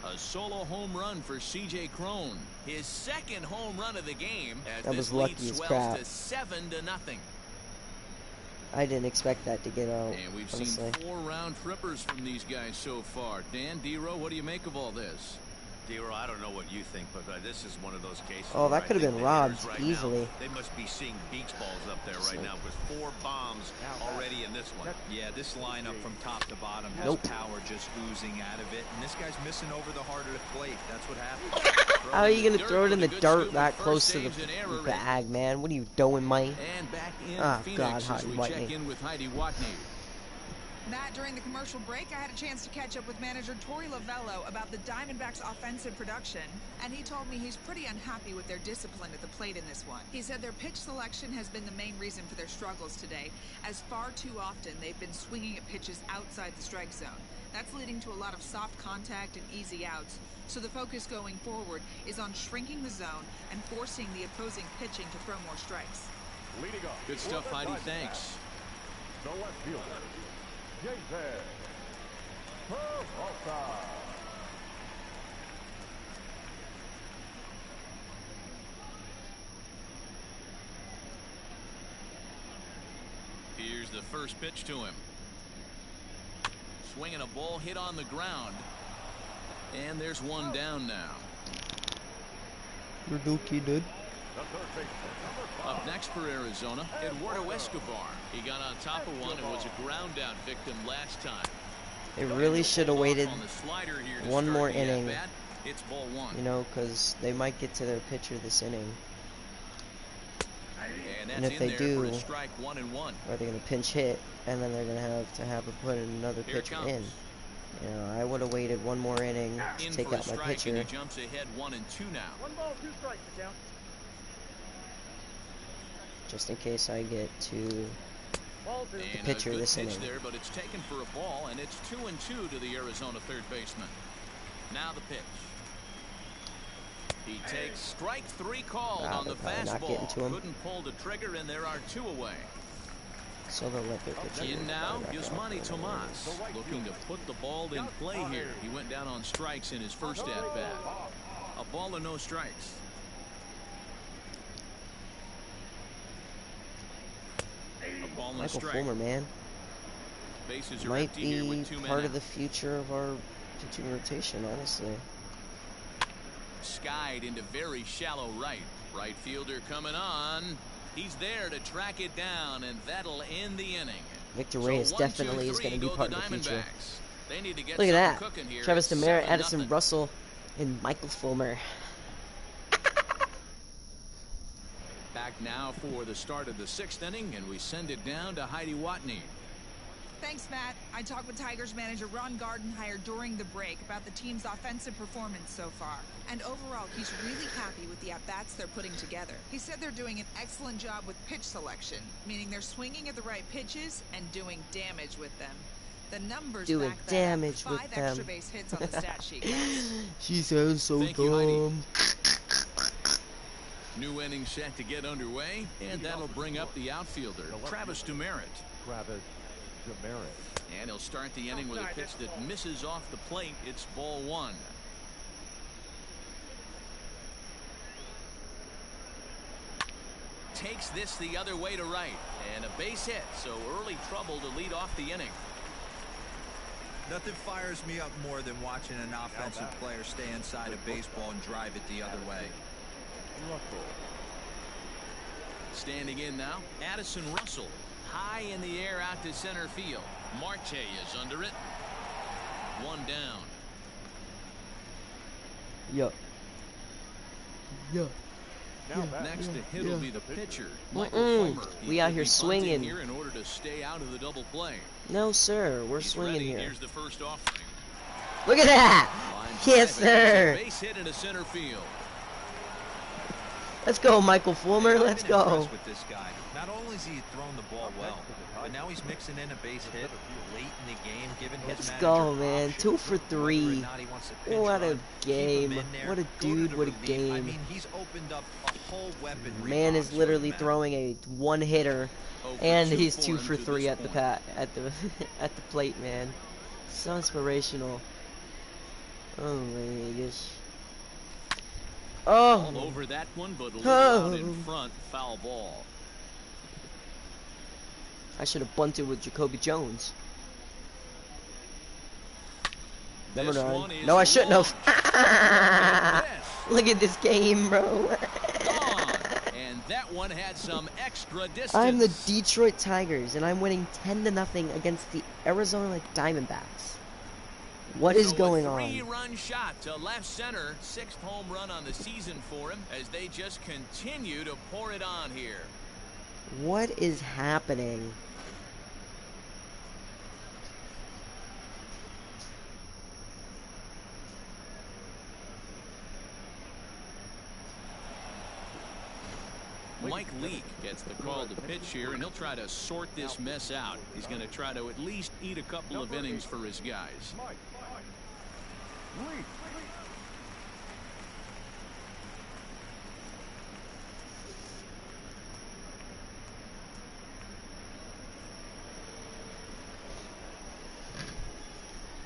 A solo home run for C.J. Cron. His second home run of the game as That this was lucky lead as swells crap. to 7-0. I didn't expect that to get out, And we've honestly. seen 4 round trippers from these guys so far. Dan, D-Row, what do you make of all this? Dero, I don't know what you think, but this is one of those cases. Oh, that could have been robbed right easily. Now, they must be seeing beach balls up there right now with 4 bombs already in this one. Yeah, this lineup from top to bottom has power just oozing out of it, and this guy's missing over the heart of the plate. That's what happens. How are you going to throw it in the dirt that close to the bag, man? What are you doing, Mike? And back in Oh, God, Phoenix as we check in with Heidi Watney. Matt, during the commercial break, I had a chance to catch up with manager Torey Lavello about the Diamondbacks' offensive production, and he told me he's pretty unhappy with their discipline at the plate in this one. He said their pitch selection has been the main reason for their struggles today, as far too often they've been swinging at pitches outside the strike zone. That's leading to a lot of soft contact and easy outs, so the focus going forward is on shrinking the zone and forcing the opposing pitching to throw more strikes. Good stuff, Heidi. Thanks. The left fielder, Josiah. Here's the first pitch to him. Swinging a ball hit on the ground. And there's one down now. You're dookie, dude. Up next for Arizona, Eduardo Escobar. He got on top of one and was a ground out victim last time. They really should have waited one more inning. It's ball 1. You know, because they might get to their pitcher this inning. And if they do, strike 1-1. are they going to pinch hit, and then they're going to have to put another pitcher in. You know, I would have waited one more inning to take out my pitcher. And he jumps ahead 1-2 now. 1 ball, 2 strikes, count. Just in case I get to the And pitcher a good this pitch inning. there, but it's taken for a ball, and it's 2-2 to the Arizona third baseman. Now the pitch. He takes strike 3 called on the not getting fastball. to him. Couldn't pull the trigger, and there are 2 away. So they'll let their pitcher In now, back out. Yasmani Tomas looking to put the ball in play here. He went down on strikes in his first at-bat. A ball and no strikes. A ball and a Michael strike. Fulmer, man, Bases are might empty here be with 2 men part out. of the future of our pitching rotation, honestly. Skied into very shallow right. Right fielder coming on. He's there to track it down, and that'll end the inning. Victor So Reyes 1, definitely 2, is going to 3 be go part the of the future. Diamondbacks. They need to get Look at that. something cooking here. Travis It's Demeritte, 7-0. Addison Russell, and Michael Fulmer. Back now for the start of the 6th inning, and we send it down to Heidi Watney. Thanks, Matt. I talked with Tigers manager Ron Gardenhire during the break about the team's offensive performance so far. And overall, he's really happy with the at-bats they're putting together. He said they're doing an excellent job with pitch selection, meaning they're swinging at the right pitches and doing damage with them. The numbers Doing back that damage up. with 5 them. extra base hits on the stat sheet, guys. She sounds so Thank you, Heidi. dumb. New inning set to get underway, and that'll bring up the outfielder, Travis Demeritte. And he'll start the inning with a pitch that misses off the plate. It's ball 1. Takes this the other way to right, and a base hit, so early trouble to lead off the inning. Nothing fires me up more than watching an offensive player stay inside a baseball and drive it the other way. Standing in now, Addison Russell. High in the air out to center field. Marte is under it. 1 down. Yup. Yup. Next to hit will be the pitcher, Michael Fulmer. He We out could here be bunting swinging. here in order to stay out of the double play. No, sir. We're He's swinging ready. here. Here's the first offering. Look at that. Line Yes, drive, and sir. it's a base hit into center field. Let's go, Michael Fulmer. Let's I've been go. impressed with this guy. Not only has he thrown the ball well, but now he's mixing in a base hit late in the game, giving his Let's manager go, man. options 2 for whether or 3. not he wants to pinch What a run, keep him game. in there, What a go to dude. the What a relief. I game. mean, he's opened up a whole weaponry Man box is for literally the throwing a 1-hitter, Oh, for and 2 he's for 2 him for to 3 this at the point. at the plate, man. So inspirational. Oh my gosh. All Oh, over that one, but a little out in Oh. front. Foul ball. I should have bunted with Jacoby Jones. Never This mind. one is No, I shouldn't have. launched. Look at this game, bro. And that one had some extra distance. I'm the Detroit Tigers, and I'm winning 10-0 against the Arizona Diamondbacks. What is going on? A 3-run shot to left center. 6th home run on the season for him as they just continue to pour it on here. What is happening? Mike Leake gets the call to pitch here, and he'll try to sort this mess out. He's going to try to at least eat a couple of innings for his guys.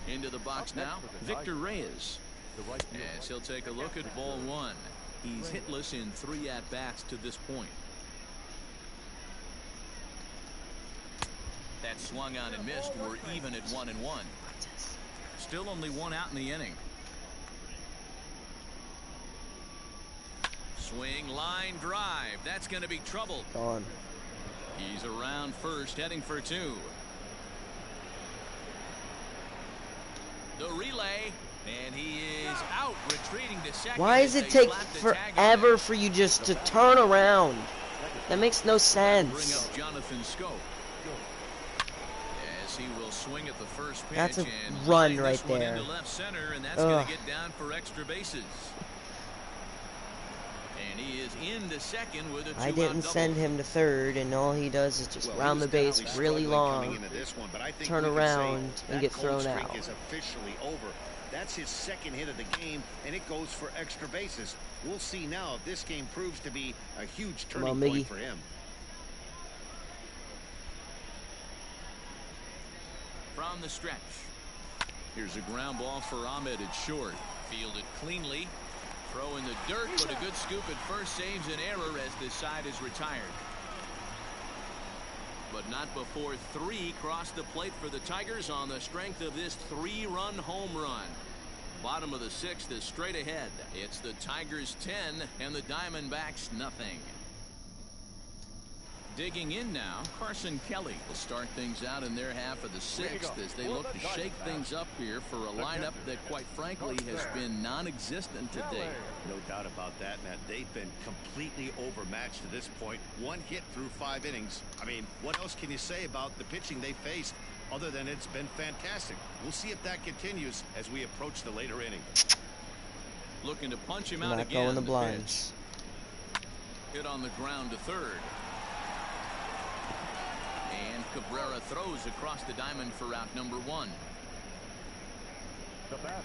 Into the box now, Victor Reyes. As he'll take a look at ball 1. He's hitless in 3 at-bats to this point. That swung on and missed. We're even at 1-1. Still only 1 out in the inning. Swing, line, drive. That's going to be trouble. Gone. He's around first, heading for 2. The relay. And he is out, retreating to second. Why does it take forever for you just to turn around? That makes no sense. Bring up Jonathan Scope. As he will swing at the first pitch. That's a and run right this one there. Into left center, and that's going to get down for extra bases. And he is into second with a 2-out I didn't double. send him to third, and all he does is just round the base really long, turn around, and get thrown out. Is officially over. That's his 2nd hit of the game, and it goes for extra bases. We'll see now if this game proves to be a huge turning point for him. From the stretch. Here's a ground ball for Ahmed at short. Fielded cleanly. Throw in the dirt, but a good scoop at first saves an error as this side is retired. But not before 3 cross the plate for the Tigers on the strength of this 3-run home run. Bottom of the 6th is straight ahead. It's the Tigers 10 and the Diamondbacks nothing. Digging in now, Carson Kelly will start things out in their half of the 6th as they look to shake things up here for a lineup that, quite frankly, has been non-existent today. No doubt about that, Matt. They've been completely overmatched to this point. 1 hit through 5 innings. I mean, what else can you say about the pitching they faced other than it's been fantastic? We'll see if that continues as we approach the later inning. Looking to punch him out Not again. going the blinds. Hit on the ground to third. And Cabrera throws across the diamond for out number 1. The batter,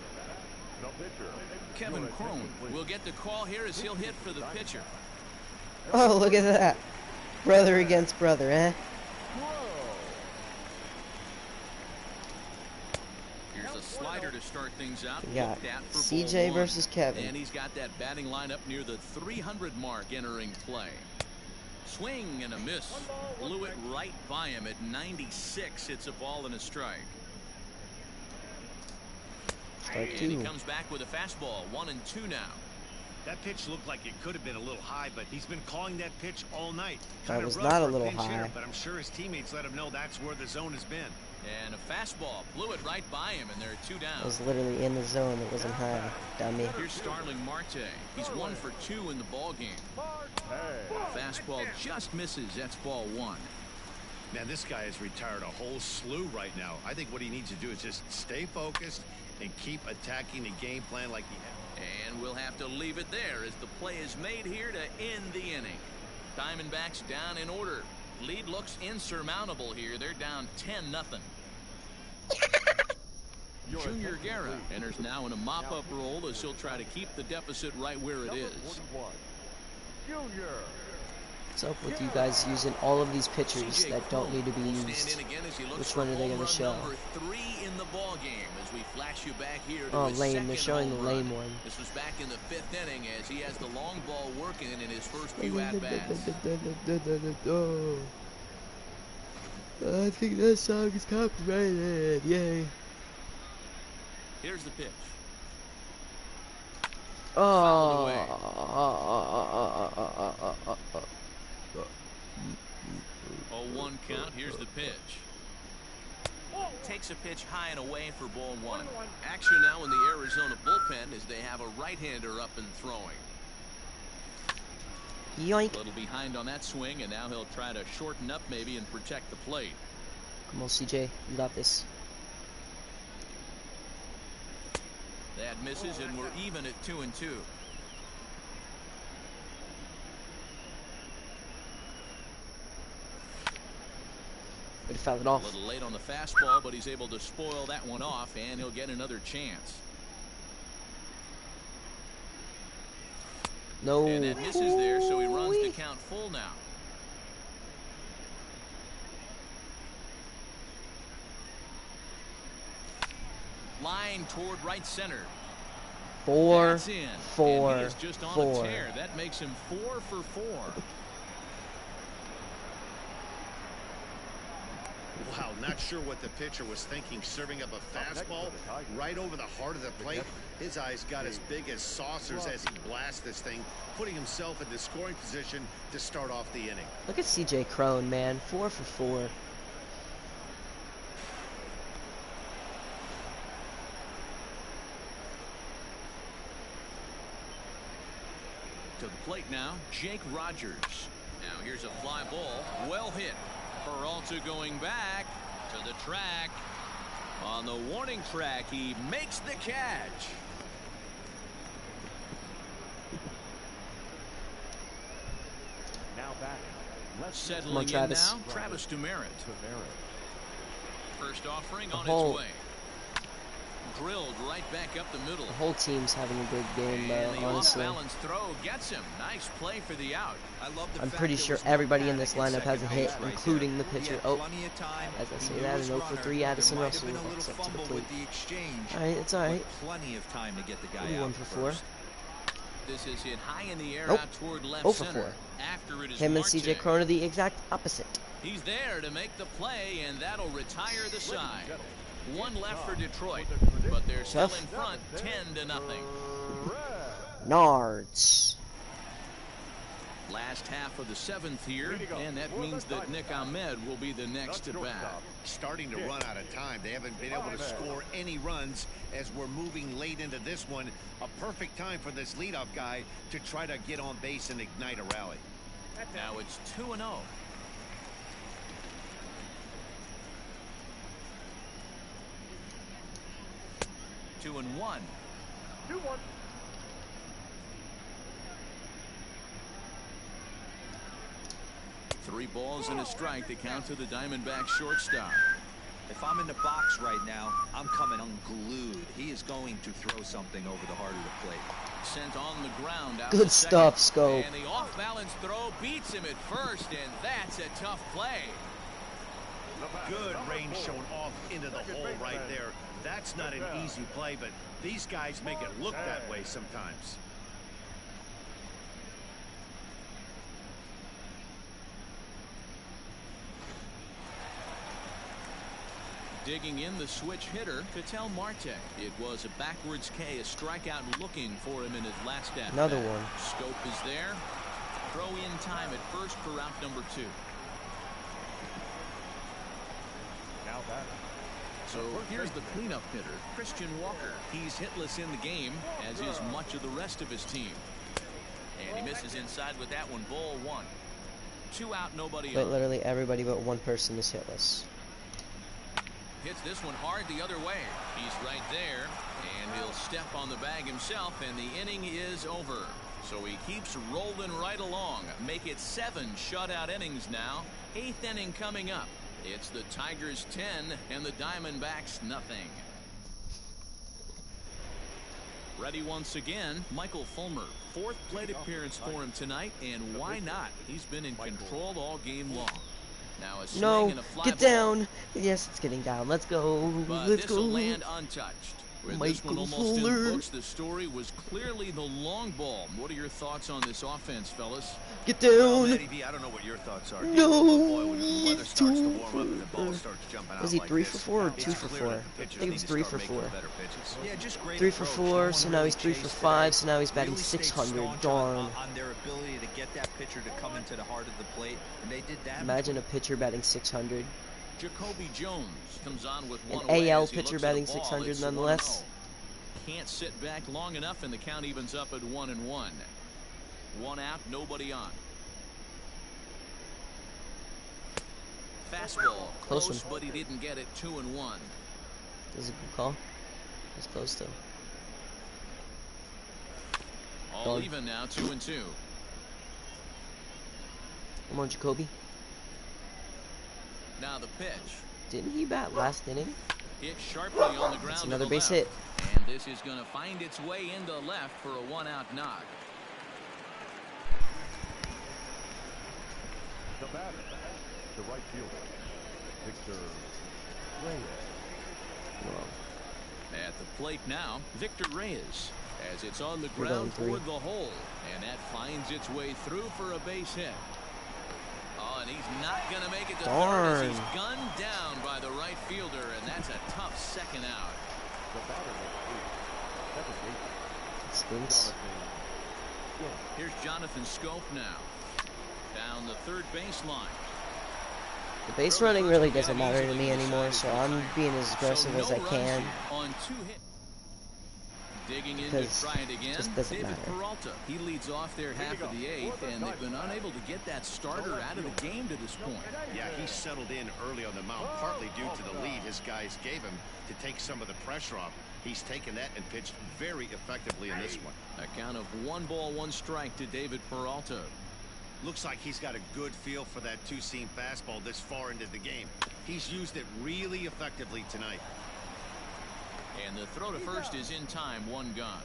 the pitcher. Kevin Crone will get the call here as he'll hit for the pitcher. Oh, look at that. Brother against brother, eh? Here's a slider to start things out. We got CJ versus Kevin. And he's got that batting lineup near the 300 mark entering play. Swing and a miss. Blew it right by him at 96. It's a ball and a strike. Strike And 2. he comes back with a fastball. 1-2 now. That pitch looked like it could have been a little high, but he's been calling that pitch all night. That Kinda was rough not a for little pinch hitter, high. but I'm sure his teammates let him know that's where the zone has been. And a fastball. Blew it right by him, and there are 2 down. I was literally in the zone. It wasn't high. Dummy. Here's Starling Marte. He's 1 for 2 in the ball game. Fastball just misses. That's ball 1. Man, this guy has retired a whole slew right now. I think what he needs to do is just stay focused and keep attacking the game plan like he has. And we'll have to leave it there as the play is made here to end the inning. Diamondbacks down in order. Lead looks insurmountable here. They're down 10-0. Junior Guerra enters now in a mop-up role as he'll try to keep the deficit right where it is. What's up with you guys using all of these pitchers that don't need to be used? Which one are they going to show? Number 3 in the ball game as we flash you back here to Oh, his lame. second They're showing the home lame run. one. This was back in the 5th inning as he has the long ball working in his first few at-bats. I think that song is copyrighted. Yay. Here's the pitch. Oh. 0-1 count. Here's the pitch. Takes a pitch high and away for ball one. Action now in the Arizona bullpen as they have a right-hander up and throwing. Yoink. A little behind on that swing, and now he'll try to shorten up maybe and protect the plate. Come on, CJ. You got this. That misses, and we're even at 2-2. But he fouled it off. A little late on the fastball, but he's able to spoil that one off, and he'll get another chance. No. And that misses there, so he runs the count full now. Line toward right center. 4 That's in. 4 And he is just on 4. a tear. That makes him 4 for 4. Wow, not sure what the pitcher was thinking, serving up a fastball right over the heart of the plate. His eyes got as big as saucers as he blasts this thing, putting himself in the scoring position to start off the inning. Look at CJ Crone, man. 4 for 4. To the plate now, Jake Rogers. Now here's a fly ball, well hit. Peralta going back to the track. On the warning track, he makes the catch. Now batting. Settling in now, Travis Demerit. First offering on its way. Drilled right back up the middle. The whole team's having a good game, And the honestly. off-balance throw gets him. Nice play for the out. I love the I'm fact pretty there sure was no everybody in panic this at lineup has a second hit, base right including there. the pitcher. He had Oh, plenty of time. as I He say knew that, his an 0 for runner. 3 Addison There might have Russell. been a little Except to the fumble plate. with the exchange. Alright, it's alright. but plenty of time to get the guy 1 out for 4. first. This is hit high in the air Nope. out toward left 0 for center. 4. After it is Him and Marte. CJ Crone are the exact opposite. He's there to make the play, and that'll retire the side. One left for Detroit, but they're still in front, 10-0. Nards. Last half of the 7th here, and that means that Nick Ahmed will be the next at bat. Starting to run out of time. They haven't been able to score any runs as we're moving late into this one. A perfect time for this leadoff guy to try to get on base and ignite a rally. Now it's 2-0. Two and one. 2-1. Three balls and a strike to count to the Diamondbacks shortstop. If I'm in the box right now, I'm coming unglued. He is going to throw something over the heart of the plate. Sent on the ground. Out Good to stuff, second. Scope. And the off-balance throw beats him at first, and that's a tough play. Good range shown off into the hole right there. That's not an easy play, but these guys make it look that way sometimes. Digging in the switch hitter, Ketel Marte. It was a backwards K, a strikeout looking for him in his last at-bat. Another one. Scope is there. Throw in time at first for out number 2. Now batting. So here's the cleanup hitter, Christian Walker. He's hitless in the game, as is much of the rest of his team. And he misses inside with that one. Ball 1. 2 out, nobody But on. literally everybody but one person is hitless. Hits this one hard the other way. He's right there, and he'll step on the bag himself, and the inning is over. So he keeps rolling right along. Make it 7 shutout innings now. 8th inning coming up. It's the Tigers 10 and the Diamondbacks nothing. Ready once again, Michael Fulmer. 4th plate appearance for him tonight, and why not? He's been in control all game long. Now a swing No, and a fly get ball. down. Yes, it's getting down. Let's go. But Let's this will go. land untouched. With this one almost in the books, the story was clearly the long ball. What are your thoughts on this offense, fellas? Get down. Well, Eddie V, I don't know what your thoughts are. No, boy, when the weather starts to warm up and the ball starts jumping out was he like 3 this, for 4 or it's 2 for clear 4? that I the pitchers think it need was to 3 start for making 4. better pitches. Yeah, just great 3 for approach. 4, No so one now really he's 3 for chased 5, today. so now he's batting Really stayed 600. staunch Darn. on their ability to get that pitcher to come into the heart of the plate, and they did that. Imagine a pitcher batting 600. Jacoby Jones comes on with An one away AL as he pitcher looks at batting a ball. 600 It's nonetheless. 1-0. Can't sit back long enough, and the count evens up at 1-1. One out, nobody on. Fastball, close, but he didn't get it. 2-1. This is a good call. It's close though. All even now, 2-2. Come on, Jacoby. Now the pitch. Didn't he bat last inning? Hit sharply on the ground. That's another to the base left. hit. And this is going to find its way into left for a one-out knock. The batter, the right fielder, Victor Reyes. At the plate now, Victor Reyes, as it's on the We're ground going toward the hole, and that finds its way through for a base hit. Oh, and he's not going to make it to third as he's gunned down by the right fielder, and that's a tough second out. The batter, Stinks. Here's Jonathan Scope now, down the third baseline. The base running really doesn't matter to me anymore, so I'm being as aggressive as I can. On 2 hits. Digging in to Because try it again. it just doesn't David matter. Peralta. He leads off their half of the 8th, and they've been unable to get that starter out of the game to this point. Yeah, he settled in early on the mound, partly due to the lead his guys gave him to take some of the pressure off. He's taken that and pitched very effectively in this one. A count of 1 ball, 1 strike to David Peralta. Looks like he's got a good feel for that two-seam fastball this far into the game. He's used it really effectively tonight. And the throw to first is in time, 1 gone.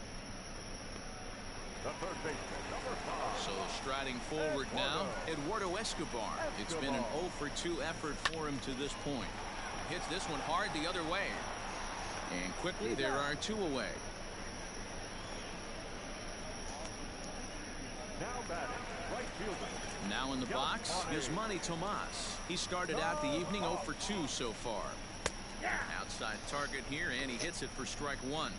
The third baseman, number 5. So striding forward now, Eduardo Escobar. It's been an 0 for 2 effort for him to this point. Hits this one hard the other way. And quickly there are 2 away. Now batting, right fielder. Now in the box is Manny Tomas. He started out the evening 0 for 2 so far. Outside target here, and he hits it for strike 1.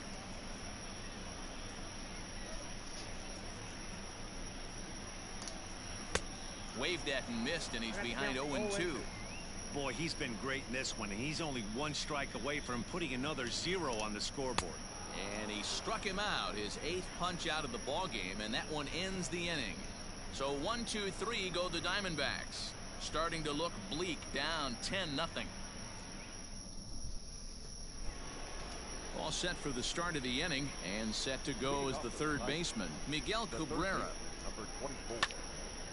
Waved at and missed, and he's behind 0-2. Boy, he's been great in this one. He's only 1 strike away from putting another 0 on the scoreboard. And he struck him out, his 8th punch out of the ball game, and that one ends the inning. So 1-2-3 go the Diamondbacks. Starting to look bleak, down 10-0. All set for the start of the inning, and set to go as the third baseman, Miguel Cabrera. Number 24.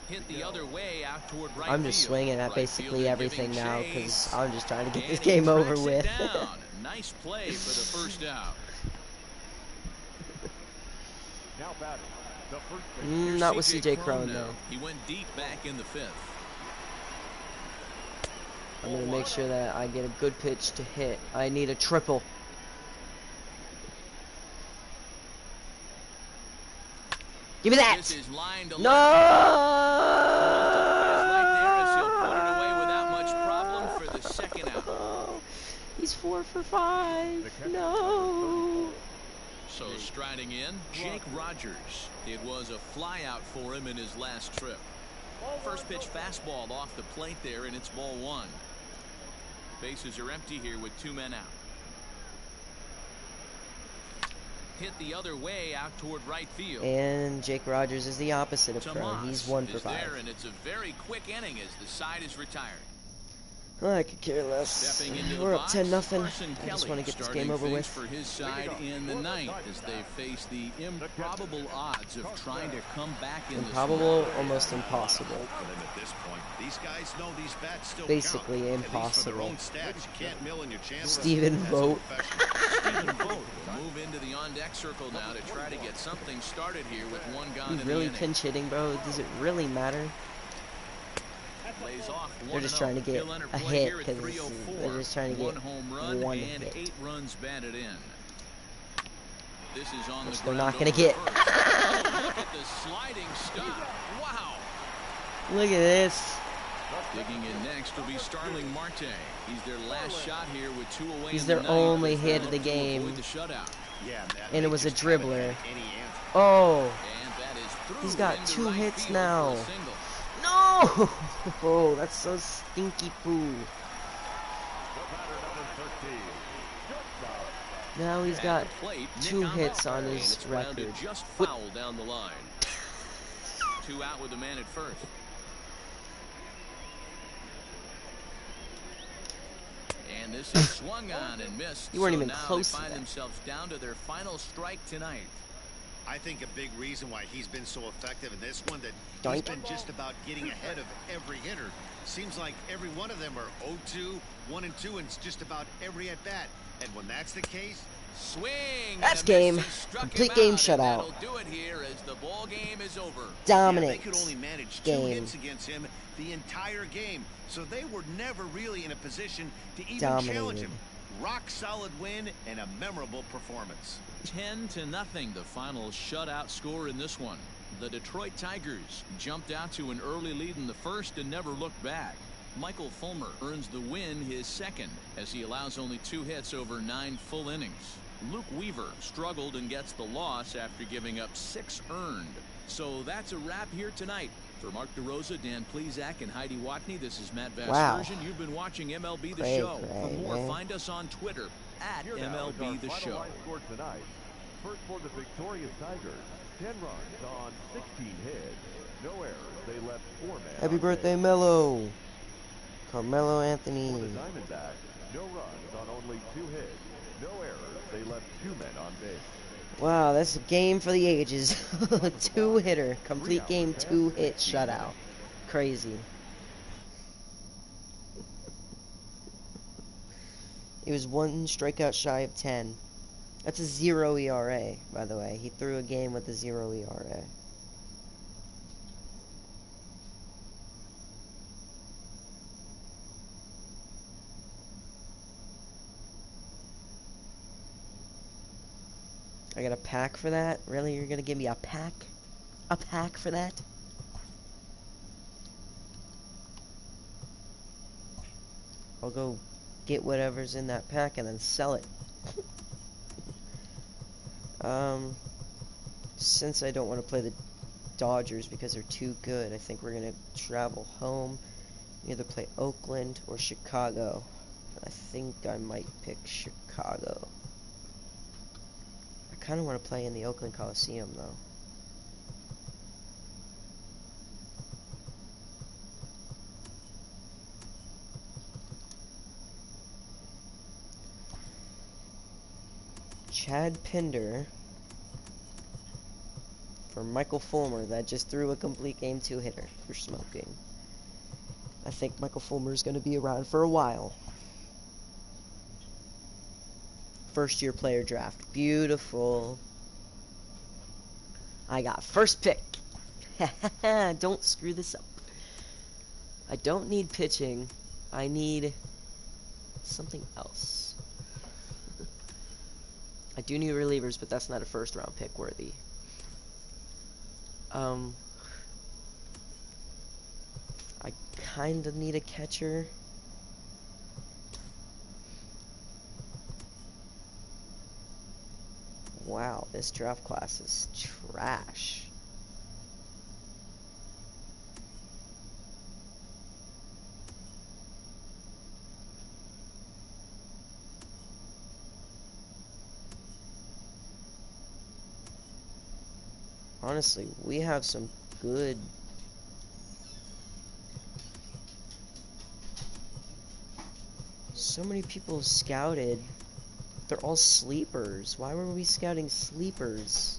Hit the other way out toward right I'm just field. swinging at Right basically fielder everything giving now chase, because I'm just trying to get and this he game over tracks it with. down. Nice play for the first out. Now batting, the first baseman. Not with C.J. CJ Cron now. though. He went deep back in the 5th. I'm gonna make sure that I get a good pitch to hit. I need a triple. Give me that! This is line to No! right there as he'll put it away without much problem for the second out. He's 4 for 5. No. So striding in, Jake Rogers. It was a fly out for him in his last trip. First pitch fastball off the plate there, and it's ball 1. Bases are empty here with 2 men out. Hit the other way out toward right field. And Jake Rogers is the opposite of Cron. He's 1 for 5. There, and it's a very quick inning as the side is retired. I could care less. We're up 10-0. I just want to get this game over with. For his side in the 9th as they face the improbable odds of trying to come back in Improbable, almost impossible. For them at this point, these guys know these bats still Basically count. impossible. At least for their own stats, you can't mill in your chances. Stephen Vogt. Stephen Vogt will move into the on-deck circle now to try to get something started here with 1 gone in He's the really inning. pinch hitting, bro. Does it really matter? Lays off They're just trying to get a hit because they're just trying to get 1 home run one and hit. 8 runs batted in. This is on which the they're not ground going to get. over first. Oh, look at the sliding stop. Wow. Look at this. Digging in next will be Starling Marte. He's their last shot here with 2 away. He's in their the only ninth. hit of the To game. avoid the shutout. Yeah, And it was a just haven't dribbler. had any answer. Oh, And that is through he's got into 2 right hits field now. for a single. No! Oh, that's so stinky poo. Now he's got At the plate, 2 Nick hits Ahmed. on And his it's grounded record. just foul down the line. 2 out with a man at first. And this is swung on and missed. You weren't so even now close they to find that. themselves down to their final strike tonight. I think a big reason why he's been so effective in this one that he's Doink. been just about getting ahead of every hitter. Seems like every one of them are 0-2, 1-2, and it's just about every at bat. And when that's the case, Swing. That's and a miss. game. He struck Complete him game out, shutout. and that'll do it here as the ball game is over. Dominant. yeah, they could only manage 2 game. hits against him the entire game. So they were never really in a position to even Dominated. challenge him. Rock solid win and a memorable performance. 10-0, the final shutout score in this one. The Detroit Tigers jumped out to an early lead in the first and never looked back. Michael Fulmer earns the win, his second, as he allows only 2 hits over 9 full innings. Luke Weaver struggled and gets the loss after giving up 6 earned. So that's a wrap here tonight. For Mark DeRosa, Dan Plezak, and Heidi Watney, this is Matt Wow. Vasgersian. You've been watching MLB The Great, Show. For great, more, man. find us on Twitter at Here now is MLB our The final Show. line score tonight. First for the victorious Tigers, 10 runs on 16 hits. No errors. They left 4 men. Happy on birthday, base. Mello. Carmelo For Anthony. the Diamondbacks, no runs on only 2 hits. No errors. They left 2 men on base. Wow, that's a game for the ages. 2-hitter. Complete game, 2-hit shutout. Crazy. He was 1 strikeout shy of 10. That's a 0 ERA, by the way. He threw a game with a 0 ERA. I got a pack for that? Really? You're gonna give me a pack? A pack for that? I'll go get whatever's in that pack and then sell it. Since I don't want to play the Dodgers because they're too good, I think we're gonna travel home, either play Oakland or Chicago. I think I might pick Chicago. I kind of want to play in the Oakland Coliseum, though. Chad Pinder for Michael Fulmer that just threw a complete game 2-hitter for smoking. I think Michael Fulmer is going to be around for a while. First year player draft. Beautiful. I got first pick. Don't screw this up. I don't need pitching. I need something else. I do need relievers, but that's not a first round pick worthy. I kind of need a catcher. Wow, this draft class is trash. Honestly, we have some good... So many people scouted. They're all sleepers. Why were we scouting sleepers?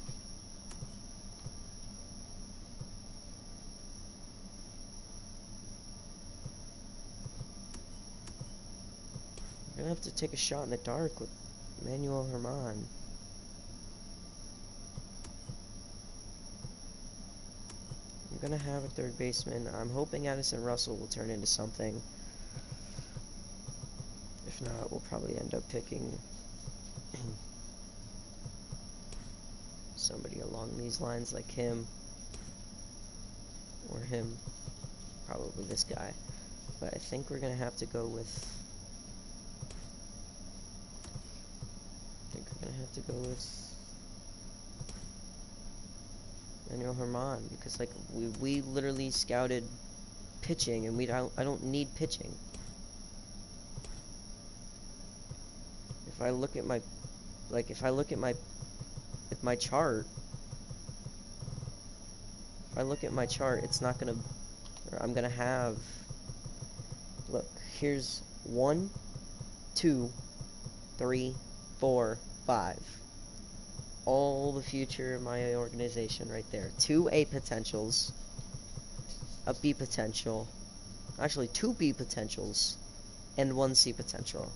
We're gonna have to take a shot in the dark with Manuel Herman. I'm gonna have a third baseman. I'm hoping Addison Russell will turn into something. If not, we'll probably end up picking somebody along these lines like him. Or him. Probably this guy. But I think we're going to have to go with... Manuel Herman, because like we literally scouted pitching, and I don't need pitching. If I look at my chart, it's not gonna. Or I'm gonna have. Look, here's 1, 2, 3, 4, 5. All the future of my organization right there. 2 A potentials, a B potential, actually 2 B potentials, and 1 C potential.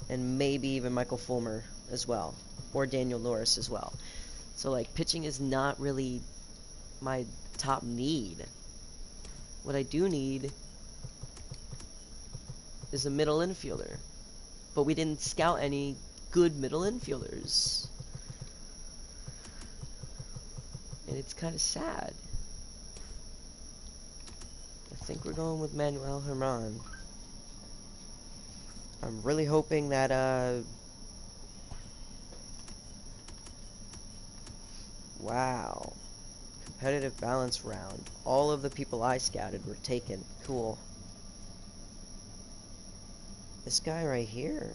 And maybe even Michael Fulmer as well, or Daniel Norris as well. So like pitching is not really my top need. What I do need is a middle infielder. But we didn't scout any good middle infielders. And it's kind of sad. I think we're going with Manuel Herman. I'm really hoping that, wow. Competitive balance round. All of the people I scouted were taken. Cool. This guy right here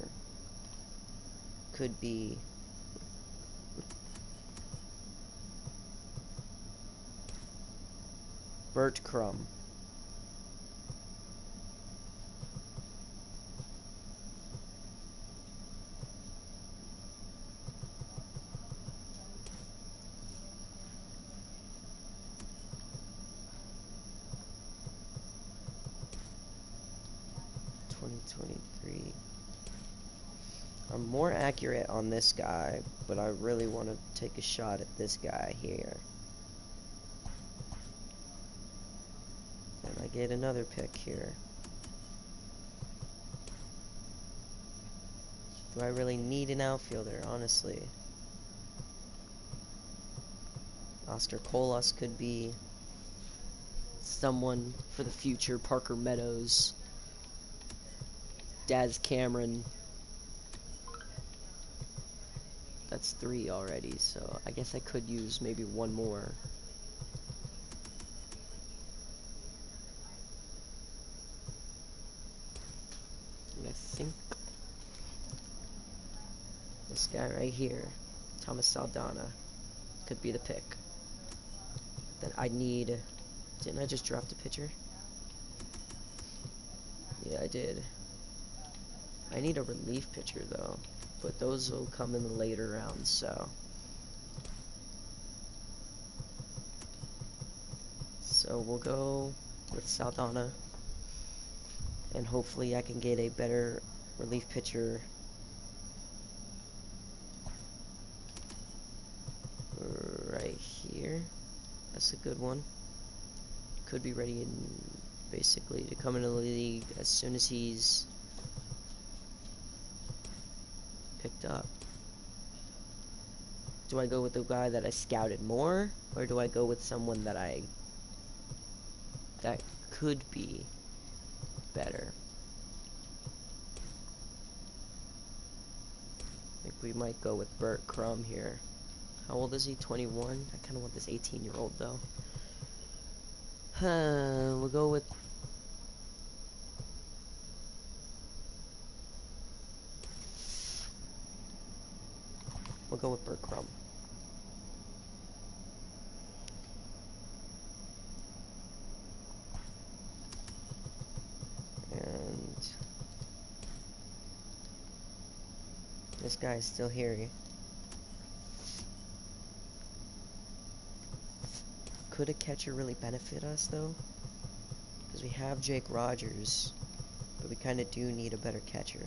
could be... Bert Crumb. I'm more accurate on this guy, but I really want to take a shot at this guy here. And I get another pick here. Do I really need an outfielder, honestly? Oscar Colas could be someone for the future. Parker Meadows. Daz Cameron. That's 3 already, so I guess I could use maybe 1 more. And I think this guy right here, Thomas Saldana, could be the pick. Then I need... Didn't I just draft a pitcher? Yeah, I did. I need a relief pitcher, though. But those will come in the later rounds, so... So we'll go with Saldana. And hopefully I can get a better relief pitcher right here. That's a good one. Could be ready in basically to come into the league as soon as he's picked up. Do I go with the guy that I scouted more, or do I go with someone that could be better? I think we might go with Bert Crumb here. How old is he? 21? I kind of want this 18-year-old though. We'll go with... We'll go with Bert Crumb. And... this guy is still here. Could a catcher really benefit us, though? Because we have Jake Rogers, but we kind of do need a better catcher.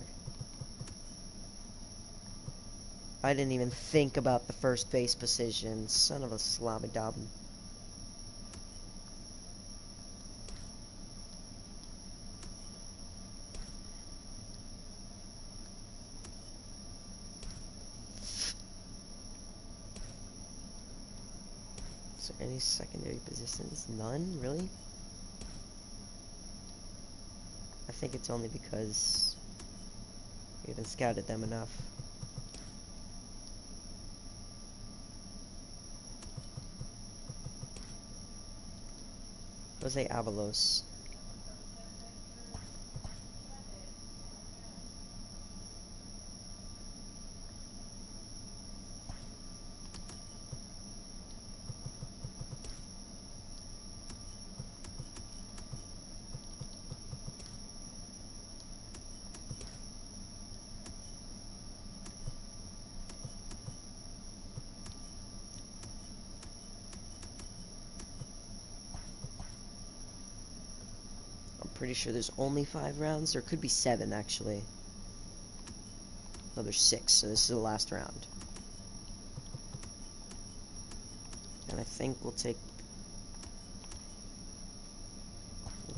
I didn't even think about the first base position. Son of a slobby-dob. Any secondary positions? None, really? I think it's only because we haven't scouted them enough. Jose Avalos. Pretty sure there's only 5 rounds. There could be 7, actually. No, there's 6, so this is the last round. And I think we'll take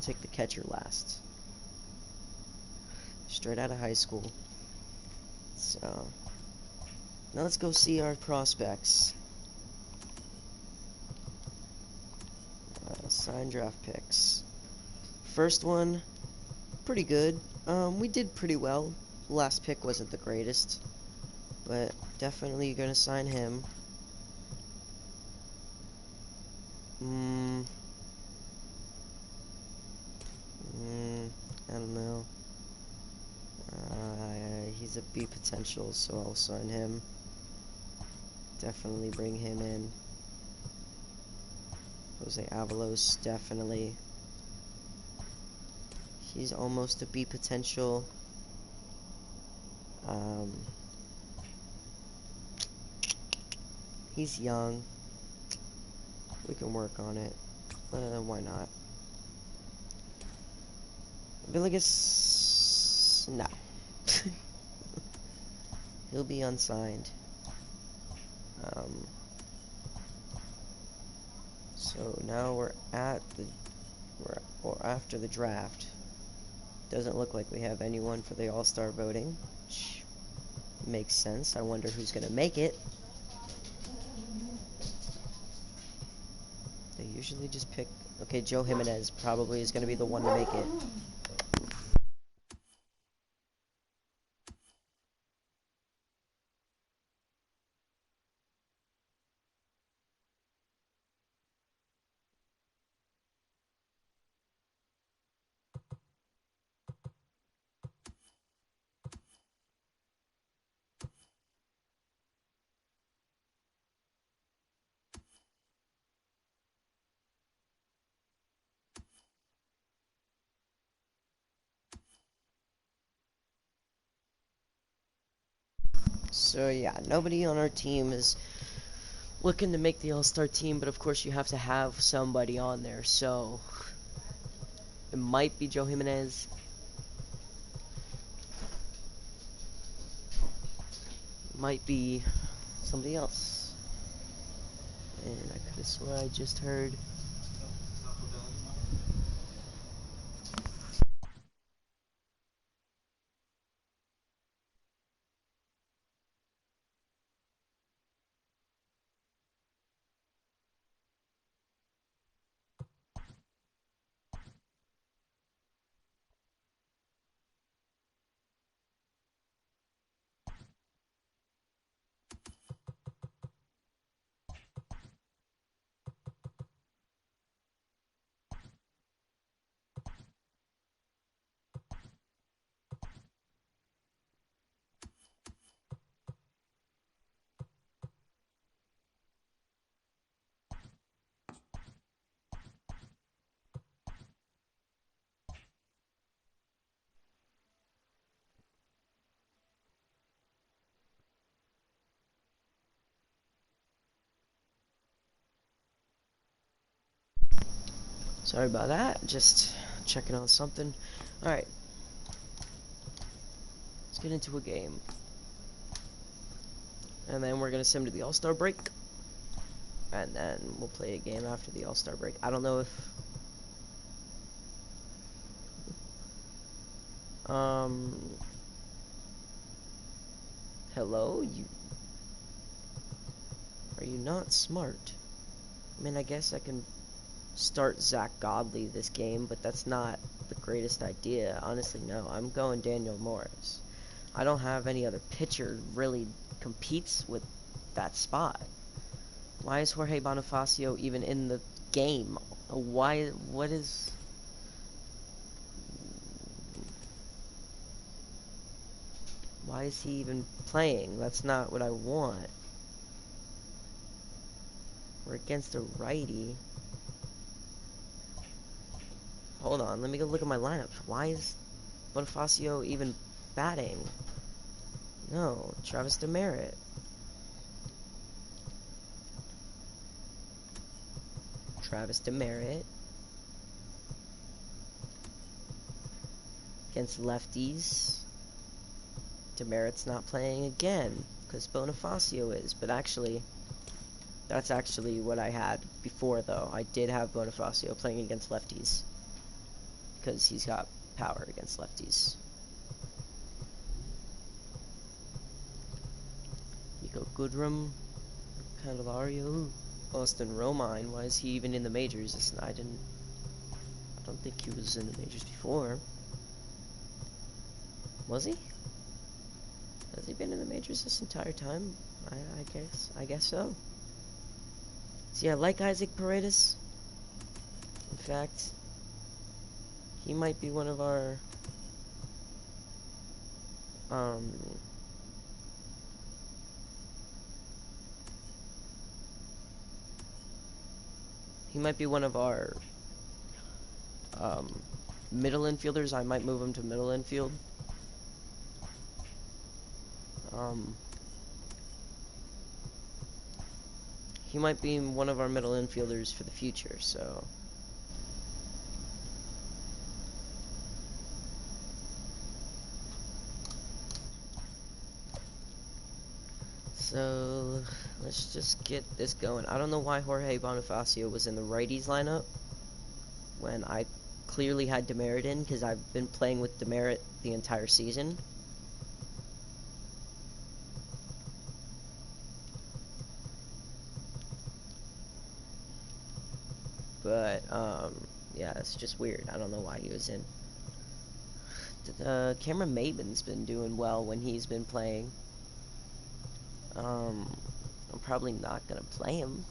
the catcher last. Straight out of high school. So now let's go see our prospects. Signed draft picks. First one, pretty good. We did pretty well. Last pick wasn't the greatest, but definitely gonna sign him. I don't know. He's a B potential, so I'll sign him. Definitely bring him in. Jose Avalos, definitely. He's almost a B potential. He's young. We can work on it. Why not? Villegas, no. He'll be unsigned. So now we're after the draft. Doesn't look like we have anyone for the All-Star voting, which makes sense. I wonder who's gonna make it. They usually just pick. Okay, Joe Jimenez probably is gonna be the one to make it. So yeah, nobody on our team is looking to make the All-Star team, but of course you have to have somebody on there, so it might be Joe Jimenez. Might be somebody else. And I could have sworn I just heard. Sorry about that, just checking on something. Alright. Let's get into a game. And then we're gonna send him to the All-Star break. And then we'll play a game after the All-Star break. I don't know if... Hello? Are you not smart? I mean, I guess I can start Zach Godley this game, but that's not the greatest idea. Honestly, no. I'm going Daniel Morris. I don't have any other pitcher really competes with that spot. Why is Jorge Bonifacio even in the game? Why is he even playing? That's not what I want. We're against a righty. Hold on, let me go look at my lineup. Why is Bonifacio even batting? No, Travis Demerit. Travis Demerit. Against lefties. Demerit's not playing again, because Bonifacio is. But actually, that's actually what I had before, though. I did have Bonifacio playing against lefties, because he's got power against lefties. Nico Goodrum, Candelario, Austin Romine. Why is he even in the majors? I don't think he was in the majors before. Was he? Has he been in the majors this entire time? I guess so. See, I like Isaac Paredes. In fact, he might be one of our middle infielders. I might move him to middle infield. He might be one of our middle infielders for the future, so. So, let's just get this going. I don't know why Jorge Bonifacio was in the righties lineup when I clearly had Demerit in, because I've been playing with Demerit the entire season. But, yeah, it's just weird. I don't know why he was in. Cameron Maben's been doing well when he's been playing. I'm probably not going to play him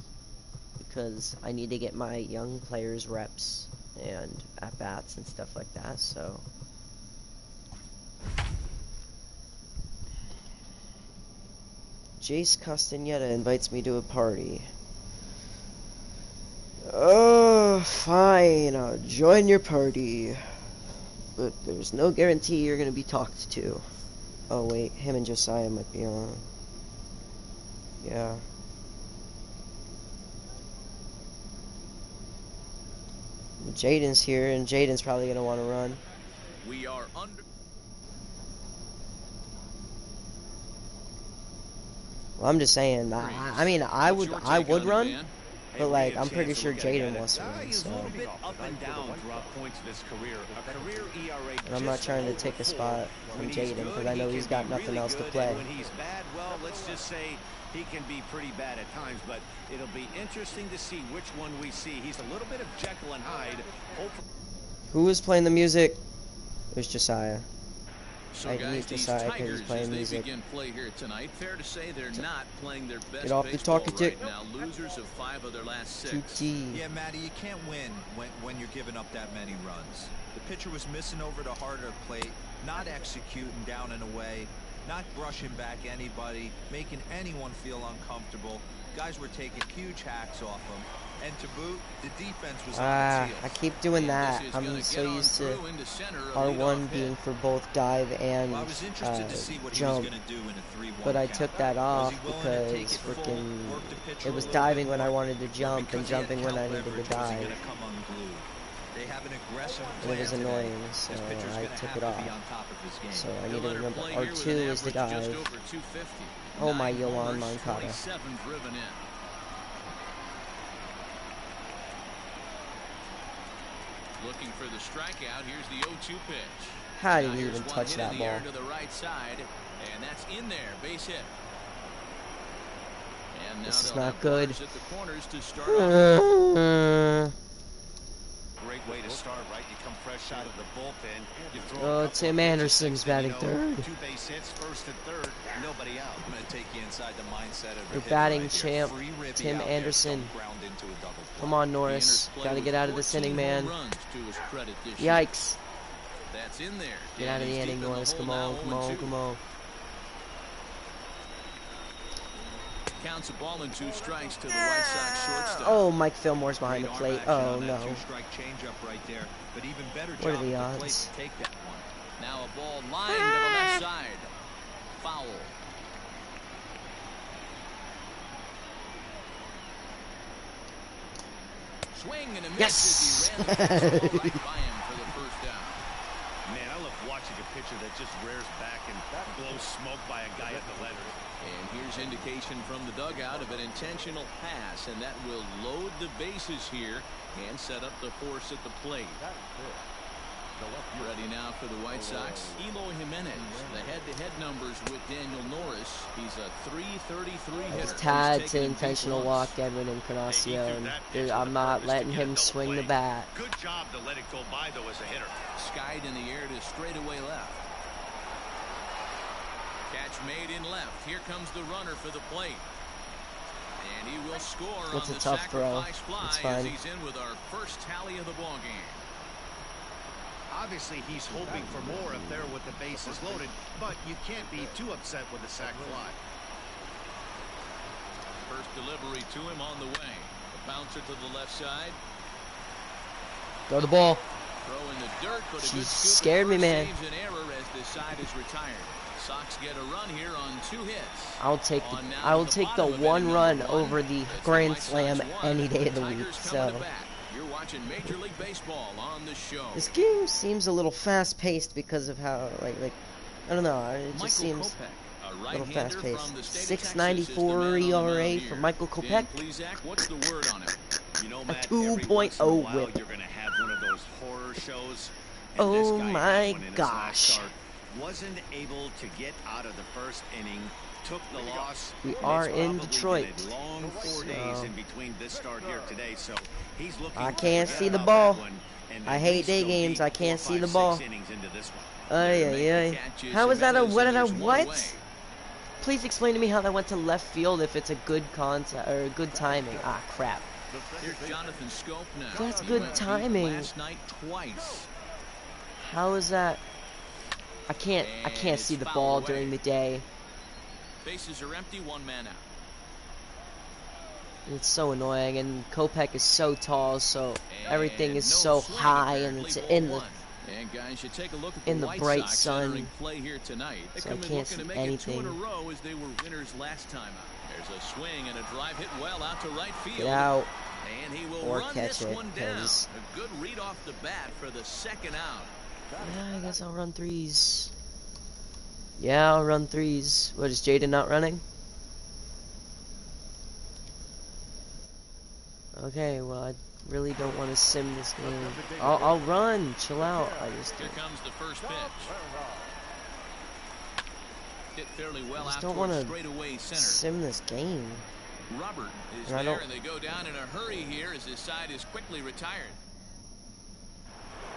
because I need to get my young players reps and at-bats and stuff like that, so. Jace Castaneda invites me to a party. Oh, fine, I'll join your party. But there's no guarantee you're going to be talked to. Oh, wait, him and Josiah might be on. Yeah. Jaden's here, and Jaden's probably going to want to run. We are under... Well, I'm just saying, I mean, I would run. Man? But, like, I'm pretty sure Jaden wants to run, so. He's a little bit up and down throughout points of his career. A career ERA. And I'm not trying to take a spot from Jaden, because I know he's got nothing else to play. When he's bad, well, let's just say he can be pretty bad at times, but it'll be interesting to see which one we see. He's a little bit of Jekyll and Hyde. Who was playing the music? It was Josiah. So I guys, need these Josiah because Tigers, he's playing as they music. begin play here tonight, fair to say they're not playing their best Get off the baseball talkie right tick. now. Losers of 5 of their last 6. Yeah, Matty, you can't win when you're giving up that many runs. The pitcher was missing over the harder plate, not executing down and away, not brushing back anybody, making anyone feel uncomfortable. Guys were taking huge hacks off him. And to boot, the defense was on its heels. I keep doing that. I'm so used to R1 being for both dive and Well, I was interested to see what jump. he was going to do in a 3-1 But I count. took that off Was he willing to take because it full, freaking work the pitcher it was a little diving bit when I more, wanted to or jump because and he had jumping when I count needed to leverage, was he dive. gonna come unglued? They have an aggressive And it was plan annoying, today. so This pitcher's I gonna took have it to off. be on top of his game. So I need He'll to enter remember play here with R2 an is the average just dive. over 250. Oh my 9 Yolan homers, Moncada. 27 driven in. Looking for the strikeout. Here's the 0-2 pitch. How did Now he here's even one touch hit that in the air ball? to the right side, and that's in there. Base hit. And now This is they'll not have good. runners at the corners to start off. Great way to start, right? You come fresh out of the bullpen. You throw a Oh, couple Tim of pitches, Anderson's next thing you batting know, third. 2 base hits, first and third, nobody out. I'm going to take you inside the mindset of Your the hitter batting right here. champ, Free ribby Tim out there, Anderson. don't ground into a double play. Come on, He Norris. enters play Got to with get out of this 14 inning, man. home runs to his credit this year. Yikes. That's in there. Get out of the He's inning, deep in the Norris. hole Come now, on, come on, 0-2. come on. Counts a ball and 2 strikes to the White Sox shortstop. Oh, Mike Fillmore's behind the Great plate. arm action Oh, on that no. 2-strike changeup right there. But even better What are job the at the plate odds? to take that one. Now a ball lined to the left side. Foul. Swing and a miss Yes! as he ran the fastball right by him for the first down. Man, I love watching a pitcher that just rears back and blows smoke by a guy at the letters. And here's indication from the dugout of an intentional pass, and that will load the bases here and set up the force at the plate. Ready now for the White Sox, Eloy Jimenez. The head-to-head numbers with Daniel Norris. He's a .333 hitter. It's tied He's to taken intentional big walk, runs. Edwin Encarnacion. Hey, he threw that pitch I'm with a not purpose to letting get a him double swing the play. bat. Good job to let it go by, though, as a hitter. Skied in the air to straightaway left. Catch made in left. Here comes the runner for the plate. And he will score It's on a the tough throw. sacrifice fly It's as fine. he's in with our first tally of the ball game. Obviously, he's hoping for more up there with the bases loaded, but you can't be too upset with a sac fly. First delivery to him on the way. A bouncer to the left side. Throw the ball. Throw in the dirt, but a She good scoop scared at me, first man. saves an error as this side is retired. Sox get a run here on 2 hits. I'll take On now I will to take the bottom of one inning run number 1. over the It's grand White Sox slam 1, any day of the Tigers week. coming So to bat. You're watching Major League Baseball on the show. this game seems a little fast paced because of how like I don't know. It just Michael seems Kopech, a a little right-hander fast from the paced. state of Texas, is the 6.94 man on the mound ERA here. for Michael Dan Kopech. Plesac, what's the word on him? You know, A Matt, 2.0 every once in a while, whip. you're going to have one of those horror shows. And Oh this guy my had one in his last gosh. start. Wasn't able to get out of the first inning. Took the loss. We and are it's in probably Detroit. been a long 4 days in between this start here today, so he's looking. I can't to see the get ball. out that one and I at hate least day go games. deep I can't 4, see the 5, ball. 6 innings into this one. Ay. catches, How is that a Jimenez, what? and A there's one away. what? Please explain to me how that went to left field if it's a good contact or good timing. Ah, crap. Here's Jonathan Scope now. That's He good went deep timing. Last night twice. How is that? I can't And see the it's ball fouled away. during the day. Bases are empty, 1 man out. It's so annoying, and Kopech is so tall, so everything And is no so swing, high, and apparently, it's ball in the 1. And guys, you take a look at in the White bright Sox sun. entering play here tonight. They So I come in can't looking to see make anything. it 2 in a row as they were winners last time out. There's a swing and a drive hit well out to right field. Get out. And he will Or run catch this it, one down. 'cause- A good read off the bat for the second out. Yeah, I guess I'll run threes. Yeah, I'll run threes. What, is Jaden not running? Okay, well, I really don't want to sim this game. I'll run. Chill out. I just Here comes the first pitch. Hit fairly well out don't towards want to straightaway center. sim this game. Robert is And I there, don't- and they go down in a hurry here as his side is quickly retired.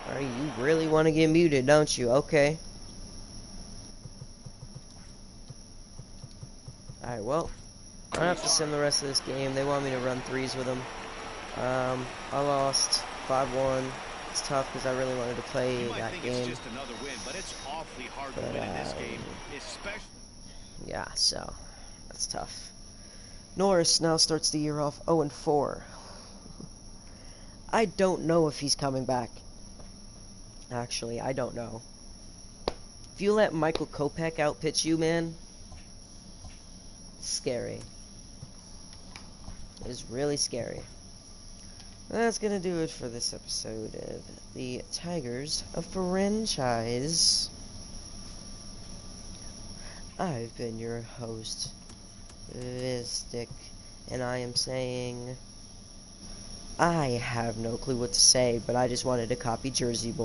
Alright, you really want to get muted, don't you? Okay. Alright, well, I don't have to sim the rest of this game. They want me to run threes with them. I lost 5-1. It's tough because I really wanted to play You might that think it's game. just another win, but it's awfully hard to But, win in this game, especially. Yeah, so that's tough. Norris now starts the year off 0-4. I don't know if he's coming back. Actually, I don't know. If you let Michael Kopech outpitch you, man, it's scary. It is really scary. That's gonna do it for this episode of the Tigers franchise. I've been your host, Vistic, and I am saying I have no clue what to say, but I just wanted to copy Jersey Boy.